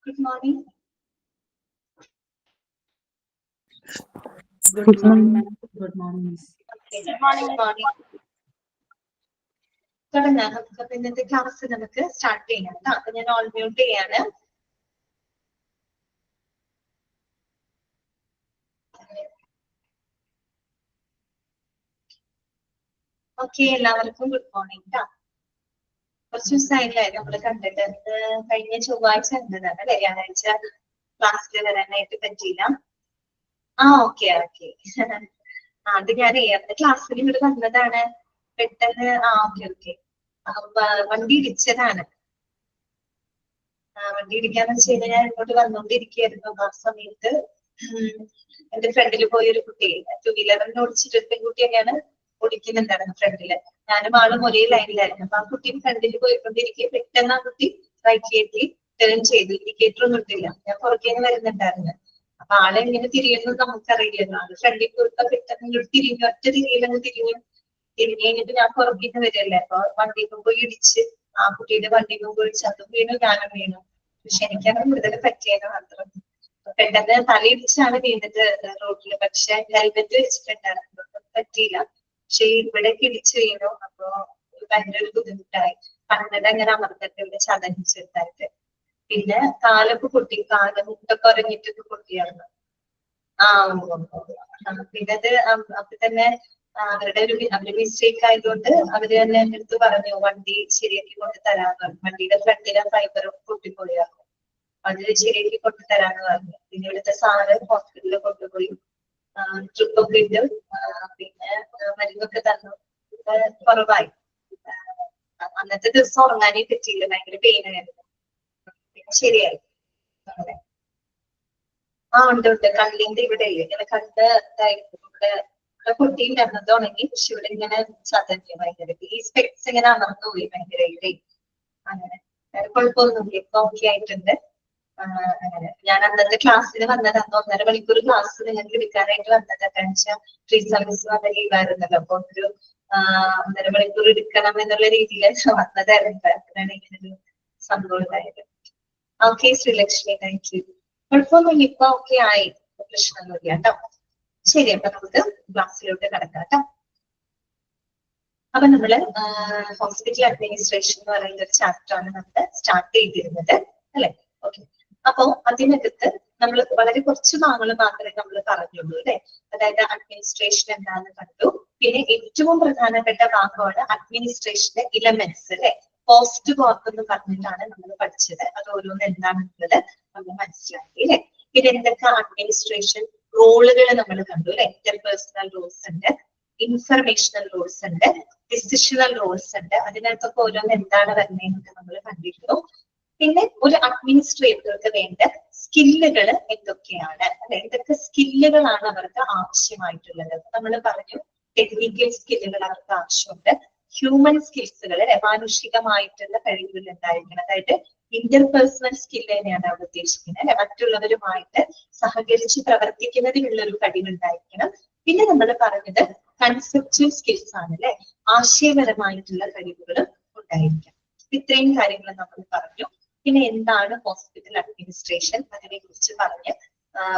Good morning. Good morning, ma'am. Good morning, miss. Okay, good morning. തുടങ്ങാം. നമുക്ക് ഇന്നത്തെ class നമുക്ക് സ്റ്റാർട്ട് ചെയ്യാം. അപ്പൊ ഞാൻ ഓൾ മ്യൂട്ട് ചെയ്യാണ്. ഓക്കെ, എല്ലാവർക്കും ഗുഡ് മോർണിംഗ് ട്ടാ. കുറച്ച് ദിവസമായില്ലേ നമ്മള് കണ്ടിട്ട്. കഴിഞ്ഞ ചൊവ്വാഴ്ച കണ്ടതാണ് അല്ലെ, വ്യാഴാഴ്ച ക്ലാസ്സിൽ വരാനായിട്ട് പറ്റിയില്ല. ഓക്കെ. അത് ഞാൻ ക്ലാസ്സിൽ ഇവിടെ വന്നതാണ്. പെട്ടെന്ന് ഓക്കെ. വണ്ടി ഇടിച്ചതാണ്. വണ്ടി ഇടിക്കാന്ന് വെച്ച് കഴിഞ്ഞാൽ ഞാൻ ഇങ്ങോട്ട് വന്നോണ്ടിരിക്കുകയായിരുന്നു. ആ സമയത്ത് എന്റെ ഫ്രണ്ടിൽ പോയൊരു കുട്ടി 2 വീലറിന് ഓടിച്ചിട്ട് പെൺകുട്ടി തന്നെയാണ് ഓടിക്കുന്നുണ്ടായിരുന്നു ഫ്രണ്ടില്. ഞാനും ആളും ഒരേ ലൈനിലായിരുന്നു. അപ്പൊ ആ കുട്ടി ഫ്രണ്ടിൽ പോയിക്കൊണ്ടിരിക്കുക. പെട്ടെന്ന് ആ കുട്ടി റൈറ്റിലേക്ക് ടേൺ ചെയ്തു. ഇൻഡിക്കേറ്റർ ഒന്നും ഇട്ടില്ല. ഞാൻ പുറകേന്ന് വരുന്നുണ്ടായിരുന്നു. അപ്പൊ ആളെ എങ്ങനെ തിരിയുന്നത് നമുക്കറിയില്ലല്ലോ. ആള് ഫ്രണ്ടിൽ പോയിട്ട് പെട്ടെന്ന് തിരിഞ്ഞു, ഒറ്റ തിരിയിലങ്ങ് തിരിഞ്ഞു കഴിഞ്ഞിട്ട് ഞാൻ പുറകിന്ന് വരികയല്ലേ. അപ്പൊ വണ്ടിക്കും പോയി ഇടിച്ച്, ആ കുട്ടിയുടെ വണ്ടിക്കും പോയി അതും വീണു, ഞാനും വീണു. പക്ഷെ എനിക്കത് കൂടുതൽ പറ്റിയത് മാത്രം. പെട്ടെന്ന് തലയിടിച്ചാണ് വീണിട്ട് റോഡില്. പക്ഷെ ഹെൽമെറ്റ് വെച്ചിട്ടുണ്ടായിരുന്നു, പറ്റിയില്ല. പക്ഷെ ഇവിടേക്ക് ഇടിച്ചു വീണു. അപ്പൊ ഭയങ്കര ഒരു ബുദ്ധിമുട്ടായി. കണ്ണട അങ്ങനെ അമർത്തിട്ട് ചതഞ്ഞിട്ടായിട്ട്. പിന്നെ കാലൊക്കെ പൊട്ടി, മുട്ടൊക്കെ ഉറങ്ങിട്ടൊക്കെ പൊട്ടിയായിരുന്നു. പിന്നെ അത് അപ്പൊ തന്നെ അവരുടെ മിസ്റ്റേക്ക് ആയതുകൊണ്ട് അവര് തന്നെ എന്റെ അടുത്ത് പറഞ്ഞു വണ്ടി ശരിയാക്കി കൊണ്ട് തരാന്ന് പറഞ്ഞു. വണ്ടിയുടെ ഫ്രണ്ടിലെ ഫൈബർ പൊട്ടിപ്പോയായിരുന്നു. അത് ശരിയാക്കി കൊണ്ട് തരാന്ന് പറഞ്ഞു. പിന്നെ ഇവിടുത്തെ സാറ് ഹോസ്പിറ്റലിൽ കൊണ്ടുപോയി ട്രിപ്പൊക്കെ ഇട്ട് പിന്നെ മരുന്നൊക്കെ തന്നു. കുറവായി. അന്നത്തെ ദിവസം ഉറങ്ങാനേ പറ്റിയില്ല, ഭയങ്കര പെയിൻ ആയിരുന്നു. പിന്നെ ശരിയായി. ഉണ്ട്. കണ്ണിന്റെ ഇവിടെ ഇല്ലേ, ഇങ്ങനെ കണ്ട് ഇവിടെ പൊട്ടിയില്ലായിരുന്നത് ഉണങ്ങി. പക്ഷെ ഇവിടെ ഇങ്ങനെ ചതഞ്ഞു ഭയങ്കര. ഈ സ്പെക്സ് ഇങ്ങനെ അമർന്നു പോയി ഭയങ്കരമായിട്ടേ. അങ്ങനെ കുഴപ്പമൊന്നുമില്ല, ഇപ്പൊ ഓക്കെ ആയിട്ടുണ്ട്. അങ്ങനെ ഞാൻ അന്നത്തെ ക്ലാസ്സിന് വന്നത്, അന്ന് 1.5 മണിക്കൂർ ക്ലാസ് നിങ്ങൾക്ക് എടുക്കാനായിട്ട് വന്നത്. കാരണം ഫ്രീ സർവീസ് വന്ന ലീവായിരുന്നല്ലോ. അപ്പൊ ഒരു 1.5 മണിക്കൂർ എടുക്കണം എന്നുള്ള രീതിയിൽ വന്നതായിരുന്നു. അപ്പോഴാണ് ഇങ്ങനൊരു സംഭവം ഉണ്ടായത്. Okay Sreelakshmi, thank you. കുഴപ്പമൊന്നുമില്ല, ഇപ്പൊ ഓക്കെ ആയി, പ്രശ്നമൊന്നുമില്ല കേട്ടോ. ശരി, അപ്പൊ നമുക്ക് ക്ലാസ്സിലോട്ട് കിടക്കാം കേട്ടോ. അപ്പൊ നമ്മള് ഹോസ്പിറ്റൽ അഡ്മിനിസ്ട്രേഷൻ എന്ന് പറയുന്ന ഒരു ചാപ്റ്റർ ആണ് നമ്മൾ സ്റ്റാർട്ട് ചെയ്തിരുന്നത് അല്ലെ. ഓക്കെ, അപ്പൊ അതിനകത്ത് നമ്മൾ വളരെ കുറച്ച് ഭാഗങ്ങൾ മാത്രമേ നമ്മൾ പറഞ്ഞുള്ളൂ അല്ലെ. അതായത് അഡ്മിനിസ്ട്രേഷൻ എന്താണെന്ന് കണ്ടു. പിന്നെ ഏറ്റവും പ്രധാനപ്പെട്ട ഭാഗമാണ് അഡ്മിനിസ്ട്രേഷന്റെ ഇലമെന്റ്സ് അല്ലെ. പോസ്റ്റ് വർക്ക് എന്ന് പറഞ്ഞിട്ടാണ് നമ്മൾ പഠിച്ചത്. അത് ഓരോന്ന് എന്താണെന്നുള്ളത് നമ്മൾ മനസ്സിലാക്കി അല്ലെ. പിന്നെ എന്തൊക്കെ അഡ്മിനിസ്ട്രേഷൻ റോളുകൾ നമ്മൾ കണ്ടു അല്ലെ. ഇന്റർപേഴ്സണൽ റോൾസ് ഉണ്ട്, ഇൻഫർമേഷണൽ റോൾസ് ഉണ്ട്, ഡിസിഷണൽ റോൾസ് ഉണ്ട്. അതിനകത്തൊക്കെ ഓരോന്ന് എന്താണ് വരുന്നതെന്നൊക്കെ നമ്മൾ കണ്ടിരുന്നു. പിന്നെ ഒരു അഡ്മിനിസ്ട്രേറ്റർക്ക് വേണ്ട സ്കില്ലുകൾ എന്തൊക്കെയാണ് അല്ലെ, എന്തൊക്കെ സ്കില്ലുകളാണ് അവർക്ക് ആവശ്യമായിട്ടുള്ളത്. നമ്മൾ പറഞ്ഞു ടെക്നിക്കൽ സ്കില്ലുകൾ അവർക്ക് ആവശ്യമുണ്ട്, ഹ്യൂമൻ സ്കിൽസുകൾ അല്ലെ, മാനുഷികമായിട്ടുള്ള കഴിവുകൾ ഉണ്ടായിരിക്കണം. അതായത് ഇന്റർപേഴ്സണൽ സ്കിൽ തന്നെയാണ് അവിടെ ഉദ്ദേശിക്കുന്നത് അല്ലെ. മറ്റുള്ളവരുമായിട്ട് സഹകരിച്ച് പ്രവർത്തിക്കുന്നതിനുള്ള ഒരു കഴിവുണ്ടായിരിക്കണം. പിന്നെ നമ്മൾ പറഞ്ഞത് കൺസെപ്ച്വൽ സ്കിൽസ് ആണ് അല്ലെ, ആശയപരമായിട്ടുള്ള കഴിവുകളും ഉണ്ടായിരിക്കണം. ഇത്രയും കാര്യങ്ങൾ നമ്മൾ പറഞ്ഞു. പിന്നെ എന്താണ് ഹോസ്പിറ്റൽ അഡ്മിനിസ്ട്രേഷൻ, അതിനെ കുറിച്ച് പറഞ്ഞ്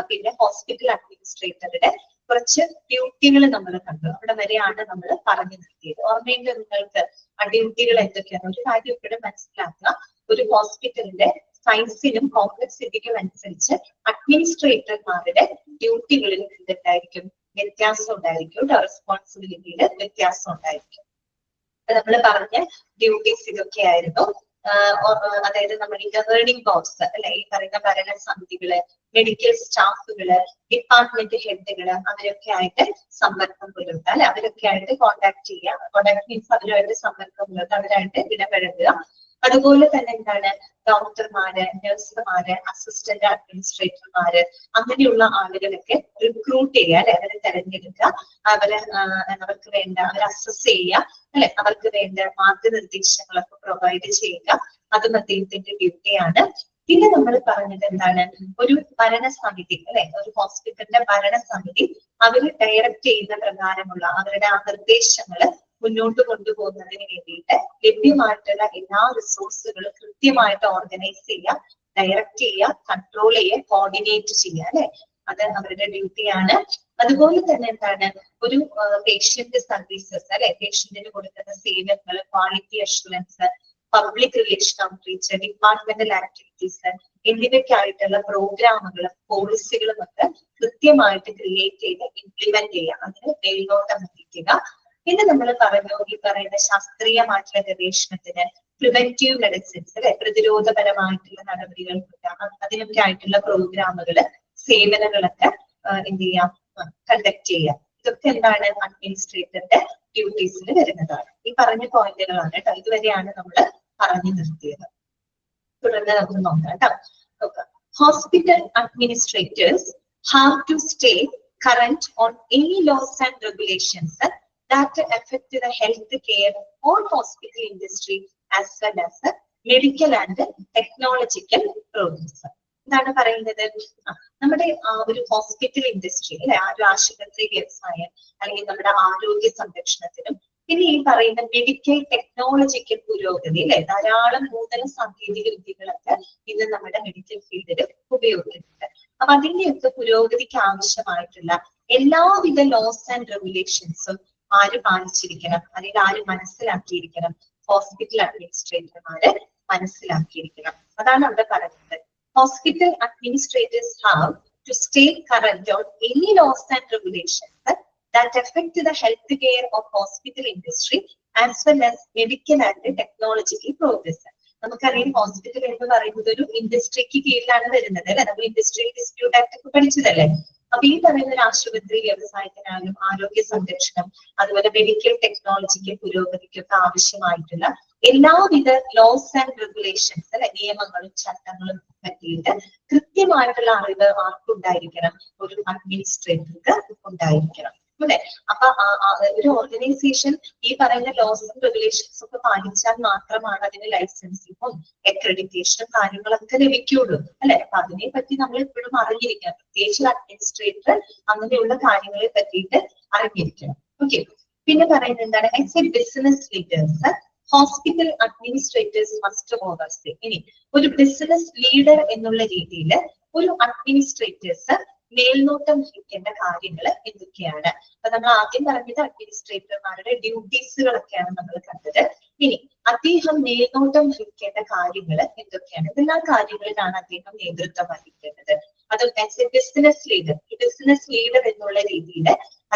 പിന്നെ ഹോസ്പിറ്റൽ അഡ്മിനിസ്ട്രേറ്ററുടെ കുറച്ച് ഡ്യൂട്ടികൾ നമ്മൾ കണ്ടു. അവിടെ വരെയാണ് നമ്മൾ പറഞ്ഞു നിർത്തിയത്. ഓർമ്മയിൽ നിങ്ങൾക്ക് ആ ഡ്യൂട്ടികൾ എന്തൊക്കെയാണ് ഒരു കാര്യം ഇവിടെ മനസ്സിലാക്കുക. ഒരു ഹോസ്പിറ്റലിന്റെ സൈസിനും കോംപ്ലക്സിറ്റിക്കും അനുസരിച്ച് അഡ്മിനിസ്ട്രേറ്റർമാരുടെ ഡ്യൂട്ടികളിൽ എന്തുണ്ടായിരിക്കും, വ്യത്യാസം ഉണ്ടായിരിക്കും. റെസ്പോൺസിബിലിറ്റിയിൽ വ്യത്യാസം ഉണ്ടായിരിക്കും. നമ്മൾ പറഞ്ഞ ഡ്യൂട്ടീസ് ഇതൊക്കെയായിരുന്നു. അതായത് നമ്മുടെ ഗവേണിംഗ് ബോഡ്സ് അല്ലെ, ഈ പറയുന്ന ഭരണസമിതികള്, മെഡിക്കൽ സ്റ്റാഫുകള്, ഡിപ്പാർട്ട്മെന്റ് ഹെഡുകള്, അവരൊക്കെ ആയിട്ട് സമ്പർക്കം പുലർത്തുക അല്ലെ. അവരൊക്കെ ആയിട്ട് കോണ്ടാക്ട് ചെയ്യുക. കോണ്ടാക്ട് മീൻസ് അവരുമായിട്ട് സമ്പർക്കം പുലർത്തുക, അവരായിട്ട് ഇടപഴകുക. അതുപോലെ തന്നെ എന്താണ്, ഡോക്ടർമാര്, നഴ്സുമാര്, അസിസ്റ്റന്റ് അഡ്മിനിസ്ട്രേറ്റർമാര്, അങ്ങനെയുള്ള ആളുകളൊക്കെ റിക്രൂട്ട് ചെയ്യുക അല്ലെ. അവരെ തെരഞ്ഞെടുക്കുക, അവർക്ക് വേണ്ട അവരെ അസസ് ചെയ്യുക അല്ലെ, അവർക്ക് വേണ്ട മാർഗനിർദ്ദേശങ്ങളൊക്കെ പ്രൊവൈഡ് ചെയ്യുക. അതും അദ്ദേഹത്തിന്റെ ഡ്യൂട്ടിയാണ്. പിന്നെ നമ്മൾ പറഞ്ഞത് എന്താണ്, ഒരു ഭരണസമിതി അല്ലെ, ഒരു ഹോസ്പിറ്റലിന്റെ ഭരണസമിതി അവര് ഡയറക്റ്റ് ചെയ്യുന്ന പ്രകാരമുള്ള അവരുടെ ആ നിർദ്ദേശങ്ങള് മുന്നോട്ട് കൊണ്ടുപോകുന്നതിന് വേണ്ടിയിട്ട് ലഭ്യമായിട്ടുള്ള എല്ലാ റിസോഴ്സുകളും കൃത്യമായിട്ട് ഓർഗനൈസ് ചെയ്യുക. ഡയറക്റ്റ് ചെയ്യുക, കൺട്രോൾ ചെയ്യുക, കോർഡിനേറ്റ് ചെയ്യുക അല്ലെ. അത് അവരുടെ ഡ്യൂട്ടിയാണ്. അതുപോലെ തന്നെ എന്താണ് ഒരു പേഷ്യന്റ് സർവീസസ് അല്ലെ, പേഷ്യന്റിന് കൊടുക്കുന്ന സേവനങ്ങൾ, quality assurance, public relation outreach, departmental activities എന്നിവയ്ക്കായിട്ടുള്ള പ്രോഗ്രാമുകളും പോളിസികളും ഒക്കെ കൃത്യമായിട്ട് ക്രിയേറ്റ് ചെയ്ത് ഇംപ്ലിമെന്റ് ചെയ്യുക, അതിന് മേൽനോട്ടം വഹിക്കുക. പിന്നെ നമ്മൾ പറഞ്ഞു ഈ പറയുന്ന ശാസ്ത്രീയമായിട്ടുള്ള ഗവേഷണത്തിന് പ്രിവെന്റീവ് മെഡിസിൻസ് അല്ലെ, പ്രതിരോധപരമായിട്ടുള്ള നടപടികൾ അതിനൊക്കെ ആയിട്ടുള്ള പ്രോഗ്രാമുകള്, സേവനങ്ങളൊക്കെ എന്ത് ചെയ്യാം, കണ്ടക്ട് ചെയ്യാം. ഇതൊക്കെ എന്താണ് അഡ്മിനിസ്ട്രേറ്ററിന്റെ ഡ്യൂട്ടീസിൽ വരുന്നതാണ്. ഈ പറഞ്ഞ പോയിന്റുകളാണ് കേട്ടോ. ഇതുവരെയാണ് നമ്മൾ പറഞ്ഞു നിർത്തിയത്. തുടർന്ന് നമുക്ക് നോക്കാം കേട്ടോ. Hospital administrators have to stay current on any laws and regulations that affect the health care or hospital industry as well as medical and technological progress. എന്താണ് പറയുന്നത്? നമ്മുടെ ഒരു ഹോസ്പിറ്റൽ ഇൻഡസ്ട്രി അല്ലെ, ആ ഒരു ആശുപത്രി വ്യവസായം അല്ലെങ്കിൽ നമ്മുടെ ആരോഗ്യ സംരക്ഷണത്തിനും പിന്നെ ഈ പറയുന്ന മെഡിക്കൽ ടെക്നോളജിക്കൽ പുരോഗതി അല്ലെ, ധാരാളം നൂതന സാങ്കേതിക വിദ്യകളൊക്കെ ഇന്ന് നമ്മുടെ മെഡിക്കൽ ഫീൽഡിൽ ഉപയോഗിക്കുന്നുണ്ട്. അപ്പൊ അതിന്റെയൊക്കെ പുരോഗതിക്ക് ആവശ്യമായിട്ടുള്ള എല്ലാവിധ ലോസ് ആൻഡ് റെഗുലേഷൻസും ആര് പാലിച്ചിരിക്കണം, അല്ലെങ്കിൽ ആര് മനസ്സിലാക്കിയിരിക്കണം? ഹോസ്പിറ്റൽ അഡ്മിനിസ്ട്രേറ്റർമാര് മനസ്സിലാക്കിയിരിക്കണം. അതാണ് അവിടെ പറയുന്നത്. Hospital administrators have to stay current on any laws and regulations that affect the health care of hospital industry as well as medical and technological progress. നമുക്കറിയാം ഹോസ്പിറ്റൽ എന്ന് പറയുന്നത് ഒരു ഇൻഡസ്ട്രിക്ക് കീഴിലാണ് വരുന്നത് അല്ലെ, നമ്മൾ ഇൻഡസ്ട്രിയൽ ഡിസ്പ്യൂട്ട് ആക്ട് ഒക്കെ പഠിച്ചതല്ലേ. അപ്പൊ ഈ പറയുന്ന ഒരു ആശുപത്രി വ്യവസായത്തിനായാലും ആരോഗ്യ സംരക്ഷണം അതുപോലെ മെഡിക്കൽ ടെക്നോളജിക്ക് പുരോഗതിക്കൊക്കെ ആവശ്യമായിട്ടുള്ള എല്ലാവിധ ലോസ് ആൻഡ് റെഗുലേഷൻസ് അല്ലെ, നിയമങ്ങളും ചട്ടങ്ങളും പറ്റിയിട്ട് കൃത്യമായിട്ടുള്ള അറിവ് ആർക്കുണ്ടായിരിക്കണം? ഒരു അഡ്മിനിസ്ട്രേറ്റർക്ക് ഉണ്ടായിരിക്കണം അല്ലെ. അപ്പൊ ഒരു ഓർഗനൈസേഷൻ ഈ പറയുന്ന ലോസ് ആൻഡ് റെഗുലേഷൻസ് ഒക്കെ പാലിച്ചാൽ മാത്രമാണ് അതിന് ലൈസൻസിങ്ങും അക്രഡിറ്റേഷനും കാര്യങ്ങളൊക്കെ ലഭിക്കുള്ളൂ അല്ലെ. അപ്പൊ അതിനെ പറ്റി നമ്മൾ എപ്പോഴും അറിഞ്ഞിരിക്കണം. പ്രത്യേകിച്ച് അഡ്മിനിസ്ട്രേറ്റർ അങ്ങനെയുള്ള കാര്യങ്ങളെ പറ്റിയിട്ട് അറിഞ്ഞിരിക്കണം. ഓക്കെ. പിന്നെ പറയുന്നത് എന്താണ്? As A business leaders hospital administrators must oversee. ഇനി ഒരു ബിസിനസ് ലീഡർ എന്നുള്ള രീതിയിൽ ഒരു അഡ്മിനിസ്ട്രേറ്റേഴ്സ് മേൽനോട്ടം വഹിക്കേണ്ട കാര്യങ്ങൾ എന്തൊക്കെയാണ്? അപ്പൊ നമ്മൾ ആദ്യം പറഞ്ഞത് അഡ്മിനിസ്ട്രേറ്റർമാരുടെ ഡ്യൂട്ടീസുകളൊക്കെയാണ് നമ്മൾ കണ്ടത്. ഇനി അദ്ദേഹം മേൽനോട്ടം വഹിക്കേണ്ട കാര്യങ്ങൾ എന്തൊക്കെയാണ്? ഇതെല്ലാ കാര്യങ്ങളിലാണ് അദ്ദേഹം നേതൃത്വം വഹിക്കേണ്ടത്. അത് as A business leader, business leader എന്നുള്ള രീതിയിൽ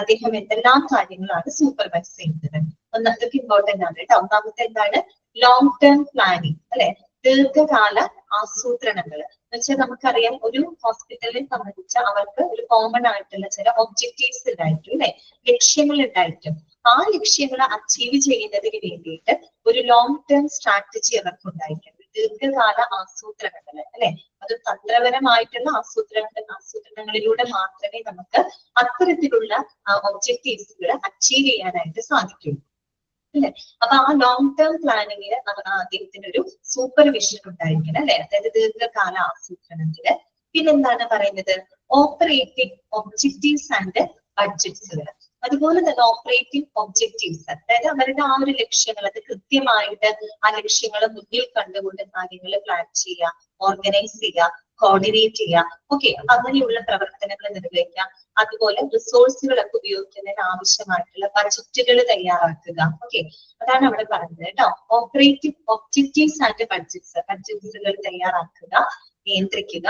അദ്ദേഹം എന്തെല്ലാം കാര്യങ്ങളാണ് സൂപ്പർവൈസ് ചെയ്യുന്നത്? ഒന്നാമത്തെ ഇമ്പോർട്ടന്റ് ആണ് കേട്ടോ. ഒന്നാമത്തെ എന്താണ്? ലോങ് ടേം പ്ലാനിങ് അല്ലെ, ദീർഘകാല ആസൂത്രണങ്ങൾ. എന്നുവെച്ചാൽ നമുക്കറിയാം ഒരു ഹോസ്പിറ്റലിനെ സംബന്ധിച്ച് അവർക്ക് ഒരു കോമൺ ആയിട്ടുള്ള ചില ഒബ്ജക്റ്റീവ്സ് ഉണ്ടായിരിക്കും അല്ലെ, ലക്ഷ്യങ്ങൾ ഉണ്ടായിരിക്കും. ആ ലക്ഷ്യങ്ങൾ അച്ചീവ് ചെയ്യുന്നതിന് വേണ്ടിയിട്ട് ഒരു ലോങ് ടേം സ്ട്രാറ്റജി അവർക്ക് ഉണ്ടായിരിക്കും. ദീർഘകാല ആസൂത്രണങ്ങൾ അല്ലെ, അത് തന്ത്രപരമായിട്ടുള്ള ആസൂത്രണങ്ങളിലൂടെ മാത്രമേ നമുക്ക് അത്തരത്തിലുള്ള ഒബ്ജക്റ്റീവ്സുകൾ അച്ചീവ് ചെയ്യാനായിട്ട് സാധിക്കുള്ളൂ അല്ലെ. അപ്പൊ ആ ലോങ് ടേം പ്ലാനിങ്ങിന് അദ്ദേഹത്തിന് ഒരു സൂപ്പർവിഷൻ ഉണ്ടായിരിക്കണം അല്ലെ, അതായത് ദീർഘകാല ആസൂത്രണത്തിന്. പിന്നെന്താണ് പറയുന്നത്? ഓപ്പറേറ്റിംഗ് ഒബ്ജക്റ്റീവ്സ് ആൻഡ് ബഡ്ജറ്റ്സുകൾ. അതുപോലെ തന്നെ ഓപ്പറേറ്റിംഗ് ഒബ്ജക്റ്റീവ്സ്, അതായത് അവരുടെ ആ ഒരു ലക്ഷ്യങ്ങൾ അത് കൃത്യമായിട്ട് ആ ലക്ഷ്യങ്ങൾ മുന്നിൽ കണ്ടുകൊണ്ട് കാര്യങ്ങൾ പ്ലാൻ ചെയ്യുക, ഓർഗനൈസ് ചെയ്യുക, കോർഡിനേറ്റ് ചെയ്യുക. ഓക്കെ. അങ്ങനെയുള്ള പ്രവർത്തനങ്ങൾ നിർവഹിക്കാം. അതുപോലെ റിസോഴ്സുകളൊക്കെ ഉപയോഗിക്കുന്നതിന് ആവശ്യമായിട്ടുള്ള ബഡ്ജറ്റുകൾ തയ്യാറാക്കുക. ഓക്കെ. അതാണ് അവിടെ പറഞ്ഞത് കേട്ടോ. ഓപ്പറേറ്റിംഗ് ഒബ്ജക്റ്റീവ്സ് ആൻഡ് ബഡ്ജറ്റ്സുകൾ തയ്യാറാക്കുക, നിയന്ത്രിക്കുക,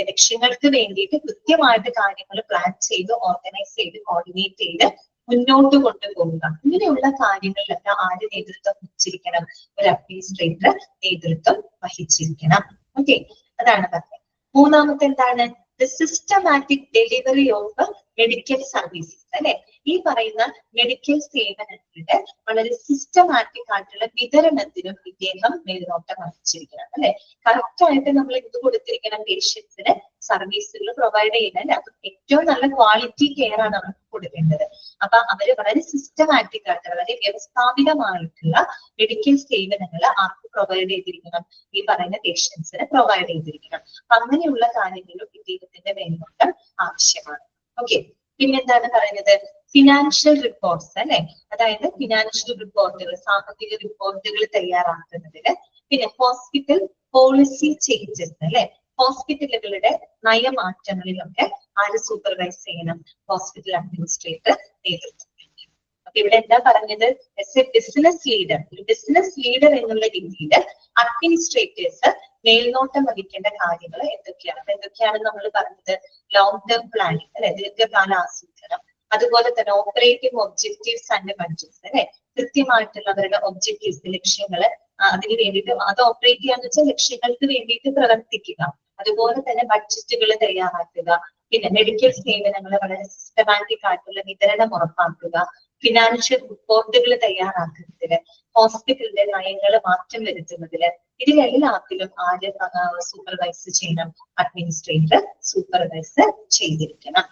ലക്ഷ്യങ്ങൾക്ക് വേണ്ടിയിട്ട് കൃത്യമായിട്ട് കാര്യങ്ങൾ പ്ലാൻ ചെയ്ത് ഓർഗനൈസ് ചെയ്ത് കോർഡിനേറ്റ് ചെയ്ത് മുന്നോട്ട് കൊണ്ടുപോകുക. ഇങ്ങനെയുള്ള കാര്യങ്ങളിലൊക്കെ ആര് നേതൃത്വം വഹിച്ചിരിക്കണം? ഒരു അഡ്മിനിസ്ട്രേറ്റർ നേതൃത്വം വഹിച്ചിരിക്കണം. ഓക്കെ. അതാണ് പറഞ്ഞത്. മൂന്നാമത്തെ എന്താണ്? The systematic delivery of medical services അല്ലെ. ഈ പറയുന്ന മെഡിക്കൽ സേവനങ്ങളുടെ വളരെ സിസ്റ്റമാറ്റിക് ആയിട്ടുള്ള വിതരണത്തിനും ഇദ്ദേഹം മേൽനോട്ടം വഹിച്ചിരിക്കണം അല്ലെ. കറക്റ്റ് ആയിട്ട് നമ്മൾ എന്ത് കൊടുത്തിരിക്കണം? പേഷ്യൻസിന് സർവീസുകൾ പ്രൊവൈഡ് ചെയ്യുന്നത് അല്ലെ. അത് ഏറ്റവും നല്ല ക്വാളിറ്റി കെയർ ആണ് അവർക്ക് കൊടുക്കേണ്ടത്. അപ്പൊ അവര് വളരെ സിസ്റ്റമാറ്റിക് ആയിട്ട് വളരെ വ്യവസ്ഥാപിതമായിട്ടുള്ള മെഡിക്കൽ സേവനങ്ങൾ ആർക്ക് പ്രൊവൈഡ് ചെയ്തിരിക്കണം? ഈ പറയുന്ന പേഷ്യൻസിന് പ്രൊവൈഡ് ചെയ്തിരിക്കണം. അപ്പൊ അങ്ങനെയുള്ള കാര്യങ്ങളിലും ഇദ്ദേഹത്തിന്റെ മേൽനോട്ടം ആവശ്യമാണ്. ഓക്കെ. പിന്നെന്താണ് പറയുന്നത്? ഫിനാൻഷ്യൽ റിപ്പോർട്ട്സ് അല്ലെ, അതായത് ഫിനാൻഷ്യൽ റിപ്പോർട്ടുകൾ, സാമ്പത്തിക റിപ്പോർട്ടുകൾ തയ്യാറാക്കുന്നതിന്. പിന്നെ ഹോസ്പിറ്റൽ പോളിസി ചേഞ്ചസ് അല്ലെ, ഹോസ്പിറ്റലുകളുടെ നയമാറ്റങ്ങളിലൊക്കെ ആര് സൂപ്പർവൈസ് ചെയ്യണം? ഹോസ്പിറ്റൽ അഡ്മിനിസ്ട്രേറ്റർ നേതൃത്വം. അപ്പൊ ഇവിടെ എന്താ പറഞ്ഞത്? എസ് എ ബിസിനസ് ലീഡർ, ഒരു ബിസിനസ് ലീഡർ എന്നുള്ള രീതിയിൽ അഡ്മിനിസ്ട്രേറ്റേഴ്സ് മേൽനോട്ടം വഹിക്കേണ്ട കാര്യങ്ങൾ എന്തൊക്കെയാണ്? എന്തൊക്കെയാണ് നമ്മൾ പറഞ്ഞത്? ലോങ് ടേം പ്ലാനിങ് അല്ലെ, ദീർഘകാല ആസൂത്രണം, അതുപോലെ തന്നെ ഓപ്പറേറ്റിംഗ് ഒബ്ജക്റ്റീവ്സ് ആൻഡ് ബഡ്ജറ്റ്സ് അല്ലെ, കൃത്യമായിട്ടുള്ള അവരുടെ ഒബ്ജക്റ്റീവ്സ്, ലക്ഷ്യങ്ങള് അതിന് വേണ്ടിയിട്ട് അത് ഓപ്പറേറ്റ് ചെയ്യാന്ന് വെച്ചാൽ ലക്ഷ്യങ്ങൾക്ക് വേണ്ടിയിട്ട് പ്രവർത്തിക്കുക. അതുപോലെ തന്നെ ബഡ്ജറ്റുകൾ തയ്യാറാക്കുക. പിന്നെ മെഡിക്കൽ സേവനങ്ങൾ വളരെ സിസ്റ്റമാറ്റിക് ആയിട്ടുള്ള വിതരണം ഉറപ്പാക്കുക. ഫിനാൻഷ്യൽ റിപ്പോർട്ടുകൾ തയ്യാറാക്കുന്നതില്, ഹോസ്പിറ്റലിന്റെ നയങ്ങൾ മാറ്റം വരുത്തുന്നതില്, ഇതിലെല്ലാത്തിലും ആര് സൂപ്പർവൈസ് ചെയ്യണം? അഡ്മിനിസ്ട്രേറ്റർ സൂപ്പർവൈസ് ചെയ്തിരിക്കണം.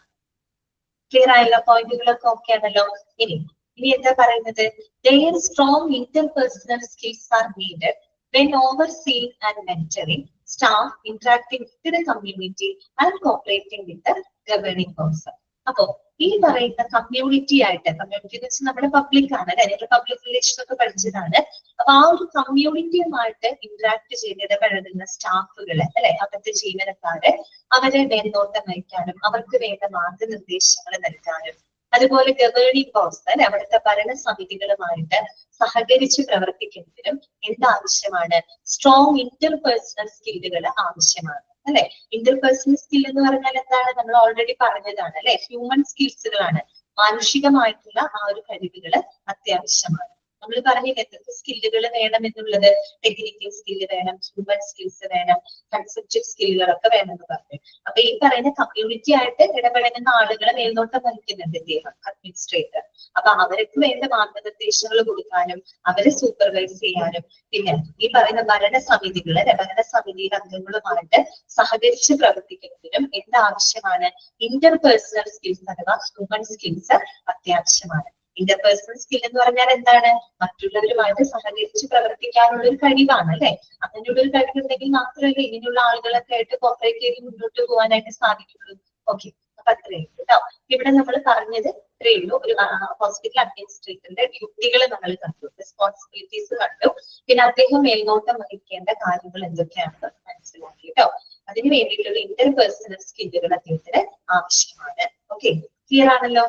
ക്ലിയർ ആയല്ലോ? പോയിന്റുകളൊക്കെ ഓക്കെ ആണല്ലോ? ഇനി എന്താ പറയുന്നത്? their strong interpersonal skills are needed when overseeing and mentoring staff, interacting with the community and cooperating with the governing council. അപ്പോ ഈ പറയുന്ന കമ്മ്യൂണിറ്റി ആയിട്ട്, കമ്മ്യൂണിറ്റി എന്ന് വെച്ചാൽ നമ്മുടെ പബ്ലിക് ആണ് അല്ലെ, നിങ്ങൾ പബ്ലിക് റിലേഷൻ ഒക്കെ പഠിച്ചതാണ്. അപ്പൊ ആ ഒരു കമ്മ്യൂണിറ്റിയുമായിട്ട് ഇന്ററാക്ട് ചെയ്ത് ഇടപഴകുന്ന സ്റ്റാഫുകള് അല്ലെ, അവിടുത്തെ ജീവനക്കാര്, അവരെ മേൽനോട്ടം വഹിക്കാനും അവർക്ക് വേണ്ട മാർഗനിർദ്ദേശങ്ങൾ നൽകാനും, അതുപോലെ ഗവേണിംഗ് ബോഡ്സ് അല്ലെ, അവിടുത്തെ ഭരണസമിതികളുമായിട്ട് സഹകരിച്ച് പ്രവർത്തിക്കുന്നതിനും എന്താവശ്യമാണ്? സ്ട്രോങ് ഇന്റർപേഴ്സണൽ സ്കില്ലുകൾ ആവശ്യമാണ് അല്ലെ. ഇന്റർപേഴ്സണൽ സ്കിൽ എന്ന് പറഞ്ഞാൽ എന്താണ്? നമ്മൾ ഓൾറെഡി പറഞ്ഞതാണ് അല്ലെ, ഹ്യൂമൻ സ്കിൽസുകളാണ്. മാനുഷികമായിട്ടുള്ള ആ ഒരു കഴിവുകൾ അത്യാവശ്യമാണ്. നമ്മൾ പറഞ്ഞില്ല എന്തൊക്കെ സ്കില്ലുകൾ വേണം എന്നുള്ളത്. ടെക്നിക്കൽ സ്കില്ല് വേണം, ഹ്യൂമൻ സ്കിൽസ് വേണം, കൺസെപ്ച്വൽ സ്കില്ലുകളൊക്കെ വേണം എന്ന് പറഞ്ഞു. അപ്പൊ ഈ പറയുന്ന കമ്മ്യൂണിറ്റി ആയിട്ട് ഇടപെടുന്ന ആളുകളെ മേൽനോട്ടം വഹിക്കുന്നുണ്ട് ഇദ്ദേഹം, അഡ്മിനിസ്ട്രേറ്റർ. അപ്പൊ അവർക്ക് വേണ്ട മാർഗനിർദ്ദേശങ്ങൾ കൊടുക്കാനും അവരെ സൂപ്പർവൈസ് ചെയ്യാനും, പിന്നെ ഈ പറയുന്ന ഭരണസമിതികള്, ഭരണസമിതിയിലെ അംഗങ്ങളുമായിട്ട് സഹകരിച്ച് പ്രവർത്തിക്കുന്നതിനും എന്താവശ്യമാണ്? ഇന്റർപേഴ്സണൽ സ്കിൽസ് അഥവാ ഹ്യൂമൻ സ്കിൽസ് അത്യാവശ്യമാണ്. ഇന്റർപേഴ്സണൽ സ്കിൽ എന്ന് പറഞ്ഞാൽ എന്താണ്? മറ്റുള്ളവരുമായിട്ട് സഹകരിച്ച് പ്രവർത്തിക്കാനുള്ള ഒരു കഴിവാണ് അല്ലെ. അങ്ങനെയുള്ള ഒരു കഴിവുണ്ടെങ്കിൽ മാത്രമല്ലേ ഇങ്ങനെയുള്ള ആളുകളൊക്കെ ആയിട്ട് കോപ്പറേറ്റ് ചെയ്ത് മുന്നോട്ട് പോകാനായിട്ട് സാധിക്കുള്ളൂ. ഓക്കെ, അപ്പൊ അത്രയും കേട്ടോ. ഇവിടെ നമ്മൾ പറഞ്ഞത് ഇത്രയേ ഉള്ളൂ. ഒരു ഹോസ്പിറ്റൽ അഡ്മിനിസ്ട്രേറ്ററിന്റെ ഡ്യൂട്ടികൾ നമ്മൾ കണ്ടു, റെസ്പോൺസിബിലിറ്റീസ് കണ്ടു, പിന്നെ അദ്ദേഹം മേൽനോട്ടം വഹിക്കേണ്ട കാര്യങ്ങൾ എന്തൊക്കെയാണെന്ന് മനസ്സിലാക്കി കേട്ടോ. അതിന് വേണ്ടിയിട്ടുള്ള ഇന്റർപേഴ്സണൽ സ്കില്ലുകൾ അദ്ദേഹത്തിന് ആവശ്യമാണ്. ഓക്കെ, ക്ലിയർ ആണല്ലോ?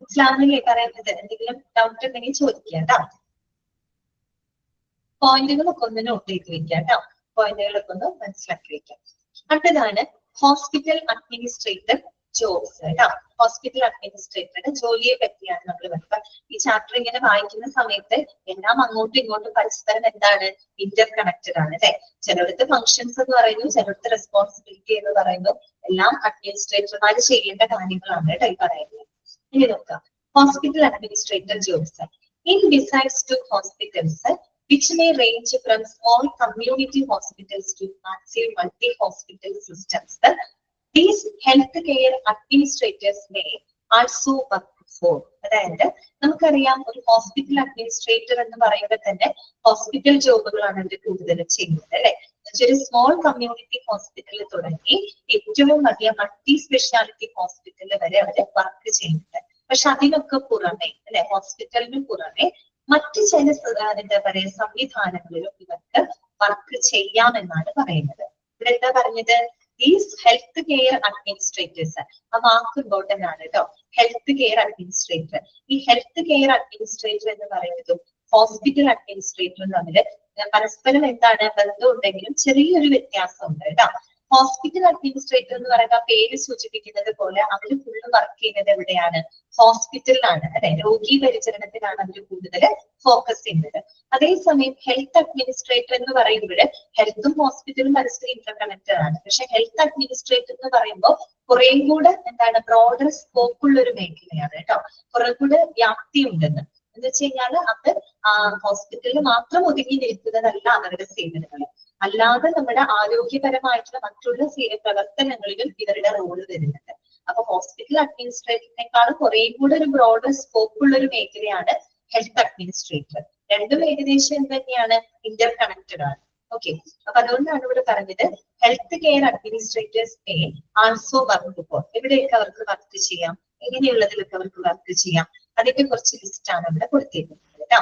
മനസ്സിലാവുന്നില്ലേ പറയുന്നത്? എന്തെങ്കിലും ഡൗട്ട് ഉണ്ടെങ്കിൽ ചോദിക്കാം കേട്ടോ. പോയിന്റുകളൊക്കെ ഒന്ന് നോട്ട് ചെയ്ത് വെക്കാം കേട്ടോ. പോയിന്റുകളൊക്കെ ഒന്ന് മനസ്സിലാക്കി വെക്കാം. അടുത്തതാണ് ഹോസ്പിറ്റൽ അഡ്മിനിസ്ട്രേറ്റർ ജോബ്സ് കേട്ടോ. ഹോസ്പിറ്റൽ അഡ്മിനിസ്ട്രേറ്ററുടെ ജോലിയെ പറ്റിയാണ് നമ്മൾ പറയുന്നത്. ഈ ചാപ്റ്റർ ഇങ്ങനെ വായിക്കുന്ന സമയത്ത് എല്ലാം അങ്ങോട്ടും ഇങ്ങോട്ടും പരസ്പരം എന്താണ്? ഇന്റർ കണക്റ്റഡ് ആണ് അല്ലെ. ചിലടത്ത് ഫങ്ഷൻസ് എന്ന് പറയുന്നു, ചിലടത്ത് റെസ്പോൺസിബിലിറ്റി എന്ന് പറയുന്നു. എല്ലാം അഡ്മിനിസ്ട്രേറ്റർമാർ ചെയ്യേണ്ട കാര്യങ്ങളാണ് കേട്ടോ ഈ പറയുന്നത്. ഇനി നോക്കാം, hospital administrator jobs. In besides to hospitals, which may range from small community hospitals to massive multi-hospital systems, these healthcare administrators may also work for. അതായത് നമുക്കറിയാം ഒരു ഹോസ്പിറ്റൽ അഡ്മിനിസ്ട്രേറ്റർ എന്ന് പറയുമ്പോൾ തന്നെ ഹോസ്പിറ്റൽ ജോബുകളാണ് അവർ കൂടുതലും ചെയ്യുന്നത് അല്ലെ. ഒരു സ്മോൾ കമ്മ്യൂണിറ്റി ഹോസ്പിറ്റലിൽ തുടങ്ങി ഏറ്റവും വലിയ മൾട്ടി സ്പെഷ്യാലിറ്റി ഹോസ്പിറ്റലിൽ വരെ അവര് വർക്ക് ചെയ്യുന്നുണ്ട്. പക്ഷെ അതിനൊക്കെ പുറമെ അല്ലെ, ഹോസ്പിറ്റലിന് പുറമെ മറ്റു ചില എന്താ പറയുക സംവിധാനങ്ങളിലും ഇവർക്ക് വർക്ക് ചെയ്യാമെന്നാണ് പറയുന്നത്. ഇവിടെ എന്താ പറഞ്ഞത്? Is health care administrators. ആ വാക്ക് ഇമ്പോർട്ടന്റ് ആണ് കേട്ടോ, ഹെൽത്ത് കെയർ അഡ്മിനിസ്ട്രേറ്റർ. ഈ ഹെൽത്ത് കെയർ അഡ്മിനിസ്ട്രേറ്റർ എന്ന് പറയുന്നതും ഹോസ്പിറ്റൽ അഡ്മിനിസ്ട്രേറ്ററും തമ്മിൽ പരസ്പരം എന്താണ് ബന്ധം ഉണ്ടെങ്കിലും ചെറിയൊരു വ്യത്യാസമുണ്ട് കേട്ടോ. ഹോസ്പിറ്റൽ അഡ്മിനിസ്ട്രേറ്റർ എന്ന് പറയുന്ന പേര് സൂചിപ്പിക്കുന്നത് പോലെ അവർ ഫുള്ള് വർക്ക് ചെയ്യുന്നത് എവിടെയാണ്? ഹോസ്പിറ്റലിലാണ് അല്ലെ. രോഗി പരിചരണത്തിലാണ് അവർ കൂടുതൽ ഫോക്കസ് ചെയ്യുന്നത്. അതേസമയം ഹെൽത്ത് അഡ്മിനിസ്ട്രേറ്റർ എന്ന് പറയുമ്പോൾ ഹെൽത്തും ഹോസ്പിറ്റലും പരസ്പരം ഇന്റർകണക്റ്റഡ് ആണ്. പക്ഷെ ഹെൽത്ത് അഡ്മിനിസ്ട്രേറ്റർ എന്ന് പറയുമ്പോൾ കുറെ കൂടെ എന്താണ് ബ്രോഡർ സ്കോപ്പ് ഉള്ള ഒരു മേഖലയാണ് കേട്ടോ. കുറെ കൂടെ വ്യാപ്തി ഉണ്ടെന്ന് എന്ന് വെച്ച് കഴിഞ്ഞാൽ അത് ഹോസ്പിറ്റലിൽ മാത്രം ഒതുങ്ങി നിൽക്കുന്നതല്ല അവരുടെ സേവനങ്ങൾ. അല്ലാതെ നമ്മുടെ ആരോഗ്യപരമായിട്ടുള്ള മറ്റുള്ള പ്രവർത്തനങ്ങളിലും ഇവരുടെ റോള് വരുന്നുണ്ട്. അപ്പൊ ഹോസ്പിറ്റൽ അഡ്മിനിസ്ട്രേറ്ററിനേക്കാളും കുറെ കൂടെ ഒരു ബ്രോഡർ സ്കോപ്പ് ഉള്ള ഒരു മേഖലയാണ് ഹെൽത്ത് അഡ്മിനിസ്ട്രേറ്റർ. രണ്ടും ഏകദേശം തന്നെയാണ്, ഇന്റർ കണക്റ്റഡ് ആണ്. ഓക്കെ, അപ്പൊ അതുകൊണ്ടാണ് ഇവിടെ പറഞ്ഞത് health care administrators also work for. എവിടെയൊക്കെ അവർക്ക് വർക്ക് ചെയ്യാം, എങ്ങനെയുള്ളതിലൊക്കെ അവർക്ക് വർക്ക് ചെയ്യാം, അതിന്റെ കുറച്ച് ലിസ്റ്റ് ആണ് ഇവിടെ കൊടുത്തിരിക്കുന്നത് കേട്ടോ.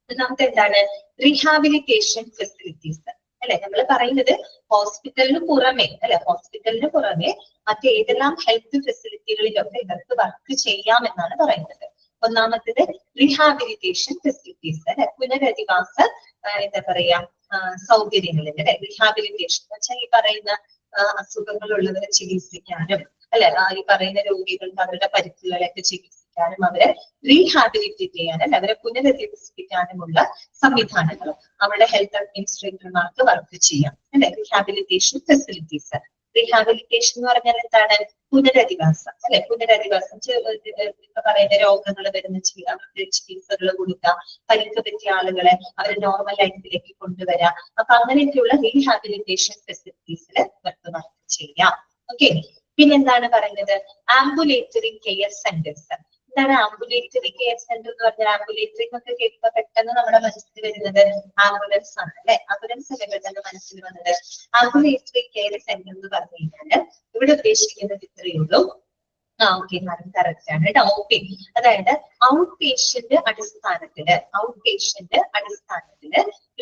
ഒന്നാമത്തെ എന്താണ്? Rehabilitation facilities. അല്ലെ? നമ്മൾ പറയുന്നത് ഹോസ്പിറ്റലിന് പുറമെ അല്ലെ, ഹോസ്പിറ്റലിന് പുറമെ മറ്റേതെല്ലാം ഹെൽത്ത് ഫെസിലിറ്റികളിലൊക്കെ ഇവർക്ക് വർക്ക് ചെയ്യാമെന്നാണ് പറയുന്നത്. ഒന്നാമത്തേത് റീഹാബിലിറ്റേഷൻ ഫെസിലിറ്റീസ് അല്ലെ, പുനരധിവാസ എന്താ പറയാ സൗകര്യങ്ങളിൽ അല്ലെ. റീഹാബിലിറ്റേഷൻ എന്ന് വെച്ചാൽ ഈ പറയുന്ന അസുഖങ്ങളുള്ളവരെ ചികിത്സിക്കാനും അല്ലെ, ഈ പറയുന്ന രോഗികൾക്ക് അവരുടെ പരിക്കുകളൊക്കെ ചികിത്സിക്കാനും അവരെ റീഹാബിലിറ്റേറ്റ് ചെയ്യാനും അല്ലെ, അവരെ പുനരധിവസിപ്പിക്കാനുമുള്ള സംവിധാനങ്ങളും അവരുടെ ഹെൽത്ത് അഡ്മിനിസ്ട്രേറ്റർമാർക്ക് വർക്ക് ചെയ്യാം അല്ലെ. Rehabilitation facilities. റീഹാബിലിറ്റേഷൻ എന്ന് പറഞ്ഞാൽ എന്താണ്? പുനരധിവാസം അല്ലെ. പുനരധിവാസം ഇപ്പൊ പറയുന്ന രോഗങ്ങൾ വരുന്ന അവർക്ക് ചികിത്സകൾ കൊടുക്കുക, പരിക്ക് പറ്റിയ ആളുകളെ അവരെ നോർമൽ ലൈഫിലേക്ക് കൊണ്ടുവരാം. അപ്പൊ അങ്ങനെയൊക്കെയുള്ള റീഹാബിലിറ്റേഷൻ ഫെസിലിറ്റീസിൽ ഇവർക്ക് വർക്ക് ചെയ്യാം. ഓക്കെ. പിന്നെന്താണ് പറയുന്നത്? Ambulatory care centres. എന്താണ് ആംബുലേറ്ററി കെയർ സെന്റർ എന്ന് പറഞ്ഞാൽ? ആംബുലേറ്ററി എന്നൊക്കെ കേൾക്കുമ്പോൾ പെട്ടെന്ന് നമ്മുടെ മനസ്സിൽ വരുന്നത് ആംബുലൻസ് ആണ് അല്ലെ. ആംബുലൻസ് അല്ലേ പെട്ടെന്ന് മനസ്സിൽ വന്നത്? ആംബുലേറ്ററി കെയർ സെന്റർ എന്ന് പറഞ്ഞു കഴിഞ്ഞാൽ ഇവിടെ ഉദ്ദേശിക്കുന്നത് ഇത്രയേ ഉള്ളൂ. ഓക്കെ, മാഡം കറക്റ്റ് ആണ് കേട്ടോ. ഓക്കെ, അതായത് ഔട്ട് പേഷ്യന്റ് അടിസ്ഥാനത്തില്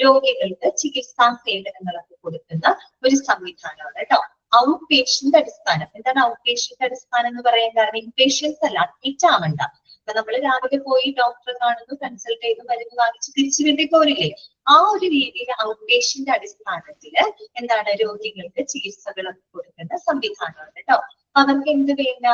രോഗികൾക്ക് ചികിത്സാ സേവനങ്ങളൊക്കെ കൊടുക്കുന്ന ഒരു സംവിധാനമാണ് കേട്ടോ. ഔട്ട് പേഷ്യന്റ് അടിസ്ഥാനം. എന്താണ് ഔട്ട് പേഷ്യന്റ് അടിസ്ഥാനം എന്ന് പറയാൻ കാരണം? ഇൻപേഷ്യൻസ് അല്ല, അഡ്മിറ്റ് ആവണ്ട. അപ്പൊ നമ്മൾ രാവിലെ പോയി ഡോക്ടറെ കാണുന്നു, കൺസൾട്ട് ചെയ്ത് മരുന്ന് വാങ്ങിച്ച് തിരിച്ചു വീട്ടിൽ പോരില്ലേ? ആ ഒരു രീതിയിൽ ഔട്ട് പേഷ്യന്റ് അടിസ്ഥാനത്തില് എന്താണ് രോഗികൾക്ക് ചികിത്സകളൊക്കെ കൊടുക്കുന്ന സംവിധാനമാണ് കേട്ടോ. അവർക്ക് എന്ത് വേണ്ട?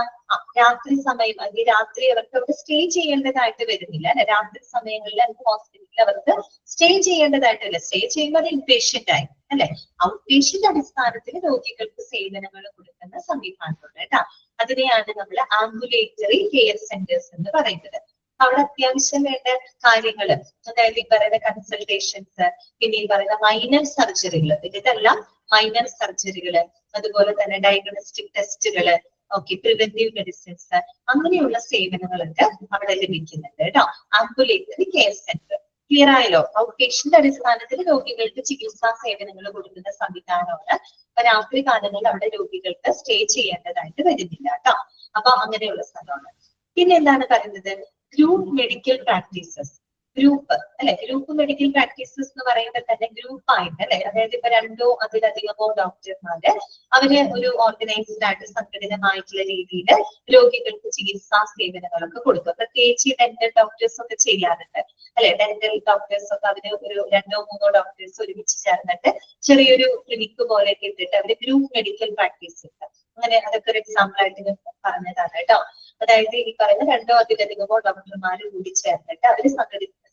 രാത്രി സമയം അല്ലെങ്കിൽ രാത്രി അവർക്ക് അവിടെ സ്റ്റേ ചെയ്യേണ്ടതായിട്ട് വരുന്നില്ല അല്ലെ. രാത്രി സമയങ്ങളിൽ ഹോസ്പിറ്റലിൽ അവർക്ക് സ്റ്റേ ചെയ്യേണ്ടതായിട്ടില്ല. സ്റ്റേ ചെയ്യുമ്പോൾ അത് ഇൻപേഷ്യന്റ് ആയി അല്ലെ. ഔട്ട് പേഷ്യന്റ് അടിസ്ഥാനത്തിൽ രോഗികൾക്ക് സേവനങ്ങൾ കൊടുക്കുന്ന സംവിധാനമുണ്ട് കേട്ടോ. അതിനെയാണ് നമ്മൾ ആംബുലേറ്ററി കെയർ സെന്റേഴ്സ് എന്ന് പറയുന്നത്. അവിടെ അത്യാവശ്യം വേണ്ട കാര്യങ്ങൾ, അതായത് ഈ പറയുന്ന കൺസൾട്ടേഷൻസ്, പിന്നെ ഈ പറയുന്ന മൈനർ സർജറികൾ, ഇതെല്ലാം മൈനർ സർജറികള്, അതുപോലെ തന്നെ ഡയഗ്നോസ്റ്റിക് ടെസ്റ്റുകള്, ഓക്കെ, പ്രിവെന്റീവ് മെഡിസിൻസ്, അങ്ങനെയുള്ള സേവനങ്ങളൊക്കെ അവിടെ ലഭിക്കുന്നുണ്ട് കേട്ടോ. ആംബുലേറ്ററി കെയർ സെന്റർ ക്ലിയർ ആയല്ലോ? ഔട്ട് പേഷ്യന്റ് അടിസ്ഥാനത്തിൽ രോഗികൾക്ക് ചികിത്സാ സേവനങ്ങൾ കൊടുക്കുന്ന സംവിധാനമാണ്. അപ്പൊ രാത്രി കാലങ്ങളിൽ അവിടെ രോഗികൾക്ക് സ്റ്റേ ചെയ്യേണ്ടതായിട്ട് വരുന്നില്ല കേട്ടോ. അപ്പൊ അങ്ങനെയുള്ള സ്ഥലമാണ്. പിന്നെ എന്താണ് പറയുന്നത്? Group medical practices. ഗ്രൂപ്പ് അല്ലെ. ഗ്രൂപ്പ് മെഡിക്കൽ പ്രാക്ടീസസ് എന്ന് പറയുമ്പോൾ തന്നെ ഗ്രൂപ്പായിട്ട് അല്ലെ, അതായത് ഇപ്പൊ രണ്ടോ അതിലധികമോ ഡോക്ടർമാര് അവര് ഒരു ഓർഗനൈസ്ഡ് ആയിട്ട് സംഘടിതമായിട്ടുള്ള രീതിയിൽ രോഗികൾക്ക് ചികിത്സാ സേവനങ്ങളൊക്കെ കൊടുക്കും. പ്രത്യേകിച്ച് ഡെന്റൽ ഡോക്ടേഴ്സ് ഒക്കെ ചെയ്യാറുണ്ട് അല്ലെ. ഡെന്റൽ ഡോക്ടേഴ്സ് ഒക്കെ അവര് ഒരു രണ്ടോ മൂന്നോ ഡോക്ടേഴ്സ് ഒരുമിച്ച് ചേർന്നിട്ട് ചെറിയൊരു ക്ലിനിക്ക് പോലെയൊക്കെ ഇട്ടിട്ട് അവര് ഗ്രൂപ്പ് മെഡിക്കൽ പ്രാക്ടീസ് ഉണ്ട്. അങ്ങനെ അതൊക്കെ ഒരു എക്സാമ്പിൾ ആയിട്ട് പറഞ്ഞതാണ് കേട്ടോ. അതായത് ഈ പറയുന്ന രണ്ടോ അതിലധികമോ ഡോക്ടർമാർ കൂടി ചേർന്നിട്ട് അവര്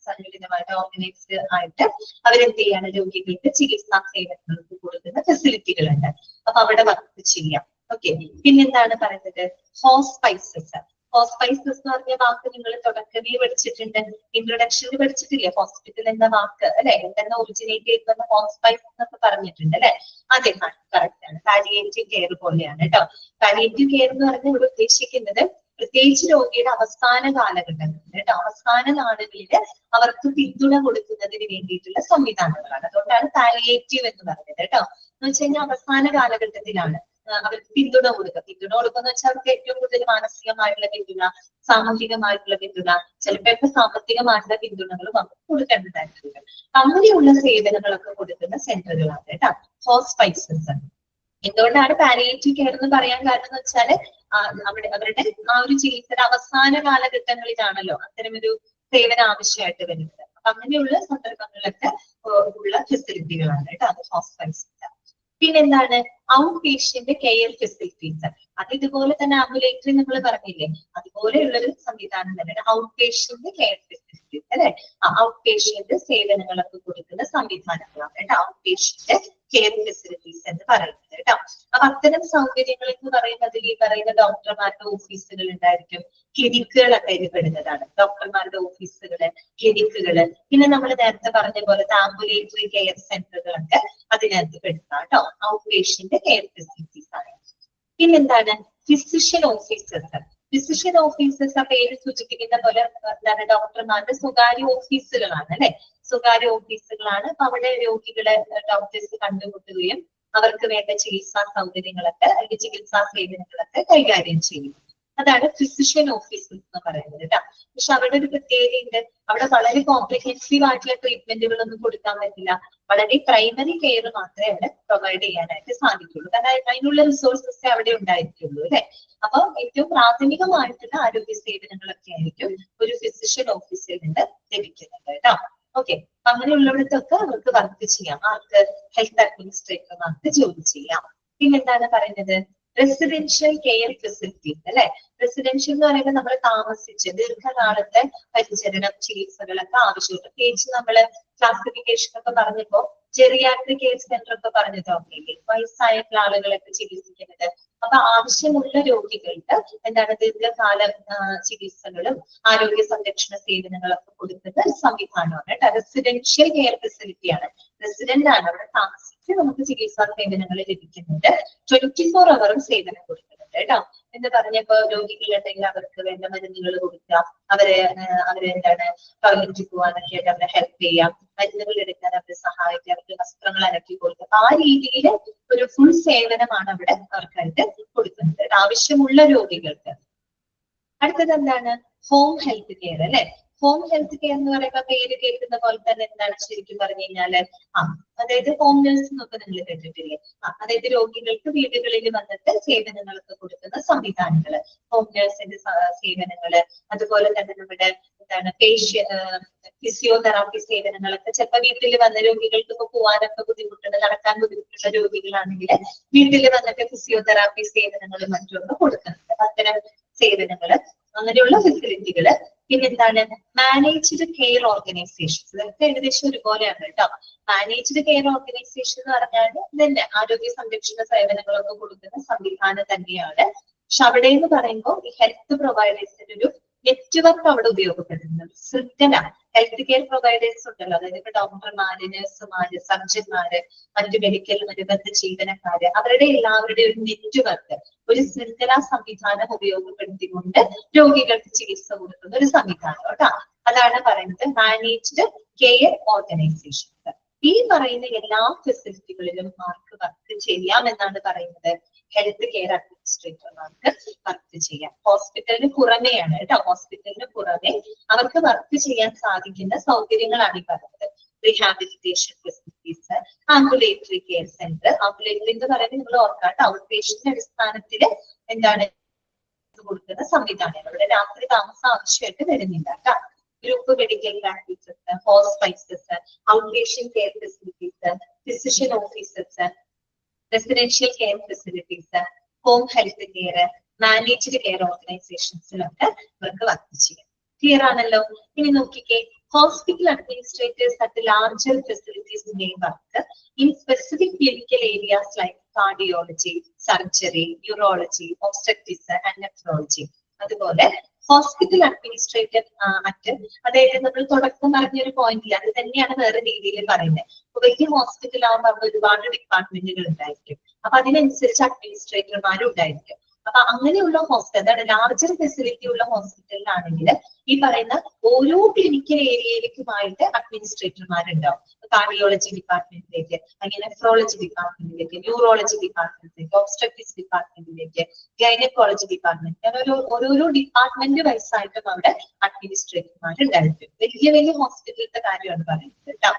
സംഘടിതമായിട്ട് ഓർഗനൈസ്ഡ് ആയിട്ട് അവരെന്ത് ചെയ്യാണ്? രോഗികൾക്ക് ചികിത്സാ സേവനങ്ങൾക്ക് കൊടുക്കുന്ന ഫെസിലിറ്റികളുണ്ട്. അപ്പൊ അവിടെ വർക്ക് ചെയ്യാം. ഓക്കെ. പിന്നെന്താണ് പറയുന്നത്? ഹോസ്പൈസസ്. ഹോസ്പൈസസ് എന്ന് പറഞ്ഞ വാക്ക് നിങ്ങൾ തുടക്കമേ പഠിച്ചിട്ടുണ്ട്, ഇൻട്രൊഡക്ഷനിൽ പഠിച്ചിട്ടില്ലേ? ഹോസ്പിറ്റൽ എന്ന വാക്ക് അല്ലെ, എന്തെന്ന് ഒറിജിനേറ്റ് ചെയ്ത് വന്ന ഹോസ്പൈസ് എന്നൊക്കെ പറഞ്ഞിട്ടുണ്ട് അല്ലെ. അതെ, കറക്റ്റ് ആണ്. പാലിയേറ്റീവ് കെയർ പോലെയാണ് കേട്ടോ. പാലിയേറ്റീവ് കെയർ എന്ന് പറഞ്ഞാൽ ഇവിടെ ഉദ്ദേശിക്കുന്നത് പ്രത്യേകിച്ച് രോഗിയുടെ അവസാന കാലഘട്ടങ്ങളിൽ കേട്ടോ, അവസാന നാളുകളില് അവർക്ക് പിന്തുണ കൊടുക്കുന്നതിന് വേണ്ടിയിട്ടുള്ള സംവിധാനങ്ങളാണ്. അതുകൊണ്ടാണ് പാലിയേറ്റീവ് എന്ന് പറയുന്നത് കേട്ടോ. എന്ന് വെച്ച് കഴിഞ്ഞാൽ അവസാന കാലഘട്ടത്തിലാണ് അവർക്ക് പിന്തുണ കൊടുക്കുക. പിന്തുണ കൊടുക്കുക വെച്ചാൽ അവർക്ക് ഏറ്റവും കൂടുതൽ മാനസികമായിട്ടുള്ള പിന്തുണ, സാമൂഹികമായിട്ടുള്ള പിന്തുണ, ചിലപ്പോൾ സാമ്പത്തികമായിട്ടുള്ള പിന്തുണകളും അവർക്ക് കൊടുക്കേണ്ടതായിട്ടുണ്ട്. അങ്ങനെയുള്ള സേവനങ്ങളൊക്കെ കൊടുക്കുന്ന സെന്ററുകളാണ് കേട്ടോ ഹോസ്പൈസസ്. എന്തുകൊണ്ടാണ് പാലിയേറ്റീവ് കെയർ എന്ന് പറയാൻ കാരണം എന്ന് വെച്ചാല് അവരുടെ ആ ഒരു ചികിത്സയുടെ അവസാന കാലഘട്ടങ്ങളിലാണല്ലോ അത്തരമൊരു സേവനം ആവശ്യമായിട്ട് വരുന്നത്. അപ്പൊ അങ്ങനെയുള്ള സന്ദർഭങ്ങളിലൊക്കെ ഉള്ള ഫെസിലിറ്റികളാണ് കേട്ടോ അത് ഹോസ്പൈസസ്. പിന്നെന്താണ്? Out patient care facilities. അത് ഇതുപോലെ തന്നെ ആംബുലേറ്ററി നമ്മൾ പറഞ്ഞില്ലേ, അതുപോലെയുള്ള ഒരു സംവിധാനം തന്നെയാണ് ഔട്ട് പേഷ്യന്റ് കെയർ ഫെസിലിറ്റീസ് അല്ലെ. ഔട്ട് പേഷ്യന്റ് സേവനങ്ങളൊക്കെ കൊടുക്കുന്ന സംവിധാനങ്ങളാണ് കേട്ടോ ഔട്ട് പേഷ്യന്റ് കെയർ ഫെസിലിറ്റീസ് എന്ന് പറയുന്നത് കേട്ടോ. അപ്പൊ അത്തരം സൗകര്യങ്ങൾ എന്ന് പറയുന്നത് ഈ പറയുന്ന ഡോക്ടർമാരുടെ ഓഫീസുകൾ ഉണ്ടായിരിക്കും, ക്ലിനിക്കുകളൊക്കെ ഇതിൽ പെടുന്നതാണ്. ഡോക്ടർമാരുടെ ഓഫീസുകള്, ക്ലിനിക്കുകള്, പിന്നെ നമ്മൾ നേരത്തെ പറഞ്ഞ പോലെ ആംബുലേറ്ററി കെയർ സെന്ററുകളൊക്കെ അതിനകത്ത് പെടുന്ന കേട്ടോ ഔട്ട് പേഷ്യന്റ് കെയർ ഫെസിലിറ്റീസ് ആണ്. പിന്നെന്താണ്? Physician officers. ഫിസിഷ്യൻ ഓഫീസേഴ്സ് ആ പേര് സൂചിപ്പിക്കുന്ന പോലെ എന്താണ്? ഡോക്ടർമാരുടെ സ്വകാര്യ ഓഫീസുകളാണ് അല്ലെ. സ്വകാര്യ ഓഫീസുകളാണ്. അപ്പൊ അവിടെ രോഗികളെ ഡോക്ടേഴ്സ് കണ്ടുമുട്ടുകയും അവർക്ക് വേണ്ട ചികിത്സാ സൗകര്യങ്ങളൊക്കെ അല്ലെങ്കിൽ ചികിത്സാ സേവനങ്ങളൊക്കെ കൈകാര്യം ചെയ്യും. അതാണ് ഫിസിഷ്യൻ ഓഫീസസ് എന്ന് പറയുന്നത് കേട്ടോ. പക്ഷെ അവിടെ ഒരു പ്രത്യേകതയുണ്ട്, അവിടെ വളരെ കോംപ്രിഹെൻസീവ് ആയിട്ടുള്ള ട്രീറ്റ്മെന്റുകളൊന്നും കൊടുക്കാൻ പറ്റില്ല. വളരെ പ്രൈമറി കെയർ മാത്രമേ അവിടെ പ്രൊവൈഡ് ചെയ്യാനായിട്ട് സാധിക്കുള്ളൂ. കാരണം അതിനുള്ള റിസോഴ്സസ് അവിടെ ഉണ്ടായിരിക്കുള്ളൂ അല്ലെ. അപ്പൊ ഏറ്റവും പ്രാഥമികമായിട്ടുള്ള ആരോഗ്യ സേവനങ്ങളൊക്കെ ആയിരിക്കും ഒരു ഫിസിഷ്യൻ ഓഫീസിൽ നിന്ന് ലഭിക്കുന്നത് കേട്ടോ. ഓക്കെ, അങ്ങനെയുള്ളിടത്തൊക്കെ അവർക്ക് വർക്ക് ചെയ്യാം. ആർക്ക്? ഹെൽത്ത് അഡ്മിനിസ്ട്രേറ്റർമാർക്ക് ജോലി ചെയ്യാം. പിന്നെന്താണ് പറയുന്നത്? റെസിഡൻഷ്യൽ കെയർ ഫെസിലിറ്റീസ് അല്ലെ. റെസിഡൻഷ്യൽ എന്ന് പറയുമ്പോൾ നമ്മൾ താമസിച്ച് ദീർഘകാലത്തെ പരിചരണം ചികിത്സകളൊക്കെ ആവശ്യമുണ്ട്. പ്രത്യേകിച്ച് നമ്മള് ക്ലാസിഫിക്കേഷൻ ഒക്കെ പറഞ്ഞപ്പോ ജെറിയാട്രിക് കെയർ സെന്റർ ഒക്കെ പറഞ്ഞിട്ടോ, വയസ്സായിട്ടുള്ള ആളുകളൊക്കെ ചികിത്സിക്കുന്നത്. അപ്പൊ ആവശ്യമുള്ള രോഗികൾക്ക് എന്താണ് ദീർഘകാല ചികിത്സകളും ആരോഗ്യ സംരക്ഷണ സേവനങ്ങളൊക്കെ കൊടുക്കുന്ന ഒരു സംവിധാനമാണ് കേട്ടോ. Residential care ഫെസിലിറ്റിയാണ്. റെസിഡന്റ് ആണ്, അവിടെ താമസിച്ച് നമുക്ക് ചികിത്സാ സേവനങ്ങൾ ലഭിക്കുന്നുണ്ട്. 24 ഹവറും സേവനം കൊടുക്കുന്നുണ്ട് കേട്ടോ. എന്ന് പറഞ്ഞപ്പോ രോഗികളുണ്ടെങ്കിൽ അവർക്ക് വേണ്ട മരുന്നുകൾ കൊടുക്കുക, അവരെ എന്താണ് ടോയ്ലറ്റിൽ പോകാനൊക്കെ ആയിട്ട് അവരെ ഹെൽപ്പ് ചെയ്യാം, മരുന്നുകൾ എടുക്കാൻ അവരെ സഹായിക്കുക, അവർക്ക് വസ്ത്രങ്ങൾ അലക്കി കൊടുക്കുക. ആ രീതിയിൽ ഒരു ഫുൾ സേവനമാണ് അവിടെ അവർക്കായിട്ട് കൊടുക്കുന്നത് ആവശ്യമുള്ള രോഗികൾക്ക്. അടുത്തത് എന്താണ്? ഹോം ഹെൽത്ത് കെയർ അല്ലെ. ഹോം ഹെൽത്ത് കെയർ എന്ന് പറയുമ്പോൾ പേര് കേൾക്കുന്ന പോലെ തന്നെ എന്താണ് ശരിക്കും പറഞ്ഞു കഴിഞ്ഞാല് അതായത് ഹോം നേഴ്സ് എന്നൊക്കെ നിങ്ങൾ കേട്ടിട്ടില്ലേ? അതായത് രോഗികൾക്ക് വീടുകളിൽ വന്നിട്ട് സേവനങ്ങളൊക്കെ കൊടുക്കുന്ന സംവിധാനങ്ങള്, ഹോം നേഴ്സിന്റെ സേവനങ്ങള്, അതുപോലെ തന്നെ നമ്മുടെ എന്താണ് ഫിസിയോതെറാപ്പി സേവനങ്ങളൊക്കെ ചിലപ്പോൾ വീട്ടിൽ വന്ന രോഗികൾക്ക് ഇപ്പൊ പോകാനൊക്കെ ബുദ്ധിമുട്ടുണ്ട്, നടക്കാൻ ബുദ്ധിമുട്ടുള്ള രോഗികളാണെങ്കിൽ വീട്ടിൽ വന്നിട്ട് ഫിസിയോതെറാപ്പി സേവനങ്ങളും മറ്റൊക്കെ കൊടുക്കുന്നുണ്ട്. അത്തരം സേവനങ്ങള്, അങ്ങനെയുള്ള ഫെസിലിറ്റികള്. പിന്നെന്താണ്? Managed care organisations. ഇതൊക്കെ ഏകദേശം ഒരുപോലെയാണ് കേട്ടോ. മാനേജ്ഡ് കെയർ ഓർഗനൈസേഷൻ എന്ന് പറഞ്ഞാൽ ഇതന്നെ ആരോഗ്യ സംരക്ഷണ സേവനങ്ങളൊക്കെ കൊടുക്കുന്ന സംവിധാനം തന്നെയാണ്. പക്ഷെ അവിടെ എന്ന് പറയുമ്പോൾ ഈ ഹെൽത്ത് പ്രൊവൈഡേഴ്സിന്റെ ഒരു നെറ്റ്വർക്ക് അവിടെ ഉപയോഗപ്പെടുത്തുന്നുണ്ട്. ശൃംഖല ഹെൽത്ത് കെയർ പ്രൊവൈഡേഴ്സ് ഉണ്ടല്ലോ, അതായത് ഇപ്പൊ ഡോക്ടർമാര്, നഴ്സുമാര്, സർജന്മാര്, മറ്റു മെഡിക്കൽ അനുബന്ധ ജീവനക്കാര്, അവരുടെ എല്ലാവരുടെയും ഒരു നെറ്റ്വർക്ക്, ഒരു ശൃംഖലാ സംവിധാനം ഉപയോഗപ്പെടുത്തിക്കൊണ്ട് രോഗികൾക്ക് ചികിത്സ കൊടുക്കുന്ന ഒരു സംവിധാനം കേട്ടോ. അതാണ് പറയുന്നത് മാനേജ്ഡ് കെയർ ഓർഗനൈസേഷൻ. ഈ പറയുന്ന എല്ലാ ഫെസിലിറ്റികളിലും ആർക്ക് വർക്ക് ചെയ്യാം എന്നാണ് പറയുന്നത്? ഹെൽത്ത് കെയർ അഡ്മിനിസ്ട്രേറ്റർമാർക്ക് വർക്ക് ചെയ്യാം. ഹോസ്പിറ്റലിന് പുറമെയാണ് കേട്ടോ. ഹോസ്പിറ്റലിന് പുറമെ അവർക്ക് വർക്ക് ചെയ്യാൻ സാധിക്കുന്ന സൗകര്യങ്ങളാണ് ഈ പറയുന്നത്. Rehabilitation facilities, ambulatory care centre. Ambulatory എന്ന് പറയുന്നത് നിങ്ങൾ ഓർക്കാട്ടോ, ഔട്ട് പേഷ്യന്റ് അടിസ്ഥാനത്തിൽ എന്താണ് കൊടുക്കുന്ന സംവിധാനങ്ങൾ. ഇവിടെ രാത്രി താമസം ആവശ്യമായിട്ട് വരുന്നില്ല കേട്ടോ. Group medical practices, hospices, outpatient care facilities, physician offices, residential care facilities, home health care, managed care ഓർഗനൈസേഷൻസിലൊക്കെ ഇവർക്ക് വർക്ക് ചെയ്യാം. ക്ലിയർ ആണല്ലോ? ഇനി നോക്കിക്കേ, hospital administrators at larger facilities may work in specific clinical areas like cardiology, surgery, urology, obstetrics and nephrology. അതുപോലെ hospital administrator അതായത് നമ്മൾ തുടക്കം പറഞ്ഞൊരു പോയിന്റില്ല, അത് തന്നെയാണ് വേറെ രീതിയിൽ പറയുന്നത്. അപ്പൊ വലിയ ഹോസ്പിറ്റൽ ആകുമ്പോൾ അവിടെ ഒരുപാട് ഡിപ്പാർട്ട്മെന്റുകൾ ഉണ്ടായിരിക്കും. അപ്പൊ അതിനനുസരിച്ച് അഡ്മിനിസ്ട്രേറ്റർമാരും ഉണ്ടായിരിക്കും. അപ്പൊ അങ്ങനെയുള്ള ഹോസ്പിറ്റൽ, അതായത് ലാർജർ ഫെസിലിറ്റി ഉള്ള ഹോസ്പിറ്റലിലാണെങ്കിൽ ഈ പറയുന്ന ഓരോ ക്ലിനിക്കൽ ഏരിയയിലേക്കുമായിട്ട് അഡ്മിനിസ്ട്രേറ്റർമാരുണ്ടാവും. കാർഡിയോളജി ഡിപ്പാർട്ട്മെന്റിലേക്ക്, അല്ലെങ്കിൽ നെഫ്രോളജി ഡിപ്പാർട്ട്മെന്റിലേക്ക്, ന്യൂറോളജി ഡിപ്പാർട്ട്മെന്റിലേക്ക്, ഒബ്സ്ട്രക്ടിക്സ് ഡിപ്പാർട്ട്മെന്റിലേക്ക്, ഗൈനക്കോളജി ഡിപ്പാർട്ട്മെന്റ്, അങ്ങനെ ഓരോരോ ഡിപ്പാർട്ട്മെന്റ് വൈസായിട്ടും അവിടെ അഡ്മിനിസ്ട്രേറ്റർമാരുണ്ടായിരിക്കും. വലിയ വലിയ ഹോസ്പിറ്റലിലത്തെ കാര്യമാണ് പറയുന്നത് കേട്ടോ.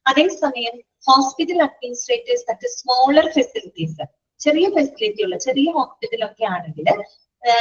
അതേസമയം hospital administrators at smaller facilities, ചെറിയ ഫെസിലിറ്റി ഉള്ള ചെറിയ ഹോസ്പിറ്റലൊക്കെ ആണെങ്കിൽ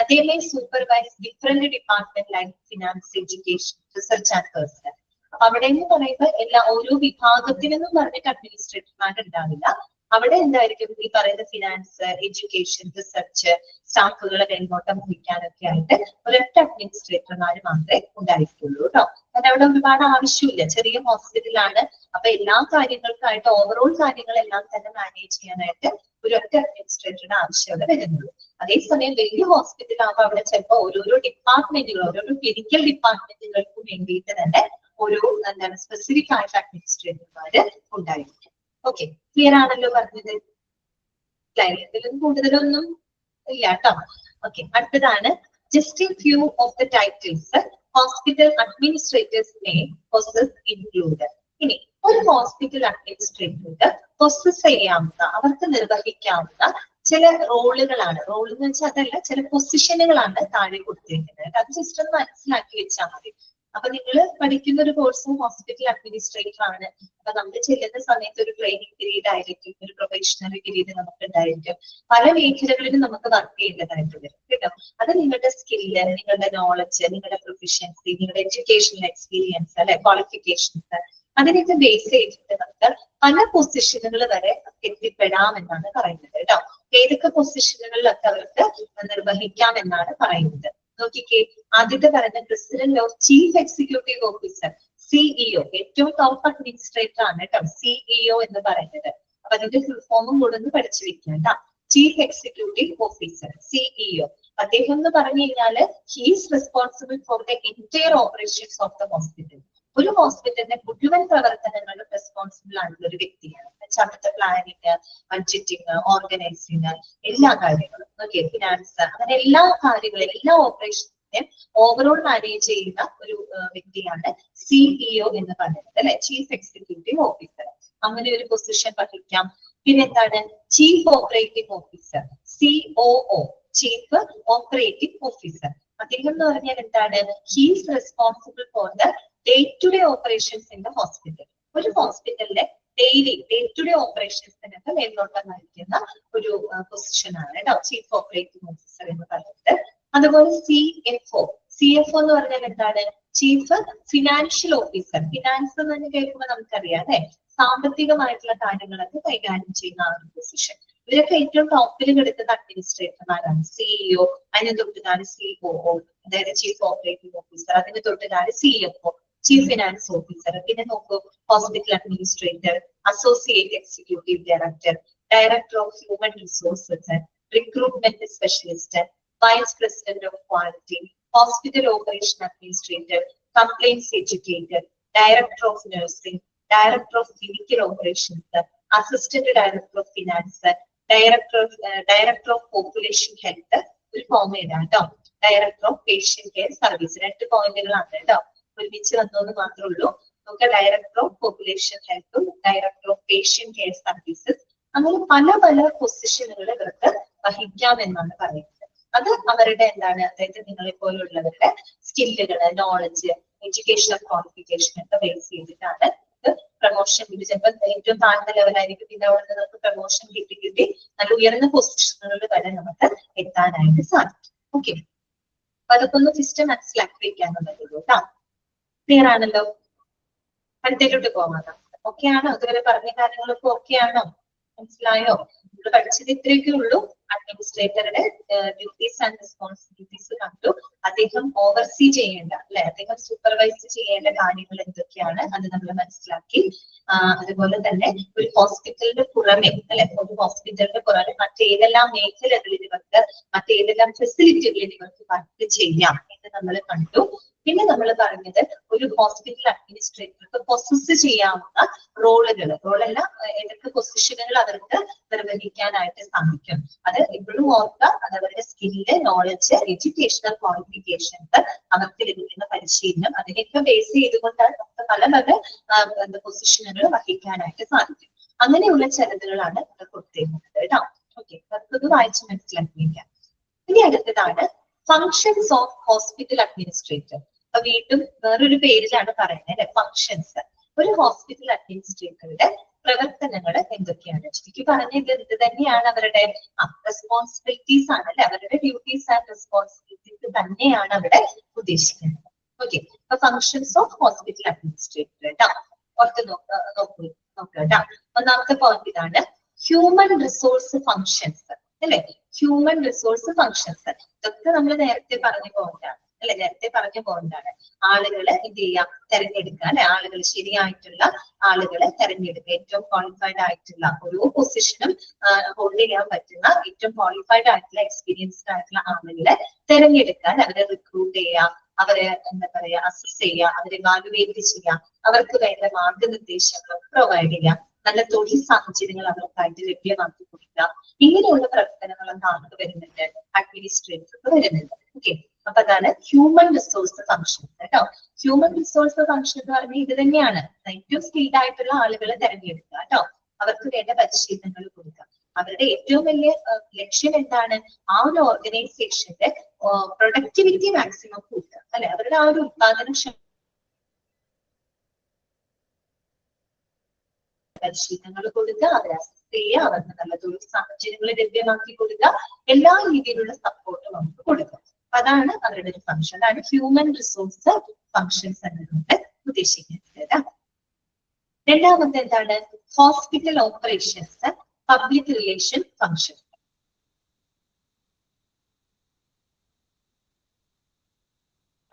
they may supervise different department like finance, education, research and personnel. അപ്പൊ അവിടെ എന്ന് പറയുമ്പോൾ ഓരോ വിഭാഗത്തിനെന്നും പറഞ്ഞിട്ട് അഡ്മിനിസ്ട്രേറ്റർമാർ ഉണ്ടാവില്ല. അവിടെ എന്തായിരിക്കും ഈ പറയുന്ന ഫിനാൻസ്, എഡ്യൂക്കേഷൻ, റിസർച്ച്, സ്റ്റാഫുകളെ മേൽനോട്ടം വഹിക്കാനൊക്കെ ആയിട്ട് ഒരൊറ്റ അഡ്മിനിസ്ട്രേറ്റർമാർ മാത്രമേ ഉണ്ടായിരിക്കുള്ളൂ കേട്ടോ. കാരണം അവിടെ ഒരുപാട് ആവശ്യമില്ല, ചെറിയ ഹോസ്പിറ്റലാണ്. അപ്പൊ എല്ലാ കാര്യങ്ങൾക്കായിട്ട് ഓവറോൾ കാര്യങ്ങളെല്ലാം തന്നെ മാനേജ് ചെയ്യാനായിട്ട് ഒരൊറ്റ അഡ്മിനിസ്ട്രേറ്ററുടെ ആവശ്യമവിടെ വരുന്നുള്ളൂ. അതേസമയം വലിയ ഹോസ്പിറ്റൽ ആകുമ്പോൾ അവിടെ ചിലപ്പോൾ ഓരോരോ ഡിപ്പാർട്ട്മെന്റുകൾ, ഓരോരോ ക്ലിനിക്കൽ ഡിപ്പാർട്ട്മെന്റുകൾക്കും വേണ്ടിയിട്ട് തന്നെ ഓരോ എന്താണ് സ്പെസിഫിക് ആയിട്ട് അഡ്മിനിസ്ട്രേറ്റർമാര് ഉണ്ടായിരിക്കും. ഓക്കെ, ക്ലിയർ ആണല്ലോ പറഞ്ഞത്? ഇതിലും കൂടുതലൊന്നും ഇല്ല കേട്ടോ. ഓക്കെ, അടുത്തതാണ് just A few of the titles hospital administrators may possess include. ഇനി ഒരു ഹോസ്പിറ്റൽ അഡ്മിനിസ്ട്രേറ്റർക്ക് പൊസസ് ചെയ്യാവുന്ന, അവർക്ക് നിർവഹിക്കാവുന്ന ചില റോളുകളാണ്. റോൾ എന്ന് വെച്ചാൽ അതല്ല, ചില പൊസിഷനുകളാണ് താഴെ കൊടുത്തിരിക്കുന്നത്. അത് ജസ്റ്റ് ഒന്ന് മനസ്സിലാക്കി വെച്ചാൽ മതി. അപ്പൊ നിങ്ങൾ പഠിക്കുന്ന ഒരു കോഴ്സ് ഹോസ്പിറ്റൽ അഡ്മിനിസ്ട്രേറ്റർ ആണ്. അപ്പൊ നമ്മൾ ചെല്ലുന്ന സമയത്ത് ഒരു ട്രെയിനിങ് പീരീഡ് ആയിരിക്കും, ഒരു പ്രൊഫഷണൽ പീരീഡ് നമുക്ക് ഉണ്ടായിരിക്കും. പല മേഖലകളിലും നമുക്ക് വർക്ക് ചെയ്യേണ്ടതായിട്ട് വരും കേട്ടോ. അത് നിങ്ങളുടെ സ്കില്ല്, നിങ്ങളുടെ നോളജ്, നിങ്ങളുടെ പ്രൊഫഷ്യൻസി, നിങ്ങളുടെ എഡ്യൂക്കേഷണൽ എക്സ്പീരിയൻസ് അല്ലെ, ക്വാളിഫിക്കേഷൻസ്, അതിനൊക്കെ ബേസ് ചെയ്തിട്ട് നമുക്ക് പല പൊസിഷനുകൾ വരെ എത്തിപ്പെടാം എന്നാണ് പറയുന്നത് കേട്ടോ. ഏതൊക്കെ പൊസിഷനുകളിലൊക്കെ അവർക്ക് നിർവഹിക്കാം എന്നാണ് പറയുന്നത്. നോക്കിക്കേ, ആദ്യത്തെ പറയുന്നത് president of chief executive officer, CEO, ഏറ്റവും ടോപ്പ് അഡ്മിനിസ്ട്രേറ്റർ ആണ് കേട്ടോ സിഇഒ എന്ന് പറയുന്നത്. അപ്പൊ അതിന്റെ ഫുൾ ഫോമും കൂടെ ഒന്ന് പഠിച്ചു വെക്കാം കേട്ടോ. Chief executive officer, CEO. അദ്ദേഹം എന്ന് പറഞ്ഞു കഴിഞ്ഞാല് he's responsible for the entire operations of the hospital. ഒരു ഹോസ്പിറ്റലിന്റെ മുഴുവൻ പ്രവർത്തനങ്ങളും റെസ്പോൺസിബിൾ ആയിട്ടുള്ള ഒരു വ്യക്തിയാണ്. അവിടുത്തെ പ്ലാനിങ്, ബഡ്ജറ്റിങ്, ഓർഗനൈസിങ്, എല്ലാ കാര്യങ്ങളും, ഓക്കെ, ഫിനാൻസ്, അങ്ങനെ എല്ലാ കാര്യങ്ങളും, എല്ലാ ഓപ്പറേഷൻസിനെയും ഓവറോൾ മാനേജ് ചെയ്യുന്ന ഒരു വ്യക്തിയാണ് സിഇഒ എന്ന് പറയുന്നത് അല്ലെ, ചീഫ് എക്സിക്യൂട്ടീവ് ഓഫീസർ. അങ്ങനെ ഒരു പൊസിഷൻ വഹിക്കാം. പിന്നെ എന്താണ് chief operating officer, COO, chief operating officer. അദ്ദേഹം എന്ന് പറഞ്ഞാൽ എന്താണ്, he's responsible for the day to day operations in the hospital. ഒരു ഹോസ്പിറ്റലിലെ ഡെയിലി ഡേ ടു ഡേ ഓപ്പറേഷൻസിനൊക്കെ മേൽനോട്ടം വഹിക്കുന്ന ഒരു പൊസിഷൻ ആണ് കേട്ടോ ചീഫ് ഓപ്പറേറ്റിംഗ് ഓഫീസർ എന്ന് പറയുന്നത്. അതുപോലെ CFO എന്ന് പറഞ്ഞാൽ എന്താണ്, ചീഫ് ഫിനാൻഷ്യൽ ഓഫീസർ. ഫിനാൻസ് എന്ന് തന്നെ കേൾക്കുമ്പോൾ നമുക്കറിയാം അല്ലെ, സാമ്പത്തികമായിട്ടുള്ള കാര്യങ്ങളൊക്കെ കൈകാര്യം ചെയ്യുന്ന ആ ഒരു പൊസിഷൻ. ഇവരൊക്കെ ഏറ്റവും ടോപ്പിൽ കിടക്കുന്ന അഡ്മിനിസ്ട്രേറ്റർമാരാണ്. CEO, അതിന് തൊട്ടുകാര് COO, അതായത് ചീഫ് ഓപ്പറേറ്റിംഗ് ഓഫീസർ, അതിന് തൊട്ടുകാര് CFO, ചീഫ് ഫിനാൻസ് ഓഫീസർ. പിന്നെ നോക്കൂ, hospital administrator, associate executive director, director of human resources, recruitment specialist, vice president of quality, hospital operation administrator, complaints educator, director of nursing, director of clinical operations, assistant director of finance, director of population health. ഒരു form ഏതാണ് കേട്ടോ, director of patient care service. 2 പോയിന്റുകളാണ് കേട്ടോ, ഒരുമിച്ച് വന്നോന്ന് മാത്രമേ ഉള്ളൂ. നമുക്ക് ഡയറക്ടർ ഓഫ് പോപ്പുലേഷൻ ഹെൽത്തും director of patient care services, അങ്ങനെ പല പല പൊസിഷനുകൾ ഇവർക്ക് വഹിക്കാം എന്നാണ് പറയുന്നത്. അത് അവരുടെ എന്താണ്, അതായത് നിങ്ങളെ പോലുള്ളവരുടെ സ്കില്ലുകള്, നോളജ്, എഡ്യൂക്കേഷണൽ ക്വാളിഫിക്കേഷൻ ഒക്കെ ബേസ് ചെയ്തിട്ടാണ് പ്രൊമോഷൻ കിട്ടി. ചിലപ്പോൾ ഏറ്റവും താഴ്ന്ന ലെവലായിരിക്കും, പിന്നെ അവിടെ നിന്ന് നമുക്ക് പ്രൊമോഷൻ കിട്ടി നല്ല ഉയർന്ന പൊസിഷനുകളിൽ വരെ നമുക്ക് എത്താനായിട്ട് സാധിക്കും. ഓക്കെ, അപ്പൊ അതൊക്കെ ഒന്ന് ജസ്റ്റ് മനസ്സിലാക്കി വെക്കാനുള്ളതേ ഉള്ളൂ കേട്ടോ. ക്ലിയർ ആണല്ലോ? അടുത്തേലോട്ട് പോകാം. ഓക്കെ ആണോ? ഇതുവരെ പറഞ്ഞ കാര്യങ്ങളൊക്കെ ഓക്കെ ആണോ? മനസ്സിലായോ? നമ്മൾ പഠിച്ചത് ഇത്രയൊക്കെ ഉള്ളൂ. അഡ്മിനിസ്ട്രേറ്ററുടെ ഡ്യൂട്ടീസ് ആൻഡ് റെസ്പോൺസിബിലിറ്റീസ് കണ്ടു. അദ്ദേഹം ഓവർസീ ചെയ്യേണ്ട അല്ലെ, അദ്ദേഹം സൂപ്പർവൈസ് ചെയ്യേണ്ട കാര്യങ്ങൾ എന്തൊക്കെയാണ് അത് നമ്മൾ മനസ്സിലാക്കി. അതുപോലെ തന്നെ ഒരു ഹോസ്പിറ്റലിന്റെ പുറമെ അല്ലെ, ഒരു ഹോസ്പിറ്റലിന്റെ പുറമെ മറ്റേതെല്ലാം മേഖലകളിൽ ഇവർക്ക്, മറ്റേതെല്ലാം ഫെസിലിറ്റികളിൽ ഇവർക്ക് വർക്ക് ചെയ്യാം എന്ന് നമ്മൾ കണ്ടു. പിന്നെ നമ്മൾ പറഞ്ഞത് ഒരു ഹോസ്പിറ്റൽ അഡ്മിനിസ്ട്രേറ്റർക്ക് പൊസസ് ചെയ്യാവുന്ന റോളല്ല, ഏതൊക്കെ പൊസിഷനുകൾ അവർക്ക് നിർവഹിക്കാനായിട്ട് സാധിക്കും. അത് ഇപ്പോഴും ഓർക്കുക, അത് അവരുടെ സ്കില്ല്, നോളജ്, എഡ്യൂക്കേഷണൽ ക്വാളിഫിക്കേഷൻസ്, അവർക്ക് ലഭിക്കുന്ന പരിശീലനം, അതിനെയൊക്കെ ബേസ് ചെയ്തുകൊണ്ട് നമുക്ക് പല പല പൊസിഷനുകൾ വഹിക്കാനായിട്ട് സാധിക്കും. അങ്ങനെയുള്ള ചിലതുകളാണ് ഇവിടെ കൊടുത്തിരുന്നത് കേട്ടോ. ഓക്കെ, നമുക്കത് വായിച്ച് മനസ്സിലാക്കിയിരിക്കാം. ഇനി അടുത്തതാണ് ഫങ്ഷൻസ് ഓഫ് ഹോസ്പിറ്റൽ അഡ്മിനിസ്ട്രേറ്റർ. അപ്പൊ വീണ്ടും വേറൊരു പേരിലാണ് പറയുന്നത് അല്ലെ, ഫങ്ഷൻസ്. ഒരു ഹോസ്പിറ്റൽ അഡ്മിനിസ്ട്രേറ്ററുടെ പ്രവർത്തനങ്ങൾ എന്തൊക്കെയാണ്? ശരിക്കും പറഞ്ഞത് ഇത് തന്നെയാണ് അവരുടെ റെസ്പോൺസിബിലിറ്റീസ് ആണ് അല്ലെ, അവരുടെ ഡ്യൂട്ടീസ് ആൻഡ് റെസ്പോൺസിബിലിറ്റീസ് തന്നെയാണ് അവിടെ ഉദ്ദേശിക്കുന്നത്. ഓക്കെ, അപ്പൊ ഫങ്ഷൻസ് ഓഫ് ഹോസ്പിറ്റൽ അഡ്മിനിസ്ട്രേറ്റർ കേട്ടോ, ഓർത്ത് നോക്കുക. ഒന്നാമത്തെ പോയിന്റ് ഇതാണ്, ഹ്യൂമൻ റിസോഴ്സ് ഫങ്ഷൻസ് അല്ലെ, ഹ്യൂമൻ റിസോഴ്സ് ഫങ്ഷൻസ്. ഇതൊക്കെ നമ്മൾ നേരത്തെ പറഞ്ഞു പോയിന്റാണ് അല്ലെ, നേരത്തെ പറഞ്ഞ പോയിന്റാണ്. ആളുകളെ എന്ത് ചെയ്യാം, തെരഞ്ഞെടുക്കുക അല്ലെ, ആളുകൾ ശരിയായിട്ടുള്ള ആളുകളെ തെരഞ്ഞെടുക്കുക. ഏറ്റവും ക്വാളിഫൈഡ് ആയിട്ടുള്ള ഓരോ പൊസിഷനും ഹോൾഡ് ചെയ്യാൻ പറ്റുന്ന ഏറ്റവും ക്വാളിഫൈഡ് ആയിട്ടുള്ള എക്സ്പീരിയൻസ്ഡ് ആയിട്ടുള്ള ആളുകളെ തെരഞ്ഞെടുക്കാൻ, അവരെ റിക്രൂട്ട് ചെയ്യുക, അവരെ എന്താ പറയാ അസസ് ചെയ്യുക, അവരെ ഇവാലുവേറ്റ് ചെയ്യുക, അവർക്ക് വേണ്ട മാർഗനിർദ്ദേശങ്ങൾ പ്രൊവൈഡ് ചെയ്യുക, നല്ല തൊഴിൽ സാഹചര്യങ്ങൾ അവർക്കായിട്ട് ലഭ്യമാക്കി കൊടുക്കുക. ഇങ്ങനെയുള്ള പ്രവർത്തനങ്ങളൊക്കെ ആർക്ക് വരുന്നുണ്ട്, അഡ്മിനിസ്ട്രേറ്റർക്ക് വരുന്നുണ്ട്. ഓക്കെ, അപ്പൊ അതാണ് ഹ്യൂമൻ റിസോഴ്സ് ഫങ്ഷൻസ് കേട്ടോ. ഹ്യൂമൻ റിസോഴ്സ് ഫങ്ഷൻ എന്ന് പറഞ്ഞാൽ ഇത് തന്നെയാണ്, ഏറ്റവും സ്കിൽഡ് ആയിട്ടുള്ള ആളുകളെ തെരഞ്ഞെടുക്കുക കേട്ടോ, അവർക്ക് വേണ്ട പരിശീലനങ്ങൾ കൊടുക്കുക. അവരുടെ ഏറ്റവും വലിയ ലക്ഷ്യം എന്താണ്, ആ ഒരു ഓർഗനൈസേഷന്റെ പ്രൊഡക്ടിവിറ്റി മാക്സിമം കൂട്ടുക അല്ലെ, അവരുടെ ആ ഒരു ഉത്പാദനക്ഷമത പരിശീലനങ്ങൾ കൊടുക്കുക, അവരെ അസിസ്റ്റ് ചെയ്യുക, അവർക്ക് നല്ല തൊഴിൽ സാഹചര്യങ്ങൾ ലഭ്യമാക്കി കൊടുക്കുക, എല്ലാ രീതിയിലുള്ള സപ്പോർട്ടും നമുക്ക് കൊടുക്കുക. അതാണ് അവരുടെ ഒരു ഫംഗ്ഷൻ. അതാണ് ഹ്യൂമൻ റിസോഴ്സ് ഫംഗ്ഷൻസ് എന്നതുകൊണ്ട് ഉദ്ദേശിക്കുന്നത്. രണ്ടാമത്തെ എന്താണ്? Hospital operations, public relation function.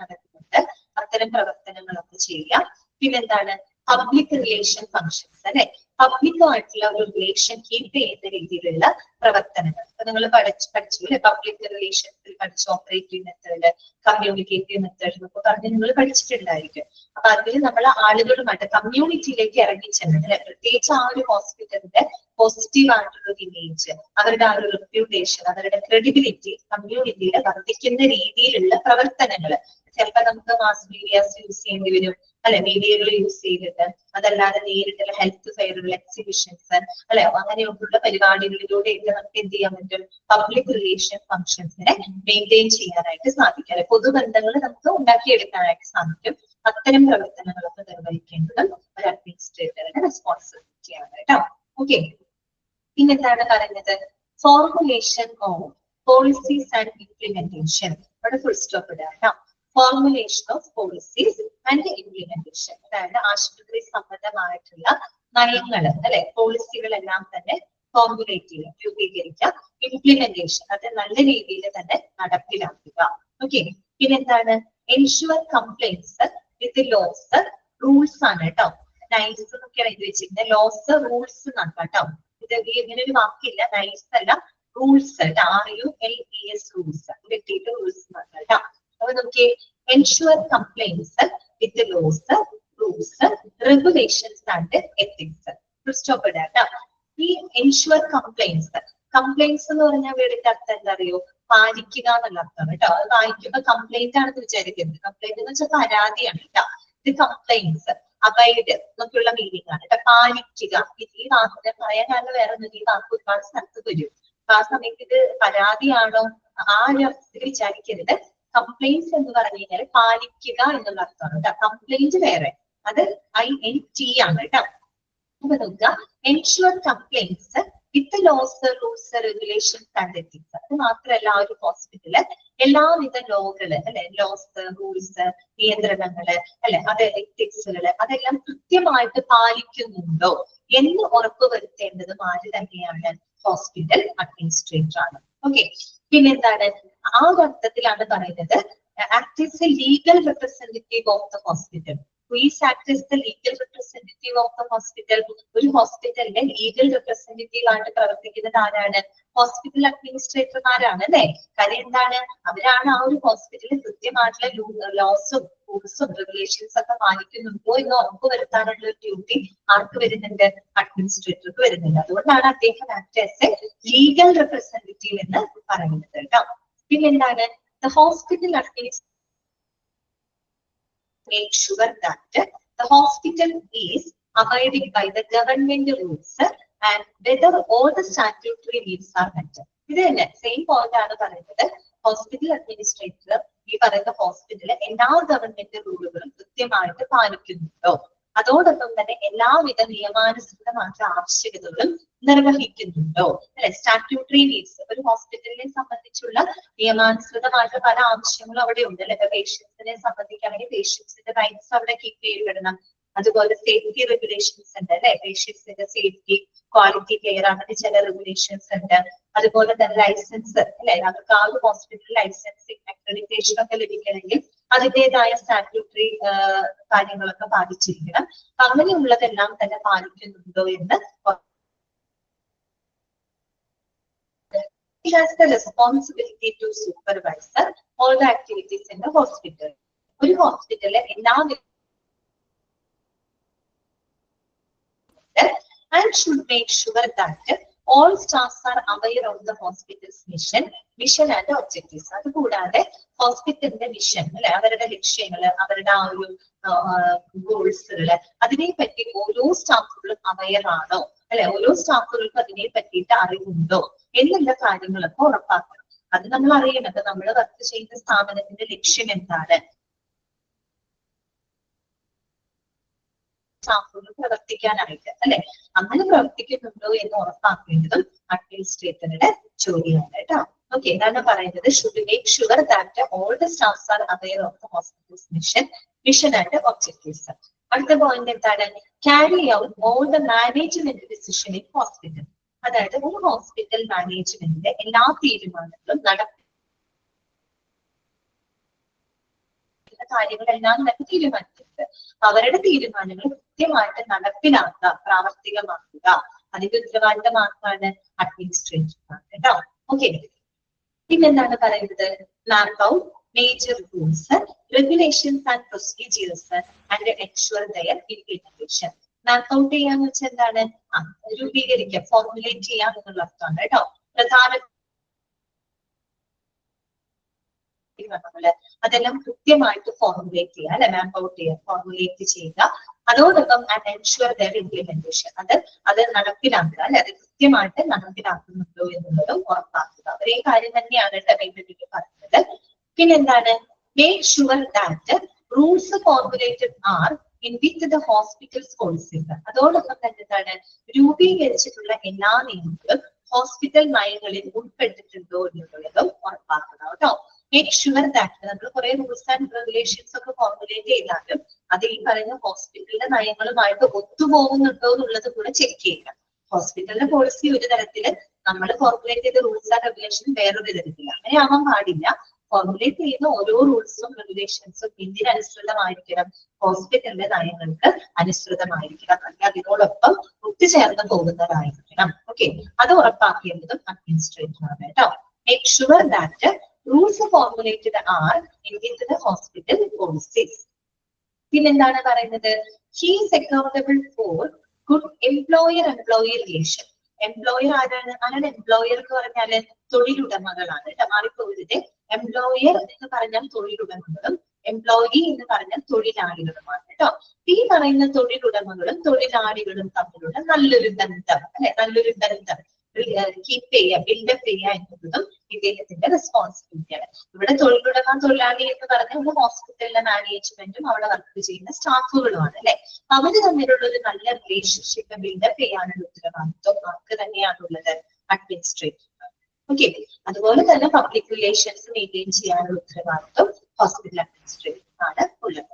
അതുകൊണ്ട് അത്തരം പ്രവർത്തനങ്ങളൊക്കെ ചെയ്യാം. പിന്നെന്താണ്? പബ്ലിക് റിലേഷൻ ഫംഗ്ഷൻസ്, അല്ലെ? പബ്ലിക്കുമായിട്ടുള്ള ഒരു റിലേഷൻ കീപ്പ് ചെയ്യുന്ന രീതിയിലുള്ള പ്രവർത്തനങ്ങൾ. അപ്പൊ നിങ്ങൾ പഠിച്ചു അല്ലെ? പബ്ലിക് റിലേഷൻസിൽ പഠിച്ച ഓപ്പറേറ്റീവ് മെത്തേഡ്, കമ്മ്യൂണിക്കേറ്റീവ് മെത്തേഡ് എന്നൊക്കെ പറഞ്ഞ് നിങ്ങൾ പഠിച്ചിട്ടുണ്ടായിരിക്കും. അപ്പൊ അതിൽ നമ്മൾ ആളുകളുമായിട്ട് കമ്മ്യൂണിറ്റിയിലേക്ക് ഇറങ്ങിച്ചെന്നത്, അല്ലെ? പ്രത്യേകിച്ച് ആ ഒരു ഹോസ്പിറ്റലിന്റെ പോസിറ്റീവ് ആയിട്ടുള്ള ഒരു ഇമേജ്, അവരുടെ ആ ഒരു റെപ്യൂട്ടേഷൻ, അവരുടെ ക്രെഡിബിലിറ്റി കമ്മ്യൂണിറ്റിയിൽ വർദ്ധിക്കുന്ന രീതിയിലുള്ള പ്രവർത്തനങ്ങൾ. ചിലപ്പോൾ നമുക്ക് മാസ് മീഡിയാസ് യൂസ് ചെയ്യേണ്ടി വരും, അല്ലെ? മീഡിയകൾ യൂസ് ചെയ്തിട്ട്, അതല്ലാതെ നേരിട്ടുള്ള ഹെൽത്ത് ഫെയറുകൾ, എക്സിബിഷൻസ്, അല്ലെ? അങ്ങനെയൊക്കെയുള്ള പരിപാടികളിലൂടെയൊക്കെ നമുക്ക് എന്ത് ചെയ്യാൻ പറ്റും? പബ്ലിക് റിലേഷൻ ഫംഗ്ഷൻസിനെ മെയിൻറ്റെയിൻ ചെയ്യാനായിട്ട് സാധിക്കും, അല്ലെ? പൊതുബന്ധങ്ങൾ നമുക്ക് ഉണ്ടാക്കിയെടുക്കാനായിട്ട് സാധിക്കും. അത്തരം പ്രവർത്തനങ്ങളൊക്കെ നിർവഹിക്കേണ്ടത് ഒരു അഡ്മിനിസ്ട്രേറ്ററുടെ റെസ്പോൺസിബിലിറ്റിയാണ് കേട്ടോ. ഓക്കെ, പിന്നെന്താണ് പറയുന്നത്? Formulation of policies and implementation. അവിടെ ഫുൾ സ്റ്റോപ്പ് ഇടാം. Formulation of policies and implementation, അതായത് ആശുപത്രി സംബന്ധമായിട്ടുള്ള നയങ്ങൾ, അല്ലെ? പോളിസികളെല്ലാം തന്നെ ഫോർമുലേറ്റ് ചെയ്യുക, രൂപീകരിക്കുക. ഇംപ്ലിമെന്റേഷൻ, അത് നല്ല രീതിയിൽ തന്നെ നടപ്പിലാക്കുക. ഓക്കെ, പിന്നെന്താണ്? Ensure compliance with laws, rules ആണ് കേട്ടോ. നൈസ് എന്നൊക്കെയാണ് എഴുതി വെച്ചിരിക്കുന്നത്. ലോസ്, റൂൾസ് എന്നാണ് കേട്ടോ. ഇത് ഇങ്ങനെ ഒരു വാക്കില്ല, നൈസ് അല്ല, റൂൾസ്. RULES, rules. കിട്ടിയിട്ട് റൂൾസ് എന്നാണ് കേട്ടോ. അപ്പൊ നമുക്ക് ensure compliance with laws, rules, regulations and ethics. Stop ഇടാം. ഈ എൻഷുവർ കംപ്ലൈൻസ് എന്ന് പറഞ്ഞാൽ വീടിന്റെ അർത്ഥം എന്താ അറിയോ? പാലിക്കുക എന്നുള്ള അർത്ഥമാണ് കേട്ടോ. അത് വായിക്കുമ്പോ കംപ്ലൈന്റ് ആണെന്ന് വിചാരിക്കുന്നത്. കംപ്ലൈന്റ് എന്ന് വെച്ചാൽ പരാതിയാണ് കേട്ടോ. ഇത് കംപ്ലൈൻസ്, അബൈഡ് എന്നൊക്കെയുള്ള മീനിങ് ആണ് കേട്ടോ. പാലിക്കുക. ഈ വാക്കിനെ പറയാൻ കാരണം വേറെ ഒന്നും, ഈ വാക്ക് ഒരുപാട് സ്ഥലത്ത് വരും. അപ്പൊ ആ സമയത്ത് ഇത് പരാതിയാണോ ആ ഒരു അർത്ഥത്തിൽ വിചാരിക്കരുത്. കംപ്ലൈൻസ് എന്ന് പറഞ്ഞു കഴിഞ്ഞാൽ പാലിക്കുക എന്നുള്ള അർത്ഥമാണ് കേട്ടോ. കംപ്ലൈന്റ് വേറെ, അത് INT ആണ് കേട്ടോ. അപ്പൊ നോക്കുക, ensure compliance with laws, rules, regulations and ethics. അത് മാത്രമല്ല, ആ ഒരു ഹോസ്പിറ്റല് എല്ലാവിധ ലോകള്, അല്ലെ? ലോസ്, റൂൾസ്, നിയന്ത്രണങ്ങള്, അല്ലെ? അത് എത്തിക്സുകള്, അതെല്ലാം കൃത്യമായിട്ട് പാലിക്കുന്നുണ്ടോ എന്ന് ഉറപ്പുവരുത്തേണ്ടതും ആര് തന്നെയാണ്? ഹോസ്പിറ്റൽ അഡ്മിനിസ്ട്രേറ്റർ ആണ്. ഓക്കെ, പിന്നെന്താണ്? ആ അർത്ഥത്തിലാണ് പറയുന്നത് act as A legal representative of the hospital. Please act as the legal representative of the hospital. ഒരു ഹോസ്പിറ്റലിന്റെ ലീഗൽ റെപ്രസെന്റേറ്റീവ് ആയിട്ട് പ്രവർത്തിക്കുന്നത് ആരാണ്? ഹോസ്പിറ്റൽ അഡ്മിനിസ്ട്രേറ്റർമാരാണ്, അല്ലെ? കാര്യം എന്താണ്? അവരാണ് ആ ഒരു ഹോസ്പിറ്റലിൽ കൃത്യമായിട്ടുള്ള ലോസും, റൂൾസും, റെഗുലേഷൻസ് ഒക്കെ പാലിക്കുന്നുണ്ടോ എന്ന് ഉറപ്പുവരുത്താനുള്ള ഒരു ഡ്യൂട്ടി ആർക്ക് വരുന്നുണ്ട്? അഡ്മിനിസ്ട്രേറ്റർക്ക് വരുന്നുണ്ട്. അതുകൊണ്ടാണ് അദ്ദേഹം act as A legal representative എന്ന് പറയുന്നത് കേട്ടോ. പിന്നെന്താണ്? The hospital administrator make sure that the hospital is abiding by the government rules and whether all the statutory needs are met. ഇത് തന്നെ സെയിം പോയിന്റ് ആണ് പറയുന്നത്. ഹോസ്പിറ്റൽ അഡ്മിനിസ്ട്രേറ്റർ ഈ പറയുന്ന ഹോസ്പിറ്റലിൽ എല്ലാ ഗവൺമെന്റ് റൂളുകളും കൃത്യമായിട്ട് പാലിക്കുന്നുണ്ടോ, അതോടൊപ്പം തന്നെ എല്ലാവിധ നിയമാനുസൃതമായിട്ടുള്ള ആവശ്യകതകളും നിർവഹിക്കുന്നുണ്ടോ, അല്ലെ? സ്റ്റാറ്റ്യൂട്ടറി നീഡ്സ്, ഒരു ഹോസ്പിറ്റലിനെ സംബന്ധിച്ചുള്ള നിയമാനുസൃതമായിട്ടുള്ള പല ആവശ്യങ്ങളും അവിടെ ഉണ്ട്, അല്ലെ? പേഷ്യൻസിനെ സംബന്ധിക്കുകയാണെങ്കിൽ പേഷ്യൻസിന്റെ റൈറ്റ്സ് അവിടെ കീപ്പ് ചെയ്യപ്പെടണം. അതുപോലെ സേഫ്റ്റി റെഗുലേഷൻസ് ഉണ്ട്, അല്ലെ? പേഷ്യൻസിന്റെ സേഫ്റ്റി, ക്വാളിറ്റി കെയർ, അങ്ങനെ ചില റെഗുലേഷൻസ് ഉണ്ട്. അതുപോലെ തന്നെ ലൈസൻസ്, അല്ലെ? അവർക്ക് ആ ഒരു ഹോസ്പിറ്റൽ ലൈസൻസിങ്, അക്രഡിറ്റേഷൻ ഒക്കെ ലഭിക്കണമെങ്കിൽ അതിൻ്റെതായ സ്റ്റാറ്റ്യൂട്ടറി കാര്യങ്ങളൊക്കെ പാലിച്ചിരിക്കണം. അങ്ങനെയുള്ളതെല്ലാം തന്നെ പാലിക്കുന്നുണ്ടോ എന്ന് He has the responsibility to supervise all the activities in the hospital. ഒരു ഹോസ്പിറ്റലിലെ എല്ലാ and should make sure that all staffs are aware of the hospital's mission and objectives. അതുകൂടാതെ ഹോസ്പിറ്റലിന്റെ മിഷൻ, അല്ലെ? അവരുടെ ലക്ഷ്യങ്ങള്, അവരുടെ ആ ഒരു ഗോൾസുകള്, അതിനെ പറ്റി ഓരോ സ്റ്റാഫുകളും അവയർ ആണോ, അല്ലെ? ഓരോ സ്റ്റാഫുകൾക്കും അതിനെ പറ്റിയിട്ട് അറിവുണ്ടോ എന്നുള്ള കാര്യങ്ങളൊക്കെ ഉറപ്പാക്കണം. അത് നമ്മൾ അറിയണം. നമ്മൾ വർക്ക് ചെയ്യുന്ന സ്ഥാപനത്തിന്റെ ലക്ഷ്യം എന്താണ്, സ്റ്റാഫുകൾ പ്രവർത്തിക്കാനായിട്ട് അല്ലെ. അങ്ങനെ പ്രവർത്തിക്കുന്നുണ്ടോ എന്ന് ഉറപ്പാക്കേണ്ടതും അഡ്മിനിസ്ട്രേറ്ററുടെ ജോലിയാണ് കേട്ടോ. ഓക്കെ, എന്താണ് പറയുന്നത്? Should make sure that all the staffs R aware of the hospitals mission and objectives. അടുത്ത പോയിന്റ് എന്താണ്? Carry out all the management decision in hospital. അതായത് ഒരു ഹോസ്പിറ്റൽ മാനേജ്മെന്റിന്റെ എല്ലാ തീരുമാനങ്ങളും കാര്യങ്ങളെല്ലാം തന്നെ തീരുമാനിക്കുന്നത്. അവരുടെ തീരുമാനങ്ങൾ കൃത്യമായിട്ട് നടപ്പിലാക്കുക, പ്രാവർത്തികമാക്കുക. അതിന്റെ ഉത്തരവാദിത്തമാക്കാണ് അഡ്മിനിസ്ട്രേറ്റീവ് കേട്ടോ. ഓക്കെ, പിന്നെന്താണ് പറയുന്നത്? Map out major rules, regulations and procedures and ensure their implementation. Map out ചെയ്യാന്ന് വെച്ചാൽ എന്താണ്? രൂപീകരിക്കുക, ഫോർമുലേറ്റ് ചെയ്യാം എന്നുള്ള അർത്ഥമാണ് കേട്ടോ. പ്രധാന അതെല്ലാം കൃത്യമായിട്ട് ഫോർമുലേറ്റ് ചെയ്യുക അല്ലെ, മാപ്പ് ഔട്ട് ചെയ്യുക, ഫോർമുലേറ്റ് ചെയ്യുക. അതോടൊപ്പം എൻഷുർ ദയർ ഇംപ്ലിമെന്റേഷൻ, അത് നടപ്പിലാക്കുക അല്ലെ, അത് കൃത്യമായിട്ട് നടപ്പിലാക്കുന്നുണ്ടോ എന്നുള്ളതും ഉറപ്പാക്കുക. ഒരേ കാര്യം തന്നെയാണ് പേയ്മെന്റിൽ പറയുന്നത്. പിന്നെന്താണ്? Make sure that rules formulated are in with the hospitals policies. അതോടൊപ്പം തന്നെ എന്താണ്? രൂപീകരിച്ചിട്ടുള്ള എല്ലാ നിയമങ്ങളും ഹോസ്പിറ്റൽ നയങ്ങളിൽ ഉൾപ്പെട്ടിട്ടുണ്ടോ എന്നുള്ളതും ഉറപ്പാക്കുക കേട്ടോ. മേക്ക് ഷുവർ ദാറ്റ് നമ്മൾ കുറെ റൂൾസ് ആൻഡ് റെഗുലേഷൻസ് ഒക്കെ ഫോർമുലേറ്റ് ചെയ്താലും അത് ഈ പറയുന്ന ഹോസ്പിറ്റലിന്റെ നയങ്ങളുമായിട്ട് ഒത്തുപോകുന്നുണ്ടോ എന്നുള്ളത് കൂടെ ചെക്ക് ചെയ്യുക. ഹോസ്പിറ്റലിന്റെ പോളിസി ഒരു തരത്തില്, നമ്മൾ ഫോർമുലേറ്റ് ചെയ്ത റൂൾസ് ആൻഡ് റെഗുലേഷൻ വേറൊരു തരത്തില്. അങ്ങനെ ആവാൻ പാടില്ല. ഫോർമുലേറ്റ് ചെയ്യുന്ന ഓരോ റൂൾസും റെഗുലേഷൻസും എന്തിനനുസൃതമായിരിക്കണം? ഹോസ്പിറ്റലിന്റെ നയങ്ങൾക്ക് അനുസൃതമായിരിക്കണം, അല്ലെങ്കിൽ അതിനോടൊപ്പം ഒത്തുചേർന്ന് പോകുന്നതായിരിക്കണം. ഓക്കെ, അത് ഉറപ്പാക്കേണ്ടതും അഡ്മിനിസ്ട്രേറ്റർ ആണ് കേട്ടോ. Make sure that rules formulated are in the hospital policies. പിന്നെന്താണ് പറയുന്നത്? He is accountable for good employer-employee relation. Employer ആരാണ്? എംപ്ലോയർ എന്ന് പറഞ്ഞാല് തൊഴിലുടമകളാണ്. മാറിപ്പോയത്. എംപ്ലോയർ എന്ന് പറഞ്ഞാൽ തൊഴിലുടമകളും എംപ്ലോയി എന്ന് പറഞ്ഞാൽ തൊഴിലാളികളുമാണ് കേട്ടോ. ഈ പറയുന്ന തൊഴിലുടമകളും തൊഴിലാളികളും തമ്മിലുള്ള നല്ലൊരു ബന്ധം അല്ലെ, നല്ലൊരു ബന്ധം കീപ്പ് ചെയ്യുക, ബിൽഡപ്പ് ചെയ്യുക എന്നതും ഇദ്ദേഹത്തിന്റെ റെസ്പോൺസിബിലിറ്റിയാണ്. ഇവിടെ തൊഴിലുടമ, തൊഴിലാളി എന്ന് പറഞ്ഞ ഒരു ഹോസ്പിറ്റലിലെ മാനേജ്മെന്റും അവിടെ വർക്ക് ചെയ്യുന്ന സ്റ്റാഫുകളുമാണ് അല്ലെ. അവര് തമ്മിലുള്ള ഒരു നല്ല റിലേഷൻഷിപ്പ് ബിൽഡപ്പ് ചെയ്യാനുള്ള ഉത്തരവാദിത്വം ആർക്ക് തന്നെയാണുള്ളത്? അഡ്മിനിസ്ട്രേറ്റീവ്. ഓക്കെ, അതുപോലെ തന്നെ പബ്ലിക് റിലേഷൻസ് മെയിൻറ്റെയിൻ ചെയ്യാനുള്ള ഉത്തരവാദിത്വം ഹോസ്പിറ്റൽ അഡ്മിനിസ്ട്രേറ്റീവ് ആണ് ഉള്ളത്.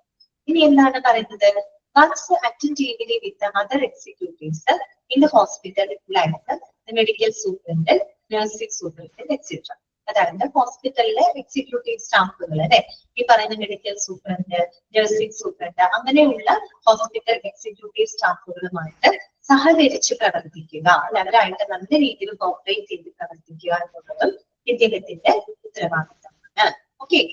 ഇനി എന്താണ് പറയുന്നത്? Works attentively with other executives in the hospital like medical superintendent, nursing superintendent etcetera. അതായത് ഹോസ്പിറ്റലിലെ എക്സിക്യൂട്ടീവ് സ്റ്റാഫുകൾ അല്ലെ, ഈ പറയുന്ന മെഡിക്കൽ സൂപ്രണ്ട്, നഴ്സിംഗ് സൂപ്രണ്ട്, അങ്ങനെയുള്ള ഹോസ്പിറ്റൽ എക്സിക്യൂട്ടീവ് സ്റ്റാഫുകളുമായിട്ട് സഹകരിച്ച് പ്രവർത്തിക്കുക അല്ലെ, അവരായിട്ട് നല്ല രീതിയിൽ കോപ്പറേറ്റ് ചെയ്ത് പ്രവർത്തിക്കുക എന്നുള്ളതും ഇദ്ദേഹത്തിന്റെ ഉത്തരവാദിത്തമാണ്. ഓക്കെ,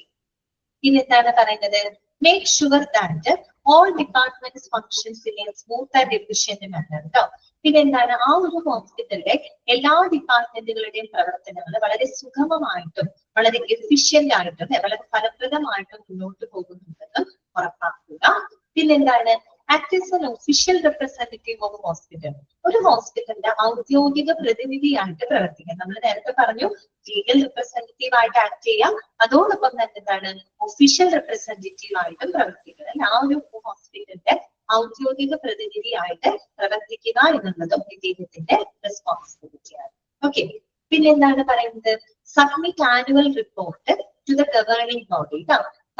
പിന്നെന്താണ് പറയുന്നത്? Make sure that all departments functions in a smooth and efficient manner കേട്ടോ. പിന്നെന്താണ്? ആ ഒരു ഹോസ്പിറ്റലിലെ എല്ലാ ഡിപ്പാർട്ട്മെന്റുകളുടെയും പ്രവർത്തനങ്ങൾ വളരെ സുഗമമായിട്ടും വളരെ എഫിഷ്യന്റ് ആയിട്ടും വളരെ ഫലപ്രദമായിട്ടും മുന്നോട്ട് പോകുന്നുണ്ടെന്ന് ഉറപ്പാക്കുക. പിന്നെന്താണ്? Act as an official representative of hospital. ഒരു ഹോസ്പിറ്റലിന്റെ ഔദ്യോഗിക പ്രതിനിധിയായിട്ട് പ്രവർത്തിക്കാം. നമ്മൾ നേരത്തെ പറഞ്ഞു ലീഗൽ റെപ്രസെന്റേറ്റീവ് ആയിട്ട് ആക്ട് ചെയ്യാം, അതോടൊപ്പം തന്നെ എന്താണ്? ഒഫീഷ്യൽ റെപ്രസെന്റേറ്റീവ് ആയിട്ടും പ്രവർത്തിക്കുന്നത്. ആ ഒരു ഹോസ്പിറ്റലിന്റെ ഔദ്യോഗിക പ്രതിനിധിയായിട്ട് പ്രവർത്തിക്കുക എന്നുള്ളതും ഇദ്ദേഹത്തിന്റെ റെസ്പോൺസിബിലിറ്റിയാണ്. ഓക്കെ, പിന്നെന്താണ് പറയുന്നത്? Submit annual report to the governing body.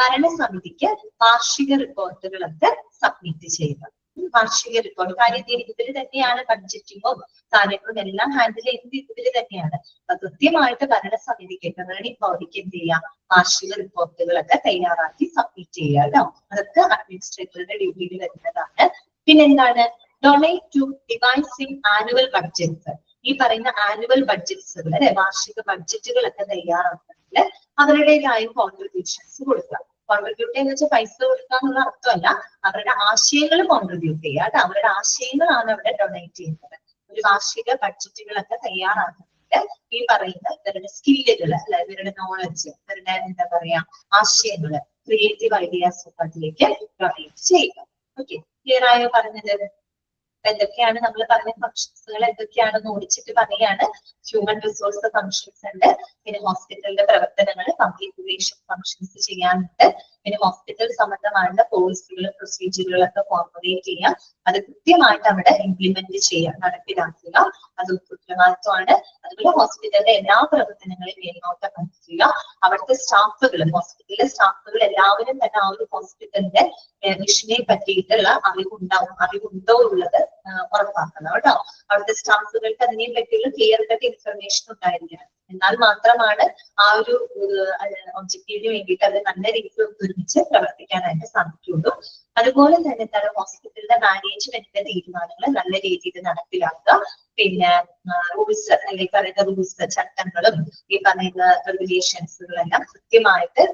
ഭരണസമിതിക്ക് വാർഷിക റിപ്പോർട്ടുകളൊക്കെ സബ്മിറ്റ് ചെയ്യുക. വാർഷിക റിപ്പോർട്ട് കാര്യം ഇവര് തന്നെയാണ് ബഡ്ജറ്റിങ്ങും കാര്യങ്ങളും എല്ലാം ഹാൻഡിൽ ചെയ്യുന്നത് ഇവര് തന്നെയാണ്. അപ്പൊ കൃത്യമായിട്ട് ഭരണസമിതിക്ക് ഗവേണിംഗ് ബോഡിക്ക് എന്ത് ചെയ്യാം? വാർഷിക റിപ്പോർട്ടുകളൊക്കെ തയ്യാറാക്കി സബ്മിറ്റ് ചെയ്യുക കേട്ടോ. അതൊക്കെ അഡ്മിനിസ്ട്രേറ്ററുടെ ഡ്യൂട്ടിയിൽ വരുന്നതാണ്. പിന്നെന്താണ്? Donate to devising annual budgets. ഈ പറയുന്ന ആനുവൽ ബഡ്ജറ്റ്സുകൾ അല്ലെ, വാർഷിക ബഡ്ജറ്റുകളൊക്കെ തയ്യാറാക്കുന്നതിൽ അവരുടേതായ കോൺട്രിബ്യൂഷൻസ് കൊടുക്കുക. കോൺട്രിബ്യൂട്ട് എന്ന് വെച്ചാൽ പൈസ കൊടുക്കുക എന്നുള്ള അർത്ഥമല്ല, അവരുടെ ആശയങ്ങൾ കോൺട്രിബ്യൂട്ട് ചെയ്യുക കേട്ടോ. അവരുടെ ആശയങ്ങളാണ് അവിടെ ഡൊണേറ്റ് ചെയ്യുന്നത്. ഒരു വാർഷിക ബഡ്ജറ്റുകളൊക്കെ തയ്യാറാക്കുന്നത് ഈ പറയുന്ന ഇവരുടെ സ്കില്ലുകൾ അല്ലെ, ഇവരുടെ നോളജ്, ഇവരുടെ എന്താ പറയാ ആശയങ്ങള്, ക്രിയേറ്റീവ് ഐഡിയാസ് ഒക്കെ അതിലേക്ക് ഡൊണേറ്റ് ചെയ്യുക. ഓക്കെ, ക്ലിയർ ആയോ പറഞ്ഞത്? എന്തൊക്കെയാണ് നമ്മൾ പറഞ്ഞ ഫംഗ്ഷൻസുകൾ എന്തൊക്കെയാണെന്ന് ഓടിച്ചിട്ട് പറയുകയാണ്. ഹ്യൂമൻ റിസോഴ്സ് ഫംഗ്ഷൻസ് ഉണ്ട്, പിന്നെ ഹോസ്പിറ്റലിന്റെ പ്രവർത്തനങ്ങൾ, പബ്ലിക് റിലേഷൻ ഫംഗ്ഷൻസ് ചെയ്യാനുണ്ട്, പിന്നെ ഹോസ്പിറ്റൽ സംബന്ധമായിട്ടുള്ള പോളിസികളും പ്രൊസീജിയറുകളൊക്കെ ഫോർമുലേറ്റ് ചെയ്യുക, അത് കൃത്യമായിട്ട് അവിടെ ഇംപ്ലിമെന്റ് ചെയ്യുക, നടപ്പിലാക്കുക. അത് ഉത്തരവാദിത്വമാണ്. അതുപോലെ ഹോസ്പിറ്റലിന്റെ എല്ലാ പ്രവർത്തനങ്ങളെയും മേൽനോട്ടം വഹിക്കുക. അവിടുത്തെ സ്റ്റാഫുകൾ, ഹോസ്പിറ്റലിലെ സ്റ്റാഫുകൾ എല്ലാവരും തന്നെ ആ ഒരു ഹോസ്പിറ്റലിന്റെ മിഷനെ പറ്റിയിട്ടുള്ള അറിവുണ്ടോ ഉള്ളത് ഉറപ്പാക്കണം കേട്ടോ. അവിടുത്തെ സ്റ്റാഫുകൾക്ക് അതിനെ പറ്റിയുള്ള ക്ലിയർ കട്ട് ഇൻഫർമേഷൻ ഉണ്ടായിരിക്കണം. എന്നാൽ മാത്രമാണ് ആ ഒരു ഒബ്ജക്റ്റീവിന് വേണ്ടിയിട്ട് അത് നല്ല രീതിയിൽ ഒരുമിച്ച് പ്രവർത്തിക്കാനായിട്ട് സാധിക്കുള്ളൂ. അതുപോലെ തന്നെ എന്താണ് ഹോസ്പിറ്റലിന്റെ മാനേജ്മെന്റിന്റെ തീരുമാനങ്ങൾ നല്ല രീതിയിൽ നടപ്പിലാക്കുക. പിന്നെ റൂൾസ്, അല്ലെങ്കിൽ പറയുന്ന റൂൾസ്, ചട്ടങ്ങളും ഈ പറയുന്ന റെഗുലേഷൻസുകളെല്ലാം കൃത്യമായിട്ട്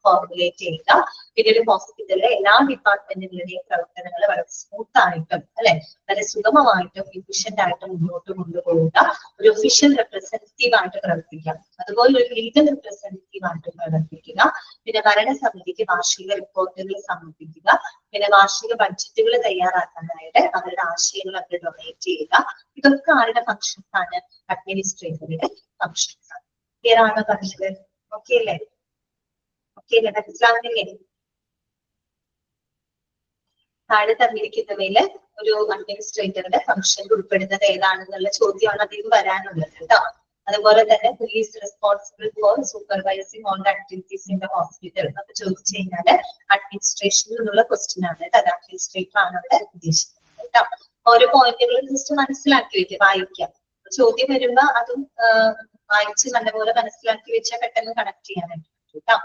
ഫോർമുലേറ്റ് ചെയ്യുക. പിന്നെ ഒരു ഹോസ്പിറ്റലിലെ എല്ലാ ഡിപ്പാർട്ട്മെന്റുകളുടെയും പ്രവർത്തനങ്ങൾ വളരെ സ്മൂത്ത് ആയിട്ടും വളരെ സുഗമമായിട്ടും എഫിഷ്യന്റ് ആയിട്ടും മുന്നോട്ട് കൊണ്ടുപോകുക. ഒരു ഒഫീഷ്യൽ റെപ്രസെന്റേറ്റീവ് ആയിട്ട് പ്രവർത്തിക്കുക, അതുപോലെ ഒരു ലീഗൽ റെപ്രസെന്റേറ്റീവ് ആയിട്ട് പ്രവർത്തിക്കുക. പിന്നെ ഭരണസമിതിക്ക് വാർഷിക റിപ്പോർട്ടുകൾ സമർപ്പിക്കുക. പിന്നെ വാർഷിക ബഡ്ജറ്റുകൾ തയ്യാറാക്കാനായിട്ട് അവരുടെ ആശയങ്ങൾ അവർ ഡൊണേറ്റ് ചെയ്യുക. ഇതൊക്കെ ആരുടെ ഫങ്ഷൻസ് ആണ്? അഡ്മിനിസ്ട്രേറ്ററുടെ ഫങ്ഷൻസ് ആണ്. ക്ലിയർ ആണോ പറഞ്ഞത്? ഓക്കെ അല്ലേ? ഓക്കെ അല്ലേ? മനസ്സിലാവുന്നില്ലേ? താഴെ തന്നിരിക്കുന്നവയില് ഒരു അഡ്മിനിസ്ട്രേറ്ററുടെ ഫംഗ്ഷൻ ഉൾപ്പെടുന്നത് ഏതാണെന്നുള്ള ചോദ്യമാണ് അതിന് വരാനുള്ളത് കേട്ടോ. അതുപോലെ തന്നെ who is responsible for supervising all the activities in the hospital എന്നൊക്കെ ചോദിച്ചു കഴിഞ്ഞാൽ അഡ്മിനിസ്ട്രേഷനിൽ നിന്നുള്ള ക്വസ്റ്റ്യൻ ആണ്. അത് അഡ്മിനിസ്ട്രേറ്റർ ആണ് അവിടെ ഉദ്ദേശിക്കുന്നത് കേട്ടോ. ഓരോ പോയിന്റുകളും ജസ്റ്റ് മനസ്സിലാക്കി വെക്കുക, വായിക്കാം. ചോദ്യം വരുമ്പോ അതും വായിച്ച് നല്ലപോലെ മനസ്സിലാക്കി വെച്ചാൽ പെട്ടെന്ന് കണക്ട് ചെയ്യാനായിട്ട് കേട്ടോ.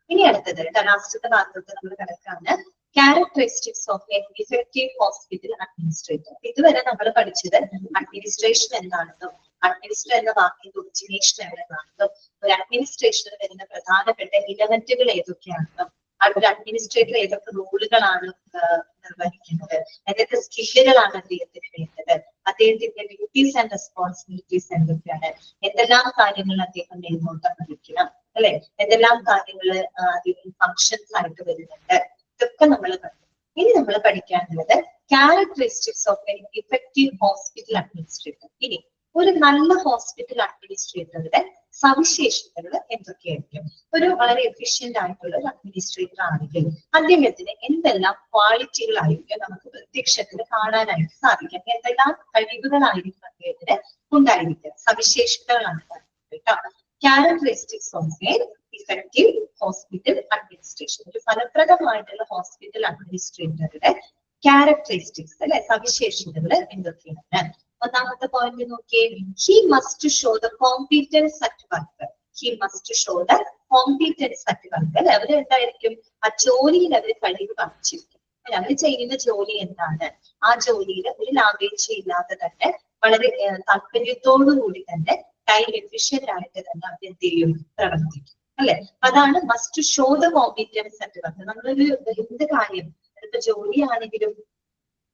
ഇനി അടുത്തത് ലാസ്റ്റത്തെ ഭാഗത്തോട്ട് നമ്മൾ കിടക്കാണ്. Characteristics of an effective hospital administrator. ഇതുവരെ നമ്മൾ പഠിച്ചത് അഡ്മിനിസ്ട്രേഷൻ എന്താണെന്നും അഡ്മിനിസ്ട്രേറ്റർ എന്ന വാക്കിന്റെ ഒറിജിനേഷൻ എവിടെയാണെന്നും ഒരു അഡ്മിനിസ്ട്രേഷനിൽ വരുന്ന പ്രധാനപ്പെട്ട ഇലമെന്റുകൾ ഏതൊക്കെയാണെന്നും ഒരു അഡ്മിനിസ്ട്രേറ്റർ ഏതൊക്കെ റോളുകളാണ് നിർവഹിക്കുന്നത്, ഏതൊക്കെ സ്കില്ലുകളാണ് അദ്ദേഹത്തിന് വേണ്ടത്, അദ്ദേഹത്തിന്റെ ഡ്യൂട്ടീസ് ആൻഡ് റെസ്പോൺസിബിലിറ്റീസ് എന്തൊക്കെയാണ്, എന്തെല്ലാം കാര്യങ്ങൾ അദ്ദേഹം മേൽനോട്ടം വഹിക്കണം, എന്തെല്ലാം കാര്യങ്ങള് ഫങ്ഷൻസ് ആയിട്ട് വരുന്നുണ്ട്, ഇതൊക്കെ നമ്മൾ കണ്ടു. ഇനി നമ്മൾ പഠിക്കാനുള്ളത് characteristics of an effective hospital administrator. ഇനി ഒരു നല്ല ഹോസ്പിറ്റൽ അഡ്മിനിസ്ട്രേറ്ററുടെ സവിശേഷതകൾ എന്തൊക്കെയായിരിക്കും? ഒരു വളരെ എഫിഷ്യന്റ് ആയിട്ടുള്ള ഒരു അഡ്മിനിസ്ട്രേറ്റർ ആണെങ്കിൽ അദ്ദേഹത്തിന് എന്തെല്ലാം ക്വാളിറ്റികളായിരിക്കും നമുക്ക് പ്രത്യക്ഷത്തിൽ കാണാനായിട്ട് സാധിക്കും, എന്തെല്ലാം കഴിവുകളായിരിക്കും അദ്ദേഹത്തിന് ഉണ്ടായിരിക്കുക, സവിശേഷതകളാണ് കേട്ടോ. Characteristics of A effective hospital administration. ഒരു ഫലപ്രദമായിട്ടുള്ള ഹോസ്പിറ്റൽ അഡ്മിനിസ്ട്രേറ്ററുടെ ക്യാരക്ടറിസ്റ്റിക്സ് സവിശേഷതകൾ എന്തൊക്കെയാണ്? ഒന്നാമത്തെ പോയിന്റ് നോക്കിയേ, he must show the competence at work. He must show the competence at work. അവര് എന്തായിരിക്കും? ആ ജോലിയിൽ അവർ കഴിവ് കാണിച്ചിരിക്കും. അവർ ചെയ്യുന്ന ജോലി എന്താണ്, ആ ജോലിയിൽ ഒരു ലാഭേച്ഛയില്ലാതെ തന്നെ വളരെ താല്പര്യത്തോടുകൂടി തന്നെ ടൈം എഫിഷ്യന്റ് ആയിട്ട് തന്നെ അവർ എന്ത് ചെയ്യും? പ്രവർത്തിക്കും. അതാണ് must show the competence at work. നമ്മളൊരു എന്ത് കാര്യം, ഇപ്പൊ ജോലിയാണെങ്കിലും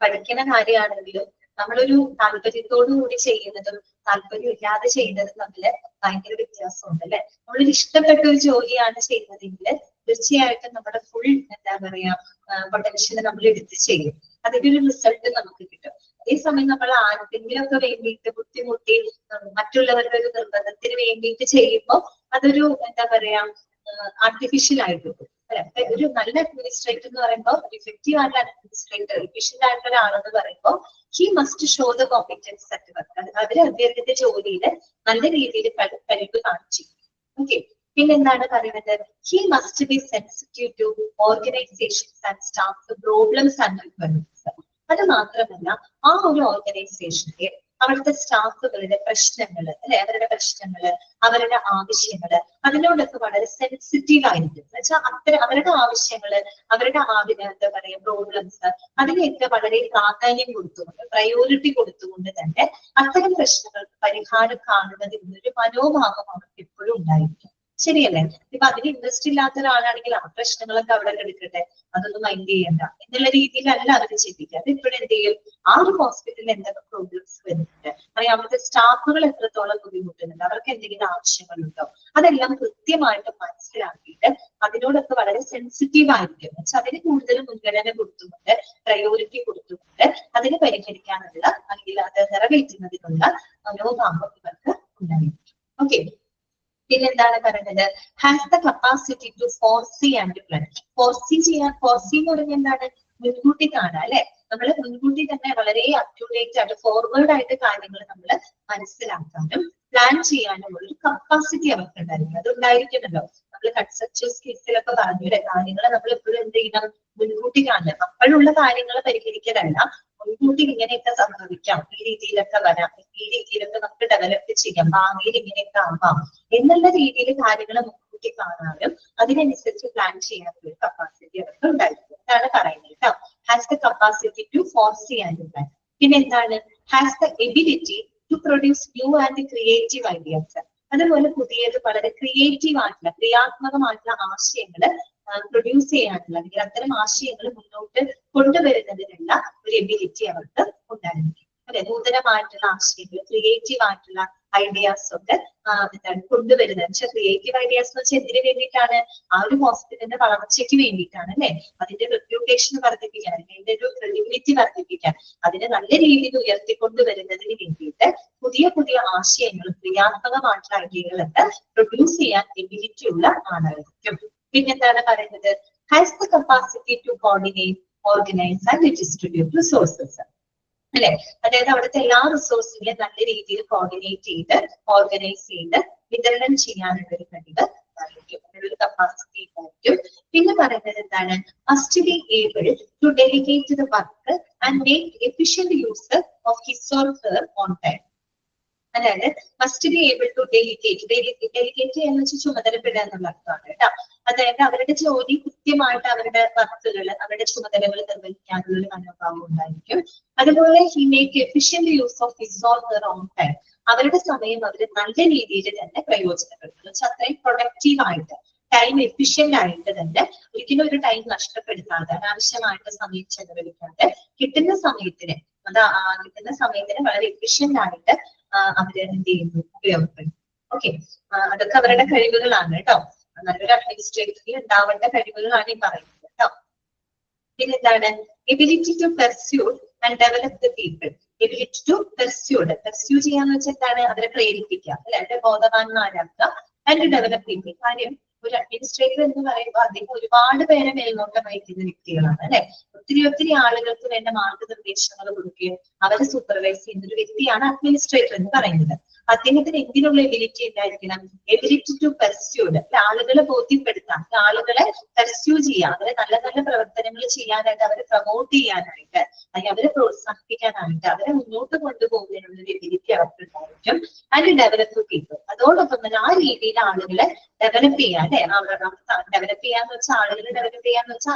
പഠിക്കുന്ന കാര്യമാണെങ്കിലും നമ്മളൊരു താല്പര്യത്തോടു കൂടി ചെയ്യുന്നതും താല്പര്യം ഇല്ലാതെ ചെയ്യുന്നതും തമ്മില് ഭയങ്കര വ്യത്യാസമുണ്ട് അല്ലെ. നമ്മളൊരു ഇഷ്ടപ്പെട്ട ഒരു ജോലിയാണ് ചെയ്യുന്നതെങ്കിൽ തീർച്ചയായിട്ടും നമ്മുടെ ഫുൾ എന്താ പറയാ പൊട്ടൻഷ്യൽ നമ്മൾ എടുത്ത് ചെയ്യും, അതിന്റെ ഒരു റിസൾട്ട് നമുക്ക് കിട്ടും. അതേസമയം നമ്മൾ ആർക്കെങ്കിലും ഒക്കെ വേണ്ടിയിട്ട് ബുദ്ധിമുട്ടി മറ്റുള്ളവരുടെ ഒരു നിർബന്ധത്തിന് വേണ്ടിയിട്ട് ചെയ്യുമ്പോൾ അതൊരു എന്താ പറയാ ആർട്ടിഫിഷ്യൽ ആയിട്ട് ഒരു നല്ല അഡ്മിനിസ്ട്രേറ്റർ എന്ന് പറയുമ്പോൾ ഇഫക്റ്റീവ് ആയിട്ടുള്ള അഡ്മിനിസ്ട്രേറ്റർ, എഫിഷ്യന്റ് ആയിട്ടുള്ള ഒരാളെന്ന് പറയുമ്പോൾ he must show the competence at work. അവര് അദ്ദേഹത്തിന്റെ ജോലിയിൽ നല്ല രീതിയിൽ കഴിവ് കാണിച്ചു. ഓക്കെ, പിന്നെന്താണ് പറയുന്നത്? He must be sensitive to organizations and staff problems and requirements. അത് മാത്രമല്ല ആ ഒരു ഓർഗനൈസേഷനിലെ അവിടുത്തെ സ്റ്റാഫുകളുടെ പ്രശ്നങ്ങള് അവരുടെ പ്രശ്നങ്ങള്, അവരുടെ ആവശ്യങ്ങള്, അതിനോടൊക്കെ വളരെ സെൻസിറ്റീവ് ആയിരിക്കും. എന്ന് വെച്ചാൽ അത്തരം അവരുടെ ആവശ്യങ്ങള്, അവരുടെ എന്താ പറയാ പ്രോബ്ലംസ്, അതിനെയൊക്കെ വളരെ പ്രാധാന്യം കൊടുത്തുകൊണ്ട്, പ്രയോറിറ്റി കൊടുത്തുകൊണ്ട് തന്നെ അത്തരം പ്രശ്നങ്ങൾക്ക് പരിഹാരം കാണുന്നതിനൊരു മനോഭാവം അവർക്ക് എപ്പോഴും ഉണ്ടായിരിക്കും. ശരിയല്ലേ? ഇപ്പൊ അതിന് ഇൻട്രസ്റ്റ് ഇല്ലാത്ത ഒരാളാണെങ്കിൽ ആ പ്രശ്നങ്ങളൊക്കെ അവിടെ എടുക്കട്ടെ, അതൊന്നും മൈൻഡ് ചെയ്യണ്ട എന്നുള്ള രീതിയിലല്ല അവർ ചിന്തിക്കുക. അത് ഇപ്പോഴും എന്ത് ചെയ്യും? ആ ഒരു ഹോസ്പിറ്റലിൽ എന്തൊക്കെ പ്രോബ്ലംസ് വരുന്നുണ്ട്, അല്ലെങ്കിൽ അവിടുത്തെ സ്റ്റാഫുകൾ എത്രത്തോളം ബുദ്ധിമുട്ടുന്നുണ്ട്, അവർക്ക് എന്തെങ്കിലും ആവശ്യങ്ങളുണ്ടോ, അതെല്ലാം കൃത്യമായിട്ട് മനസ്സിലാക്കിയിട്ട് അതിനോടൊക്കെ വളരെ സെൻസിറ്റീവ് ആയിരിക്കും. വെച്ചാൽ അതിന് കൂടുതൽ മുൻഗണന കൊടുത്തുകൊണ്ട്, പ്രയോറിറ്റി കൊടുത്തുകൊണ്ട് അതിന് പരിഹരിക്കാനുള്ള അല്ലെങ്കിൽ അത് നിറവേറ്റുന്നതിനുള്ള മനോഭാവം ഇവർക്ക് ഉണ്ടായിരിക്കും. ഓക്കെ, പിന്നെന്താണ് പറയുന്നത്? Has the capacity to foresee and plan. Foresee എന്ന് പറഞ്ഞാൽ എന്താണ്? മുൻകൂട്ടി കാണാം അല്ലെ. നമ്മൾ മുൻകൂട്ടി തന്നെ വളരെ അപ് ടു ഡേറ്റ് ആയിട്ട് ഫോർവേഡ് ആയിട്ട് കാര്യങ്ങൾ നമ്മൾ മനസ്സിലാക്കാനും പ്ലാൻ ചെയ്യാനും ഒരു കപ്പാസിറ്റി അവർക്ക് ഉണ്ടായിരിക്കും. അത് ഉണ്ടായിരിക്കണല്ലോ. നമ്മൾ കൺസെപ്ച്വൽ സ്കിൽസിലൊക്കെ പറഞ്ഞില്ലേ, കാര്യങ്ങൾ നമ്മൾ എപ്പോഴും എന്ത് ചെയ്യണം? മുൻകൂട്ടി കാണണം. അപ്പോഴുള്ള കാര്യങ്ങൾ പരിഹരിക്കലല്ല, മുൻകൂട്ടി ഇങ്ങനെയൊക്കെ സംഭവിക്കാം, ഈ രീതിയിലൊക്കെ വരാം, ഈ രീതിയിലൊക്കെ നമുക്ക് ഡെവലപ്പ് ചെയ്യാം, ഭാവിയിൽ ഇങ്ങനെയൊക്കെ ആവാം എന്നുള്ള രീതിയിൽ കാര്യങ്ങൾ മുൻകൂട്ടി കാണാനും അതിനനുസരിച്ച് പ്ലാൻ ചെയ്യാനുള്ള ഒരു കപ്പാസിറ്റി അവർക്ക് ഉണ്ടായിരിക്കും. അതാണ് പറയുന്നത് കേട്ടോ. Has the capacity to foresee and plan. പിന്നെ എന്താണ്? Has the ability to produce new and creative ideas. അതുപോലെ പുതിയത് വളരെ ക്രിയേറ്റീവ് ആയിട്ടുള്ള ക്രിയാത്മകമായിട്ടുള്ള ആശയങ്ങൾ പ്രൊഡ്യൂസ് ചെയ്യാനുള്ള അല്ലെങ്കിൽ അത്തരം ആശയങ്ങൾ മുന്നോട്ട് കൊണ്ടുവരുന്നതിനുള്ള ഒരു എബിലിറ്റി അവർക്ക് ഉണ്ടായിരിക്കും അല്ലെ. നൂതനമായിട്ടുള്ള ആശയങ്ങൾ, ക്രിയേറ്റീവ് ആയിട്ടുള്ള ഐഡിയാസ് ഒക്കെ എന്താണ് കൊണ്ടുവരുന്നത്. പക്ഷെ ക്രിയേറ്റീവ് ഐഡിയാസ് എന്ന് വെച്ചാൽ എന്തിനു വേണ്ടിയിട്ടാണ്? ആ ഒരു ഹോസ്പിറ്റലിന്റെ വളർച്ചയ്ക്ക് വേണ്ടിയിട്ടാണ് അല്ലെ. അതിന്റെ റെപ്യൂട്ടേഷൻ വർദ്ധിപ്പിക്കാൻ, അതിന്റെ ഒരു ക്രെഡിബിലിറ്റി വർദ്ധിപ്പിക്കാൻ, അതിനെ നല്ല രീതിയിൽ ഉയർത്തിക്കൊണ്ടുവരുന്നതിന് വേണ്ടിയിട്ട് പുതിയ പുതിയ ആശയങ്ങളും ക്രിയാത്മകമായിട്ടുള്ള ഐഡിയകളൊക്കെ പ്രൊഡ്യൂസ് ചെയ്യാൻ എബിലിറ്റി ഉള്ള ആളായിരിക്കും. പിന്നെന്താണ് പറയുന്നത്? Has the capacity to coordinate, organize and distribute resources അല്ലെ. അതായത് അവിടുത്തെ എല്ലാ റിസോഴ്സിനെയും നല്ല രീതിയിൽ കോർഡിനേറ്റ് ചെയ്ത് ഓർഗനൈസ് ചെയ്ത് വിതരണം ചെയ്യാനുള്ള ഒരു കഴിവ് ആയിരിക്കും, ഒരു കപ്പാസിറ്റി ആയിരിക്കും. പിന്നെ പറയുന്നത് എന്താണ്? Must be able to delegate the work and make efficient use of his or her own time. അതായത് must be able to delegate എന്ന് വെച്ചാൽ ചുമതലപ്പെടുക എന്നുള്ള അർത്ഥമാണ് കേട്ടോ. അതായത് അവരുടെ ജോലി കൃത്യമായിട്ട് അവരുടെ വർക്കുകൾ, അവരുടെ ചുമതലകൾ നിർവഹിക്കാനുള്ള ഒരു മനോഭാവം ഉണ്ടായിരിക്കും. അതുപോലെ he make efficient use of his or her own time. അവരുടെ സമയം അവർ നല്ല രീതിയിൽ തന്നെ പ്രയോജനപ്പെടുത്തുന്നു. അത്രയും പ്രൊഡക്റ്റീവ് ആയിട്ട്, ടൈം എഫിഷ്യന്റ് ആയിട്ട് തന്നെ, ഒരിക്കലും ഒരു ടൈം നഷ്ടപ്പെടുത്താതെ, അനാവശ്യമായിട്ട് സമയം ചെലവഴിക്കാതെ കിട്ടുന്ന സമയത്തിന് വളരെ എഫിഷ്യന്റ് ആയിട്ട് അവര് എന്ത് ചെയ്യുന്നു? ഉപയോഗപ്പെടുന്നു. ഓക്കെ, അതൊക്കെ അവരുടെ കഴിവുകളാണ് കേട്ടോ. നല്ലൊരു അഡ്മിനിസ്ട്രേറ്ററിൽ ഉണ്ടാവേണ്ട കഴിവുകളാണ് ഈ പറയുന്നത് കേട്ടോ. പിന്നെന്താണ്? Ability to persuade and develop the people. Ability to pursue ചെയ്യാന്ന് വെച്ചാൽ എന്താണ്? അവരെ പ്രേരിപ്പിക്കുക അല്ലെ, അവരെ ബോധവാന്മാരാക്കുക. And develop people. കാര്യം ഒരു അഡ്മിനിസ്ട്രേറ്റർ എന്ന് പറയുമ്പോൾ അദ്ദേഹം ഒരുപാട് പേരെ മേൽനോട്ടം വഹിക്കുന്ന വ്യക്തികളാണ് അല്ലെ. ഒത്തിരി ആളുകൾക്ക് വേണ്ട മാർഗനിർദ്ദേശങ്ങൾ കൊടുക്കുകയും അവരെ സൂപ്പർവൈസ് ചെയ്യുന്ന ഒരു വ്യക്തിയാണ് അഡ്മിനിസ്ട്രേറ്റർ എന്ന് പറയുന്നത്. അദ്ദേഹത്തിന് എന്തിനുള്ള എബിലിറ്റി ഉണ്ടായിരിക്കണം? Ability to persuade. ആളുകളെ ബോധ്യപ്പെടുത്താൻ, ആളുകളെ പെർസ്യൂ ചെയ്യാൻ, അവരെ നല്ല നല്ല പ്രവർത്തനങ്ങൾ ചെയ്യാനായിട്ട്, അവരെ പ്രൊമോട്ട് ചെയ്യാനായിട്ട്, അല്ലെങ്കിൽ അവരെ പ്രോത്സാഹിപ്പിക്കാനായിട്ട്, അവരെ മുന്നോട്ട് കൊണ്ടുപോകുന്നതിനുള്ള ഒരു എബിലിറ്റി അവർക്ക് ഉണ്ടായിരിക്കും. And develop people. അതോടൊപ്പം തന്നെ ആ രീതിയിൽ ആളുകളെ ഡെവലപ്പ് ചെയ്യാൻ അല്ലെ. ഡെവലപ്പ് ചെയ്യാന്ന് വെച്ചാൽ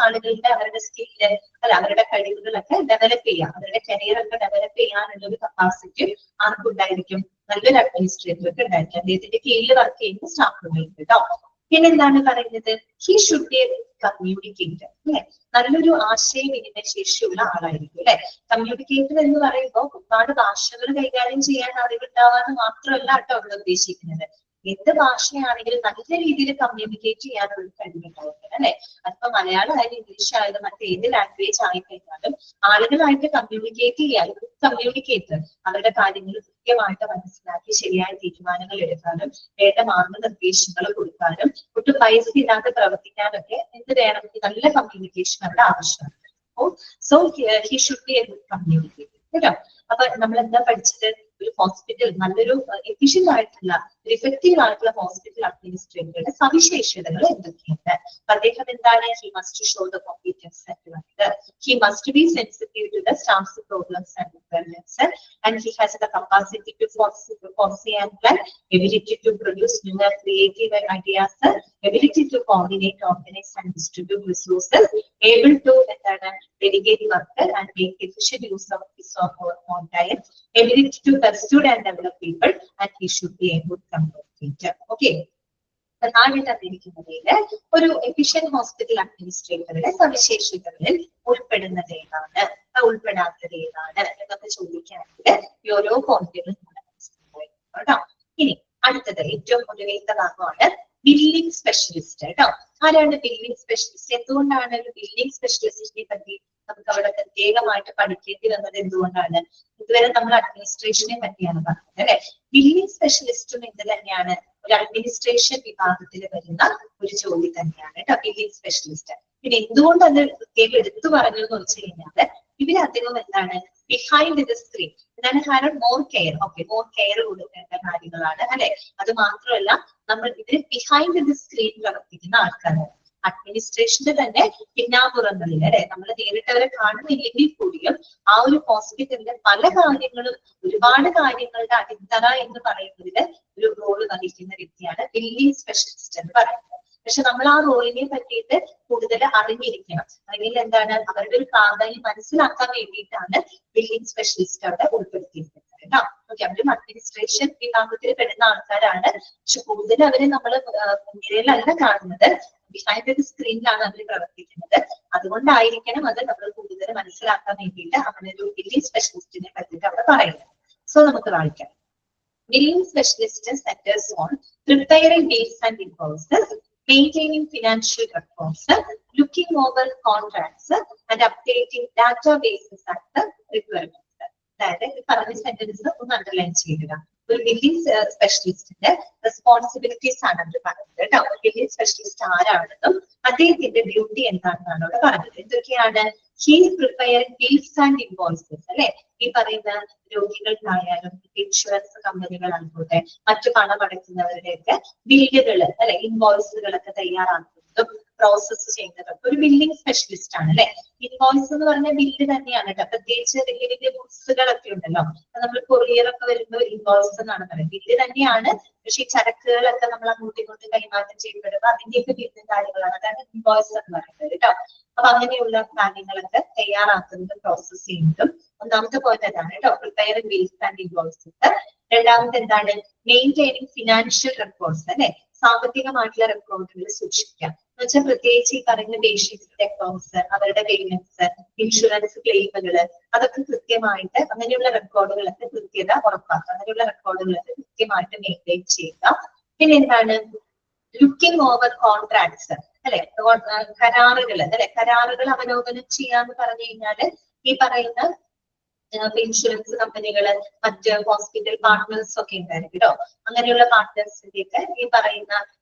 ആളുകളുടെ അവരുടെ സ്കില്ല് അല്ല, അവരുടെ കഴിവുകളൊക്കെ ഡെവലപ്പ് ചെയ്യാം, അവരുടെ കരിയർ ഒക്കെ ഡെവലപ്പ് ചെയ്യാനുള്ള ഒരു കപ്പാസിറ്റി ആർക്കുണ്ടായിരിക്കും? നല്ലൊരു അഡ്മിനിസ്ട്രേറ്റർക്ക് ഉണ്ടായിരിക്കും. അദ്ദേഹത്തിന്റെ കീഴിൽ വർക്ക് ചെയ്യുന്ന സ്റ്റാഫുകൾക്ക് കേട്ടോ. പിന്നെന്താണ് പറയുന്നത്? ഹി ഷുഡ് ബി കമ്മ്യൂണിക്കേറ്റർ അല്ലെ. നല്ലൊരു ആശയവിനിമയ ശേഷിയുള്ള ആളായിരിക്കും അല്ലെ. കമ്മ്യൂണിക്കേറ്റർ എന്ന് പറയുമ്പോൾ ഒരുപാട് ഭാഷകൾ കൈകാര്യം ചെയ്യാൻ അറിവുണ്ടാവാന്ന് മാത്രമല്ല കേട്ടോ അവിടെ ഉദ്ദേശിക്കുന്നത്. എന്ത് ഭാഷയാണെങ്കിലും നല്ല രീതിയിൽ കമ്മ്യൂണിക്കേറ്റ് ചെയ്യാനുള്ള കഴിവുണ്ടായിരിക്കണം അല്ലെ. അതിപ്പോ മലയാളം ആയാലും ഇംഗ്ലീഷ് ആയാലും മറ്റേത് ലാംഗ്വേജ് ആയിക്കഴിഞ്ഞാലും ആളുകളായിട്ട് കമ്മ്യൂണിക്കേറ്റ് ചെയ്യാനും കമ്മ്യൂണിക്കേറ്റർ അവരുടെ കാര്യങ്ങൾ കൃത്യമായിട്ട് മനസ്സിലാക്കി ശരിയായ തീരുമാനങ്ങൾ എടുക്കാനും വേണ്ട മാർഗനിർദ്ദേശങ്ങൾ കൊടുക്കാനും ഒട്ടും പൈസ ഇല്ലാതെ പ്രവർത്തിക്കാനൊക്കെ എന്ത് വേണം? നല്ല കമ്മ്യൂണിക്കേഷൻ അവിടെ ആവശ്യമാണ്. So he should be A good communicator കേട്ടോ. അപ്പൊ നമ്മൾ എന്താ പഠിച്ചത്? ഒരു ഹോസ്പിറ്റൽ നല്ലൊരു എഫിഷ്യന്റ് ആയിട്ടുള്ള, ഒരു ഇഫക്റ്റീവ് ആയിട്ടുള്ള ഹോസ്പിറ്റൽ അഡ്മിനിസ്ട്രേറ്ററുടെ സവിശേഷതകൾ എന്തൊക്കെയാണ്? അദ്ദേഹം എന്താണ്? He must show the competence ആയിട്ട്, he must be sensitive to the staff's problems and requirements, and he has the capacity to foresee and plan, ability to produce new and creative ideas, ability to coordinate, organize and distribute resources, able to delegate work and make efficient use of his or her own time, ability to pursue and develop people, and he should be a good communicator. Okay. തന്നിരിക്കുന്നതിൽ ഒരു efficient hospital അഡ്മിനിസ്ട്രേറ്ററുടെ സവിശേഷതകളിൽ ഉൾപ്പെടുന്നത് ഏതാണ്, ഉൾപ്പെടാത്തത് ഏതാണ് എന്നൊക്കെ ചോദിക്കുകയാണെങ്കിൽ ഈ ഓരോ പോയിന്റുകളും നമ്മൾ മനസ്സിലായി കേട്ടോ. ഇനി അടുത്തത് ഏറ്റവും ഒടുവിലത്തെ ഭാഗമാണ് ബില്ലിംഗ് സ്പെഷ്യലിസ്റ്റ് കേട്ടോ. ആരാണ് ബില്ലിംഗ് സ്പെഷ്യലിസ്റ്റ്? എന്തുകൊണ്ടാണ് ഒരു ബില്ലിംഗ് സ്പെഷ്യലിസ്റ്റിനെ പറ്റി നമുക്ക് അവിടെ പ്രത്യേകമായിട്ട് പഠിക്കേണ്ടി വന്നത്? എന്തുകൊണ്ടാണ്? ഇതുവരെ നമ്മൾ അഡ്മിനിസ്ട്രേഷനെ പറ്റിയാണ് പറഞ്ഞത് അല്ലെ. ബില്ലിംഗ് സ്പെഷ്യലിസ്റ്റും എന്ത് തന്നെയാണ്? ഒരു അഡ്മിനിസ്ട്രേഷൻ വിഭാഗത്തിൽ വരുന്ന ഒരു ജോലി തന്നെയാണ് കേട്ടോ ബില്ലിംഗ് സ്പെഷ്യലിസ്റ്റ്. പിന്നെ എന്തുകൊണ്ട് അത് പ്രത്യേകം എടുത്തു പറഞ്ഞു എന്ന് വെച്ച് കഴിഞ്ഞാല് ഇവരധികം എന്താണ് ബിഹൈൻഡ് ദ സ്ക്രീൻ എന്താണ് കാരണം മോർ കെയർ മോർ കെയർ കൊടുക്കേണ്ട കാര്യങ്ങളാണ് അല്ലെ. അത് മാത്രമല്ല നമ്മൾ ഇതിൽ ബിഹൈൻഡ് ദ സ്ക്രീൻ പ്രവർത്തിക്കുന്ന ആൾക്കാരാണ്. അഡ്മിനിസ്ട്രേഷന്റെ തന്നെ പിന്നാമ്പുറങ്ങളിൽ അല്ലെ നമ്മൾ നേരിട്ട് അവരെ കാണുന്നില്ലെങ്കിൽ കൂടിയും ആ ഒരു ഹോസ്പിറ്റലിലെ പല കാര്യങ്ങളും ഒരുപാട് കാര്യങ്ങളുടെ അടിത്തറ എന്ന് പറയുന്നതിൽ ഒരു റോള് വഹിക്കുന്ന വ്യക്തിയാണ് ബില്ലിംഗ് സ്പെഷ്യലിസ്റ്റ് എന്ന് പറയുന്നത്. പക്ഷെ നമ്മൾ ആ റോളിനെ പറ്റിയിട്ട് കൂടുതൽ അറിഞ്ഞിരിക്കണം. അല്ലെങ്കിൽ എന്താണ് അവരുടെ ഒരു പ്രാധാന്യം മനസ്സിലാക്കാൻ വേണ്ടിയിട്ടാണ് ബില്ലിംഗ് സ്പെഷ്യലിസ്റ്റ് അവിടെ ഉൾപ്പെടുത്തിയിരിക്കുന്നത് കേട്ടോ. ഓക്കെ, അവരും അഡ്മിനിസ്ട്രേഷൻ വിഭാഗത്തിൽ പെടുന്ന ആൾക്കാരാണ്. പക്ഷെ കൂടുതൽ അവരെ നമ്മൾ നിരയിലല്ല കാണുന്നത്, ബിഹൈൻഡ് ദ സ്ക്രീനിലാണ് അവർ പ്രവർത്തിക്കുന്നത്. അതുകൊണ്ടായിരിക്കണം അത് നമ്മൾ കൂടുതൽ മനസ്സിലാക്കാൻ വേണ്ടിയിട്ട് അങ്ങനെ ഒരു ബില്ലിംഗ് സ്പെഷ്യലിസ്റ്റിനെ പറ്റിയിട്ട് അവിടെ പറയുന്നത്. സോ നമുക്ക് വായിക്കാം. Billing specialist centres on preparing bills and invoices, maintaining financial records, looking over contracts, and updating databases at the requirements. അതായത് പറഞ്ഞ സെന്റൻസ് ഒന്ന് അണ്ടർലൈൻ ചെയ്യുക. ഒരു ബില്ലിംഗ് സ്പെഷ്യലിസ്റ്റിന്റെ റെസ്പോൺസിബിലിറ്റീസ് ആണ് അവർ പറഞ്ഞത് കേട്ടോ. ബില്ലിംഗ് സ്പെഷ്യലിസ്റ്റ് ആരാണെന്നും അദ്ദേഹത്തിന്റെ ഡ്യൂട്ടി എന്താണെന്നാണ് അവിടെ പറഞ്ഞത്. എന്തൊക്കെയാണ്? He preparing bills and invoices അല്ലെ. ഈ പറയുന്ന രോഗികൾക്കായാലും ഇൻഷുറൻസ് കമ്പനികളായിക്കോട്ടെ മറ്റു പണമടയ്ക്കുന്നവരുടെയൊക്കെ ബില്ലുകൾ അല്ലെ ഇൻവോയ്സുകളൊക്കെ തയ്യാറാക്കുന്നതും പ്രോസസ് ചെയ്യുന്നതും ഒരു ബില്ലിംഗ് സ്പെഷ്യലിസ്റ്റ് ആണ് അല്ലെ. ഇൻവോയ്സ് എന്ന് പറഞ്ഞ ബില്ല് തന്നെയാണ് കേട്ടോ. പ്രത്യേകിച്ച് വലിയ വലിയ ഗുഡ്സുകളൊക്കെ ഉണ്ടല്ലോ, നമ്മൾ കൊറിയർ ഒക്കെ വരുമ്പോൾ ഇൻവോയ്സ് എന്നാണ് പറയുന്നത്. ബില്ല് തന്നെയാണ്, പക്ഷെ ഈ ചരക്കുകളൊക്കെ നമ്മൾ അങ്ങോട്ടും ഇങ്ങോട്ടും കൈമാറ്റം ചെയ്യപ്പെടുമ്പോൾ അതിന്റെയൊക്കെ ബില്ലും കാര്യങ്ങളാണ്, അതാണ് ഇൻവോയ്സ് എന്ന് പറയുന്നത് കേട്ടോ. അപ്പൊ അങ്ങനെയുള്ള കാര്യങ്ങളൊക്കെ തയ്യാറാക്കുന്നതും പ്രോസസ് ചെയ്യുന്നതും ഒന്നാമത്തെ പോയിന്റ് അതാണ് കേട്ടോ, പ്രിപ്പയറിംഗ് ബിൽസ് ആൻഡ് ഇൻവോയ്സസ്. രണ്ടാമത് എന്താണ്? മെയിൻറ്റെയിനിങ് ഫിനാൻഷ്യൽ റെക്കോർഡ്സ് അല്ലെ, സാമ്പത്തികമായിട്ടുള്ള റെക്കോർഡുകൾ സൂക്ഷിക്കുക. എന്ന് വെച്ചാൽ പ്രത്യേകിച്ച് ഈ പറയുന്ന ബേസിക് അക്കൗണ്ട്സ്, അവരുടെ പേയ്മെന്റ്സ്, ഇൻഷുറൻസ് ക്ലെയിമുകള്, അതൊക്കെ കൃത്യമായിട്ട് അങ്ങനെയുള്ള റെക്കോർഡുകളൊക്കെ കൃത്യത ഉറപ്പാക്കുക. അങ്ങനെയുള്ള റെക്കോർഡുകളൊക്കെ കൃത്യമായിട്ട് മെയിൻറ്റെയിൻ ചെയ്യുക. പിന്നെ എന്താണ്? ലുക്കിംഗ് ഓവർ കോൺട്രാക്ട്സ് അല്ലെ, കരാറുകൾ അല്ലെ, കരാറുകൾ അവലോകനം ചെയ്യാന്ന് പറഞ്ഞു കഴിഞ്ഞാല് ഈ പറയുന്ന ഇൻഷുറൻസ് കമ്പനികള് മറ്റ് ഹോസ്പിറ്റൽ പാർട്ട്നേഴ്സ് ഒക്കെ ഉണ്ടായിരിക്കും കേട്ടോ. അങ്ങനെയുള്ള പാർട്ട്നേഴ്സിന്റെയൊക്കെ ഈ പറയുന്ന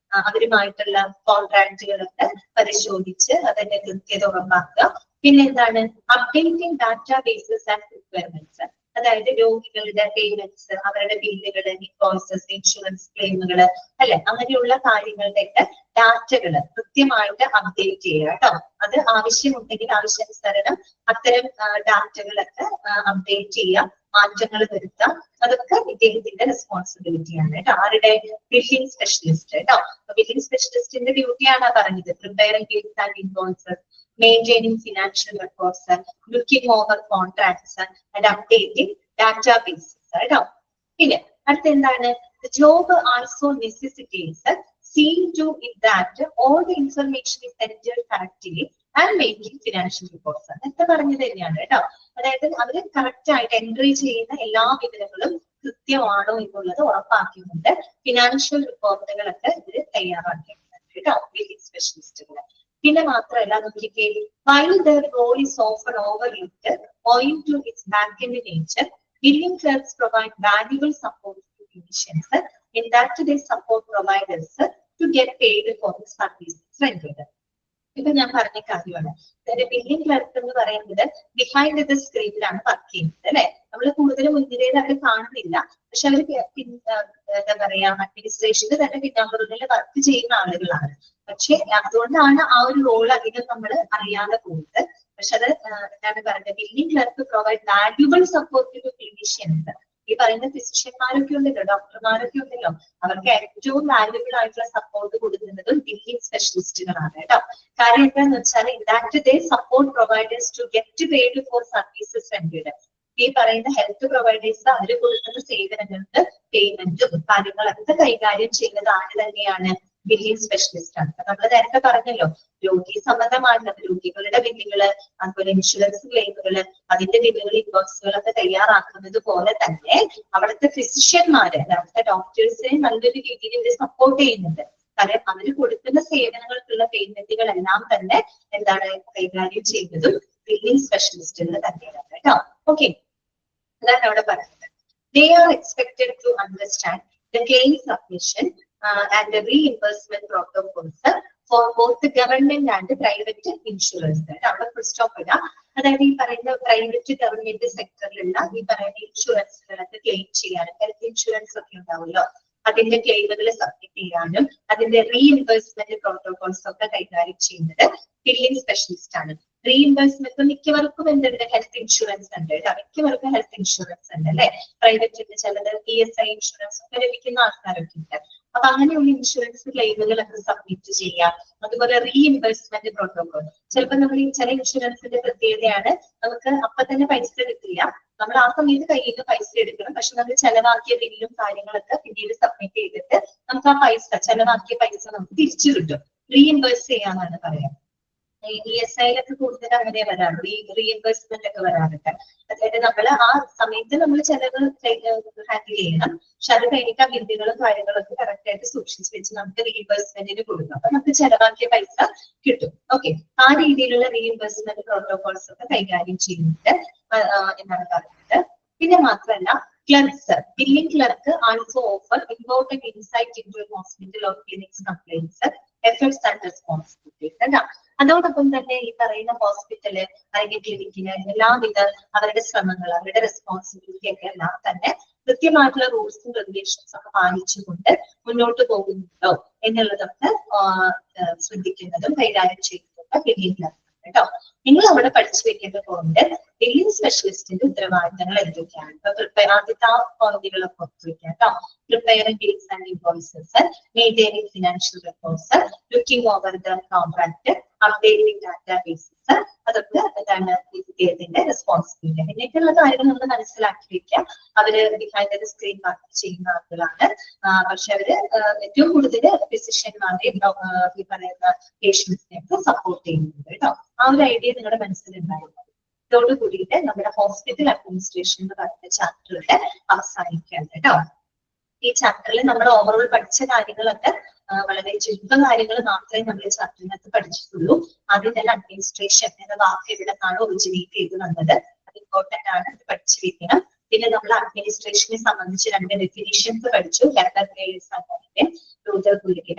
അവരുമായിട്ടുള്ള കോൺട്രാക്റ്റുകളൊക്കെ പരിശോധിച്ച് അതിന്റെ കൃത്യത ഉറപ്പാക്കുക. പിന്നെ എന്താണ്? അപ്ഡേറ്റിംഗ് ഡാറ്റാബേസസ് ആൻഡ് റിക്വയർമെന്റ്സ്, അതായത് രോഗികളുടെ പേയ്മെന്റ്സ്, അവരുടെ ബില്ലുകള്, ഇൻവോയ്സസ്, ഇൻഷുറൻസ് ക്ലെയിമുകള് അല്ലെ, അങ്ങനെയുള്ള കാര്യങ്ങളുടെയൊക്കെ ഡാറ്റകള് കൃത്യമായിട്ട് അപ്ഡേറ്റ് ചെയ്യുക കേട്ടോ. അത് ആവശ്യമുണ്ടെങ്കിൽ ആവശ്യാനുസരണം അത്തരം ഡാറ്റകളൊക്കെ അപ്ഡേറ്റ് ചെയ്യുക, മാറ്റങ്ങൾ വരുത്താം. അതൊക്കെ ഇദ്ദേഹത്തിന്റെ റെസ്പോൺസിബിലിറ്റിയാണ് കേട്ടോ. ആരുടെ? ബില്ലിംഗ് സ്പെഷ്യലിസ്റ്റ് കേട്ടോ. ബില്ലിംഗ് സ്പെഷ്യലിസ്റ്റിന്റെ ഡ്യൂട്ടിയാണ് പറഞ്ഞത്. Preparing bills and invoices, maintaining financial records, looking over contracts, and updating databases. കേട്ടോ. പിന്നെ അടുത്ത എന്താണ്? The job also necessitates seeing to it that all the information is entered correctly and making financial reports. എന്നൊക്കെ പറഞ്ഞത് തന്നെയാണ് കേട്ടോ. അതായത് അവര് കറക്റ്റ് ആയിട്ട് എൻട്രി ചെയ്യുന്ന എല്ലാ വിവരങ്ങളും കൃത്യമാണോ എന്നുള്ളത് ഉറപ്പാക്കിക്കൊണ്ട് ഫിനാൻഷ്യൽ റിപ്പോർട്ടുകളൊക്കെ ഇവര് തയ്യാറാക്കിയിട്ടുണ്ട് കേട്ടോ, ബില്ലിംഗ് സ്പെഷ്യലിസ്റ്റുകൾ. പിന്നെ മാത്രമല്ല നോക്കിക്കേ, while their role is often overlooked owing to its back-end nature, billing clerks provide valuable support to clinicians in that they support providers to get paid for the services rendered. ഇപ്പൊ ഞാൻ പറഞ്ഞ കാര്യമാണ്. അതായത് billing clerk എന്ന് പറയുന്നത് behind the സ്ക്രീനിലാണ് work ചെയ്യുന്നത് അല്ലെ. നമ്മൾ കൂടുതൽ മുൻനിരയിൽ അവർ കാണുന്നില്ല, പക്ഷെ അവർ എന്താ പറയാ അഡ്മിനിസ്ട്രേഷനിൽ തന്നെ പിന്നാമ്പുറങ്ങളിൽ വർക്ക് ചെയ്യുന്ന ആളുകളാണ്. പക്ഷെ അതുകൊണ്ടാണ് ആ ഒരു റോൾ അധികം നമ്മൾ അറിയാതെ പോകുന്നത്. പക്ഷെ അത് എന്താണ് പറയുന്നത്? Billing clerk provide valuable support to clinicians. ഈ പറയുന്ന ഫിസിഷ്യന്മാരൊക്കെ ഉണ്ടല്ലോ, ഡോക്ടർമാരൊക്കെ ഉണ്ടല്ലോ, അവർക്ക് ഏറ്റവും വാല്യുബിൾ ആയിട്ടുള്ള സപ്പോർട്ട് കൊടുക്കുന്നതും ബില്ലിംഗ് സ്പെഷ്യലിസ്റ്റുകളാണ് കേട്ടോ. കാര്യം എന്താന്ന് വെച്ചാൽ that they support providers to get paid for services rendered. ഈ പറയുന്ന ഹെൽത്ത് പ്രൊവൈഡേഴ്സ് അവര് കൊടുക്കുന്ന സേവനങ്ങൾക്ക് പേയ്മെന്റും കാര്യങ്ങളൊക്കെ കൈകാര്യം ചെയ്യുന്നത് ആര് തന്നെയാണ്? ബില്ലിംഗ് സ്പെഷ്യലിസ്റ്റ് ആണ്. നമ്മൾ നേരത്തെ പറഞ്ഞല്ലോ, രോഗി സംബന്ധമായിട്ടുള്ള രോഗികളുടെ ബില്ലുകള്, അതുപോലെ ഇൻഷുറൻസ് ക്ലെയിമുകള്, അതിന്റെ ബില്ലുകൾ, ഇൻവോയ്സുകളൊക്കെ തയ്യാറാക്കുന്നത് പോലെ തന്നെ അവിടുത്തെ ഫിസിഷ്യന്മാര്, അവിടുത്തെ ഡോക്ടേഴ്സിനെ നല്ലൊരു രീതിയിൽ ഇവര് സപ്പോർട്ട് ചെയ്യുന്നുണ്ട്. കാരണം അവര് കൊടുക്കുന്ന സേവനങ്ങൾക്കുള്ള പേയ്മെന്റുകളെല്ലാം തന്നെ എന്താണ് കൈകാര്യം ചെയ്യുന്നതും ബില്ലിംഗ് സ്പെഷ്യലിസ്റ്റുകൾ തന്നെയാണ് കേട്ടോ. ഓക്കെ, അതാണ് അവിടെ പറയുന്നത്. They are expected to understand the claim submission, and reimbursement protocols for both government and private insurance. അവിടെ ഫുൾ സ്റ്റോപ്പ് ഇടാം. അതായത് ഈ പറയുന്ന പ്രൈവറ്റ് ഗവൺമെന്റ് സെക്ടറിലുള്ള ഈ പറയുന്ന ഇൻഷുറൻസുകളൊക്കെ ക്ലെയിം ചെയ്യാനും ഹെൽത്ത് ഇൻഷുറൻസ് ഒക്കെ ഉണ്ടാവുമല്ലോ, അതിന്റെ ക്ലെയിമുകൾ സബ്മിറ്റ് ചെയ്യാനും അതിന്റെ റീഇംബേഴ്സ്മെന്റ് പ്രോട്ടോകോൾസ് ഒക്കെ കൈകാര്യം ചെയ്യുന്നത് ബില്ലിംഗ് സ്പെഷ്യലിസ്റ്റ് ആണ്. റീഇംബേഴ്സ്മെന്റ് മിക്കവർക്കും എന്തുണ്ട്, ഹെൽത്ത് ഇൻഷുറൻസ് ഉണ്ട് കേട്ടോ. മിക്കവർക്കും ഹെൽത്ത് ഇൻഷുറൻസ് ഉണ്ട് അല്ലെ. പ്രൈവറ്റിന്റെ ചിലത് PSI ഇൻഷുറൻസ് ഒക്കെ ലഭിക്കുന്ന ആൾക്കാരൊക്കെ ഉണ്ട്. അപ്പൊ അങ്ങനെയുള്ള ഇൻഷുറൻസ് ക്ലെയിമുകളൊക്കെ സബ്മിറ്റ് ചെയ്യാം. അതുപോലെ റീഇംബേഴ്സ്മെന്റ് പ്രോട്ടോകോൾ, ചിലപ്പോൾ നമ്മൾ ഈ ചില ഇൻഷുറൻസിന്റെ പ്രത്യേകതയാണ് നമുക്ക് അപ്പൊ തന്നെ പൈസ കിട്ടില്ല, നമ്മൾ ആ സമയത്ത് കയ്യിൽ നിന്ന് പൈസ എടുക്കണം. പക്ഷെ നമ്മൾ ചെലവാക്കിയ ബില്ലും കാര്യങ്ങളൊക്കെ പിന്നീട് സബ്മിറ്റ് ചെയ്തിട്ട് നമുക്ക് ആ പൈസ, ചെലവാക്കിയ പൈസ നമുക്ക് തിരിച്ചു കിട്ടും. റീഇംബേഴ്സ് ചെയ്യാന്നാണ് പറയാം. ESIയിലൊക്കെ കൂടുതൽ അങ്ങനെ വരാറുണ്ട്, ഈ റീഇംബേഴ്സ്മെന്റ് ഒക്കെ വരാറുണ്ട്. അതായത് നമ്മൾ ആ സമയത്ത് നമ്മൾ ചെലവ് ഹാൻഡിൽ ചെയ്യണം, പക്ഷെ അത് കഴിഞ്ഞിട്ട് ആ ബില്ലുകളും കാര്യങ്ങളൊക്കെ കറക്റ്റ് ആയിട്ട് സൂക്ഷിച്ച് വെച്ച് നമുക്ക് റീഇംബേഴ്സ്മെന്റിന് കൊടുക്കും. അപ്പൊ നമുക്ക് ചെലവാക്കിയ പൈസ കിട്ടും. ഓക്കെ, ആ രീതിയിലുള്ള റീഇംബേഴ്സ്മെന്റ് പ്രോട്ടോകോൾസ് ഒക്കെ കൈകാര്യം ചെയ്യുന്നുണ്ട് എന്നാണ് പറയുന്നത്. പിന്നെ മാത്രമല്ല clerks, billing clerk also offer important insight into hospital of clinics complaints efforts and responsibilities കേട്ടോ. അതോടൊപ്പം തന്നെ ഈ പറയുന്ന ഹോസ്പിറ്റല് അല്ലെങ്കിൽ ക്ലിനിക്കിന് എല്ലാവിധ അവരുടെ ശ്രമങ്ങൾ, അവരുടെ റെസ്പോൺസിബിലിറ്റി ഒക്കെ എല്ലാം തന്നെ കൃത്യമായിട്ടുള്ള റൂൾസും റെഗുലേഷൻസും ഒക്കെ പാലിച്ചുകൊണ്ട് മുന്നോട്ട് പോകുന്നുണ്ടോ എന്നുള്ളതൊക്കെ ശ്രദ്ധിക്കുന്നതും കൈകാര്യം ചെയ്യുന്നതൊക്കെ ബില്ലിംഗ് ക്ലർക്ക് കേട്ടോ. നിങ്ങൾ അവിടെ പഠിച്ചു വെക്കേണ്ട പോയിന്റ് ബില്ലിംഗ് സ്പെഷ്യലിസ്റ്റിന്റെ ഉത്തരവാദിത്തങ്ങൾ എന്തൊക്കെയാണ്. ഇപ്പൊ ആദ്യത്തെ ആ പോയിന്റുകളൊക്കെ ഓർത്തു വെക്കാം കേട്ടോ. Preparing bills and invoices, maintaining financial records, looking over the contract, updating databases, അതൊക്കെ എന്താണ് ഇദ്ദേഹത്തിന്റെ റെസ്പോൺസിബിലിറ്റി. പിന്നീടുള്ള കാര്യങ്ങൾ നമ്മൾ മനസ്സിലാക്കി വെക്കാം. അവര് ബിഹൈൻഡ് ദ സ്ക്രീൻ വർക്ക് ചെയ്യുന്ന ആളുകളാണ്. പക്ഷെ അവര് ഏറ്റവും കൂടുതൽ ഫിസിഷ്യന്മാരെയും ഈ പറയുന്ന പേഷ്യൻസിനെയൊക്കെ സപ്പോർട്ട് ചെയ്യുന്നുണ്ട് കേട്ടോ. ആ ഒരു ഐഡിയ നിങ്ങളുടെ മനസ്സിലുണ്ടായിരുന്നു. ഇതോട് കൂടിയിട്ട് നമ്മുടെ ഹോസ്പിറ്റൽ അഡ്മിനിസ്ട്രേഷൻ എന്ന് പറയുന്ന ചാപ്റ്ററിന്റെ അവസാനിക്കുകയാണ് കേട്ടോ. ഈ ചാപ്റ്ററിൽ നമ്മൾ ഓവറോൾ പഠിച്ച കാര്യങ്ങളൊക്കെ വളരെ ചുരുക്കം കാര്യങ്ങൾ മാത്രമേ നമ്മൾ ഈ ചാപ്റ്ററിനകത്ത് പഠിച്ചിട്ടുള്ളൂ. ആദ്യം തന്നെ അഡ്മിനിസ്ട്രേഷൻ എന്ന വാക്ക് എവിടെ നിന്നാണ് ഒറിജിനേറ്റ് ചെയ്ത് വന്നത്, അത് ഇമ്പോർട്ടന്റ് ആണ്, അത് പഠിച്ചു വെക്കണം. പിന്നെ നമ്മൾ അഡ്മിനിസ്ട്രേഷനെ സംബന്ധിച്ച് 2 ഡെഫിനിഷൻസ് പഠിച്ചു,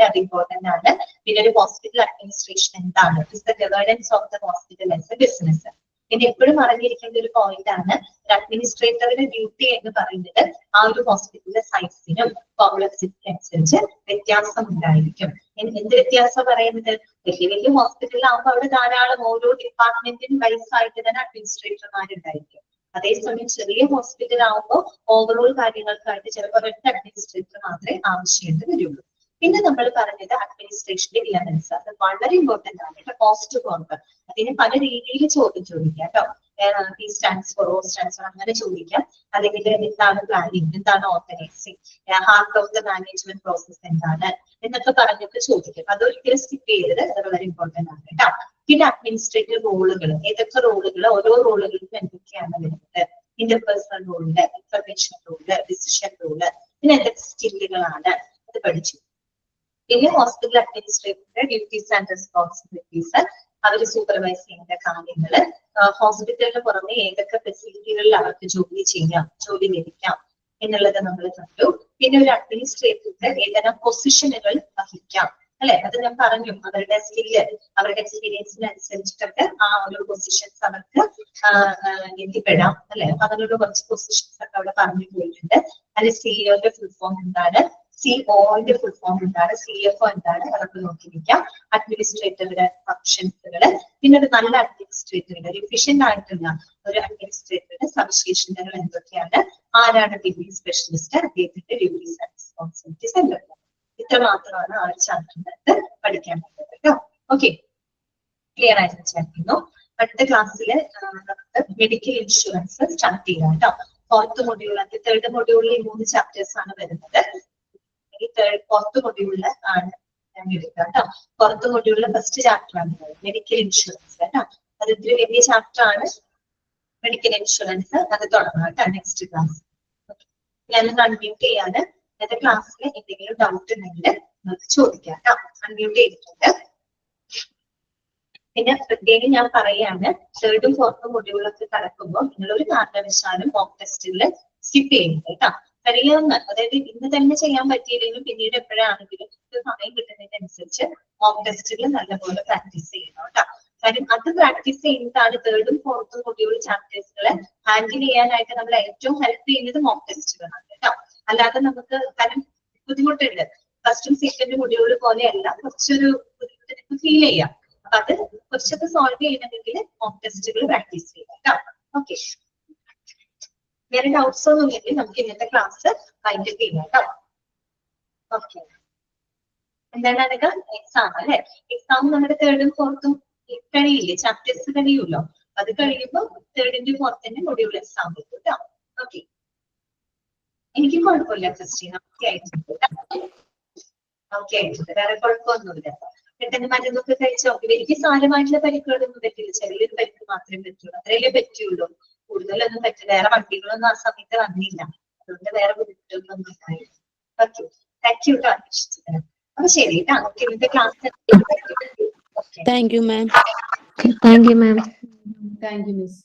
അത് ഇമ്പോർട്ടന്റ് ആണ്. പിന്നെ ഒരു ഹോസ്പിറ്റൽ അഡ്മിനിസ്ട്രേഷൻ എന്താണ്, is the governance of the hospital as A business. പിന്നെ എപ്പോഴും അറിഞ്ഞിരിക്കേണ്ട ഒരു പോയിന്റ് ആണ്, അഡ്മിനിസ്ട്രേറ്ററുടെ ഡ്യൂട്ടി എന്ന് പറയുന്നത് ആ ഒരു ഹോസ്പിറ്റലിന്റെ സൈസിനും കോംപ്ലക്സിറ്റി അനുസരിച്ച് വ്യത്യാസം ഉണ്ടായിരിക്കും. എന്ത് വ്യത്യാസം പറയുന്നത്, വലിയ വലിയ ഹോസ്പിറ്റലിലാകുമ്പോൾ അവിടെ ധാരാളം ഓരോ ഡിപ്പാർട്ട്മെന്റിനും വൈസായിട്ട് തന്നെ അഡ്മിനിസ്ട്രേറ്റർമാരുണ്ടായിരിക്കും. അതേസമയം ചെറിയ ഹോസ്പിറ്റൽ ആകുമ്പോൾ ഓവറോൾ കാര്യങ്ങൾക്കായിട്ട് ചിലപ്പോൾ ഒരൊറ്റ അഡ്മിനിസ്ട്രേറ്റർ മാത്രമേ ആവശ്യമായിട്ട് വരുള്ളൂ. പിന്നെ നമ്മൾ പറഞ്ഞത് അഡ്മിനിസ്ട്രേഷന്റെ ഇലമെന്റ്സ്, അത് വളരെ ഇമ്പോർട്ടന്റ് ആണ്. കോസ്റ്റ് കോൺട്രോൾ, അതിന് പല രീതിയിൽ ചോദിക്കാം കേട്ടോ. P stands for O stands for അങ്ങനെ ചോദിക്കാം. അല്ലെങ്കിൽ എന്താണ് പ്ലാനിങ്, എന്താണ് organising, heart of the management process എന്താണ് എന്നൊക്കെ പറഞ്ഞൊക്കെ ചോദിക്കും. അതൊരിക്കലും സ്കിപ്പ് ചെയ്തത്, അത് വളരെ ഇമ്പോർട്ടന്റ് ആണ് കേട്ടോ. പിന്നെ അഡ്മിനിസ്ട്രേറ്റീവ് റോളുകൾ, ഏതൊക്കെ റോളുകൾ, ഓരോ റോളുകൾക്കും എന്തൊക്കെയാണ് വരുന്നത്, interpersonal role, information role, decision role, പിന്നെ എന്തൊക്കെ സ്കില്ലുകളാണ്, അത് പഠിച്ചു. പിന്നെ ഹോസ്പിറ്റൽ അഡ്മിനിസ്ട്രേറ്ററുടെ ഡ്യൂട്ടീസ് ആൻഡ് റെസ്പോൺസിബിലിറ്റീസ്, അവര് സൂപ്പർവൈസ് ചെയ്യേണ്ട കാര്യങ്ങള്, ഹോസ്പിറ്റലിന് പുറമെ ഏതൊക്കെ ഫെസിലിറ്റികളിൽ അവർക്ക് ജോലി ലഭിക്കാം എന്നുള്ളത് നമ്മൾ കണ്ടു. പിന്നെ ഒരു അഡ്മിനിസ്ട്രേറ്ററിന്റെ ഏതെല്ലാം പൊസിഷനുകൾ വഹിക്കാം അല്ലെ, അത് ഞാൻ പറഞ്ഞു. അവരുടെ സ്കില്ല്, അവരുടെ എക്സ്പീരിയൻസിനനുസരിച്ചിട്ടൊക്കെ ആ ഒരു പൊസിഷൻസ് അവർക്ക് എത്തിപ്പെടാം അല്ലെ. അപ്പൊ അതിനുള്ള കുറച്ച് പൊസിഷൻസ് ഒക്കെ അവിടെ പറഞ്ഞു പോയിട്ടുണ്ട്. അതിൽ സിഇഒയുടെ ഫുൾ ഫോം എന്താണ്, സിഒയുടെ ഫുൾ ഫോം എന്താണ്, CFO എന്താണ്, അതൊക്കെ നോക്കിയിരിക്കാം. അഡ്മിനിസ്ട്രേറ്ററുടെ ഫംഗ്ഷൻസുകള്, പിന്നെ ഒരു നല്ല അഡ്മിനിസ്ട്രേറ്ററുടെ, ഒരു എഫിഷ്യന്റ് ആയിട്ടുള്ള ഒരു അഡ്മിനിസ്ട്രേറ്ററുടെ സവിശേഷതകൾ എന്തൊക്കെയാണ്, ആരാണ് ബില്ലിംഗ് സ്പെഷ്യലിസ്റ്റ്, അദ്ദേഹത്തിന്റെ ഡ്യൂട്ടീസ് ആൻഡ് റെസ്പോൺസിബിലിറ്റീസ് എന്തൊക്കെയാണ്. ഇത്ര മാത്രമാണ് ആ ഒരു ചാപ്റ്ററിനകത്ത് പഠിക്കാൻ പറ്റുന്നത് കേട്ടോ. ഓക്കെ, ക്ലിയർ ആയിട്ട് വിചാരിക്കുന്നു. അടുത്ത ക്ലാസ്സില് മെഡിക്കൽ ഇൻഷുറൻസ് സ്റ്റാർട്ട് ചെയ്യാം കേട്ടോ. 4th മൊഡ്യൂൾ, 3rd മൊഡ്യൂളിൽ 3 ചാപ്റ്റേഴ്സ് ആണ് വരുന്നത്. ഈ 4th മൊഡ്യൂളില് ആണ് ഞാൻ എടുക്കുക കേട്ടോ. 4th മൊഡ്യൂളിലെ ഫസ്റ്റ് ചാപ്റ്റർ ആണ് മെഡിക്കൽ ഇൻഷുറൻസ് കേട്ടോ. അത് ഇത്തിരി വലിയ ചാപ്റ്റർ ആണ് മെഡിക്കൽ ഇൻഷുറൻസ്. അത് തുടങ്ങാം കേട്ടോ നെക്സ്റ്റ് ക്ലാസ്. ഞാൻ അൺമ്യൂട്ട് ചെയ്യാണ്. ഇന്നത്തെ ക്ലാസ്സിൽ എന്തെങ്കിലും ഡൗട്ട് ഉണ്ടെങ്കിൽ നമുക്ക് ചോദിക്കാം കേട്ടോ. അൺമ്യൂട്ട് ചെയ്തിട്ടുണ്ട്. പിന്നെ പ്രത്യേകം ഞാൻ പറയാണ്, 3rd ഉം 4th മൊഡ്യൂളൊക്കെ കടക്കുമ്പോൾ നിങ്ങൾ ഒരു കാരണവശാലും മോക്ക് ടെസ്റ്റുകൾ സ്കിപ്പ് ചെയ്യുന്നത് കേട്ടോ. കഴിയാവുന്ന, അതായത് ഇന്ന് തന്നെ ചെയ്യാൻ പറ്റിയില്ലെങ്കിലും പിന്നീട് എപ്പോഴാണെങ്കിലും സമയം കിട്ടുന്നതിനനുസരിച്ച് മോക്ക് ടെസ്റ്റുകൾ നല്ലപോലെ പ്രാക്ടീസ് ചെയ്യണം കേട്ടോ. കാര്യം അത് പ്രാക്ടീസ് ചെയ്യുന്നതാണ് തേർഡും ഫോർത്തും മൊഡ്യൂൾ ചാപ്റ്റേഴ്സുകളെ ഹാൻഡിൽ ചെയ്യാനായിട്ട് നമ്മൾ ഏറ്റവും ഹെൽപ്പ് ചെയ്യുന്നത് മോക്ക് ടെസ്റ്റുകളാണ് കേട്ടോ. അല്ലാതെ നമുക്ക് കാരണം ബുദ്ധിമുട്ടുണ്ട്, ഫസ്റ്റും സെക്കൻഡും മൊഡ്യൂൾ പോലെയല്ല, കുറച്ചൊരു ബുദ്ധിമുട്ട് ഫീൽ ചെയ്യാം. അപ്പൊ അത് കുറച്ചൊക്കെ സോൾവ് ചെയ്യണമെങ്കിൽ മോക്ക് ടെസ്റ്റുകൾ പ്രാക്ടീസ് ചെയ്യാം കേട്ടോ. ഓക്കെ, വേറെ ഡൗട്ട്സ് ഒന്നും ഇല്ലെങ്കിൽ നമുക്ക് ഇന്നത്തെ ക്ലാസ് വൈൻഡ് ചെയ്യാം കേട്ടോ. ഓക്കെ, എന്താണ് എക്സാം അല്ലെ? എക്സാം നമ്മുടെ തേർഡും ഫോർത്തും കഴിയില്ലേ, ചാപ്റ്റേഴ്സ് കഴിയുമല്ലോ. അത് കഴിയുമ്പോൾ തേർഡിന്റെ ഫോർത്തിന്റെ മൊഡ്യൂൾ എക്സാം കിട്ടും കേട്ടോ. ഓക്കെ, എനിക്ക് കുഴപ്പമില്ല ക്രിസ്റ്റീന, ഓക്കെ ആയിട്ടുണ്ട്. ഓക്കെ ആയിട്ടുണ്ട്, വേറെ കുഴപ്പമൊന്നുമില്ല. പെട്ടെന്ന് മരുന്നൊക്കെ കഴിച്ചോ? എനിക്ക് സാരമായിട്ടുള്ള പരിക്കുകളൊന്നും പറ്റില്ല, ചെറിയൊരു പരിക്ക് മാത്രമേ പറ്റുള്ളൂ, അത്രയല്ലേ പറ്റുള്ളൂ, കൂടുതലൊന്നും പറ്റില്ല. വേറെ വണ്ടികളൊന്നും ആ സമയത്ത് വന്നില്ല, അതുകൊണ്ട് വേറെ ബുദ്ധിമുട്ടൊന്നും ഉണ്ടായില്ല. ഓക്കെ, താങ്ക് യു കേട്ടോ അന്വേഷിച്ചതിന്. അപ്പൊ ശരി കേട്ടോ, നമുക്ക് ഇന്നത്തെ class. Thank you, ma'am. Thank you, ma'am. Thank you, Miss.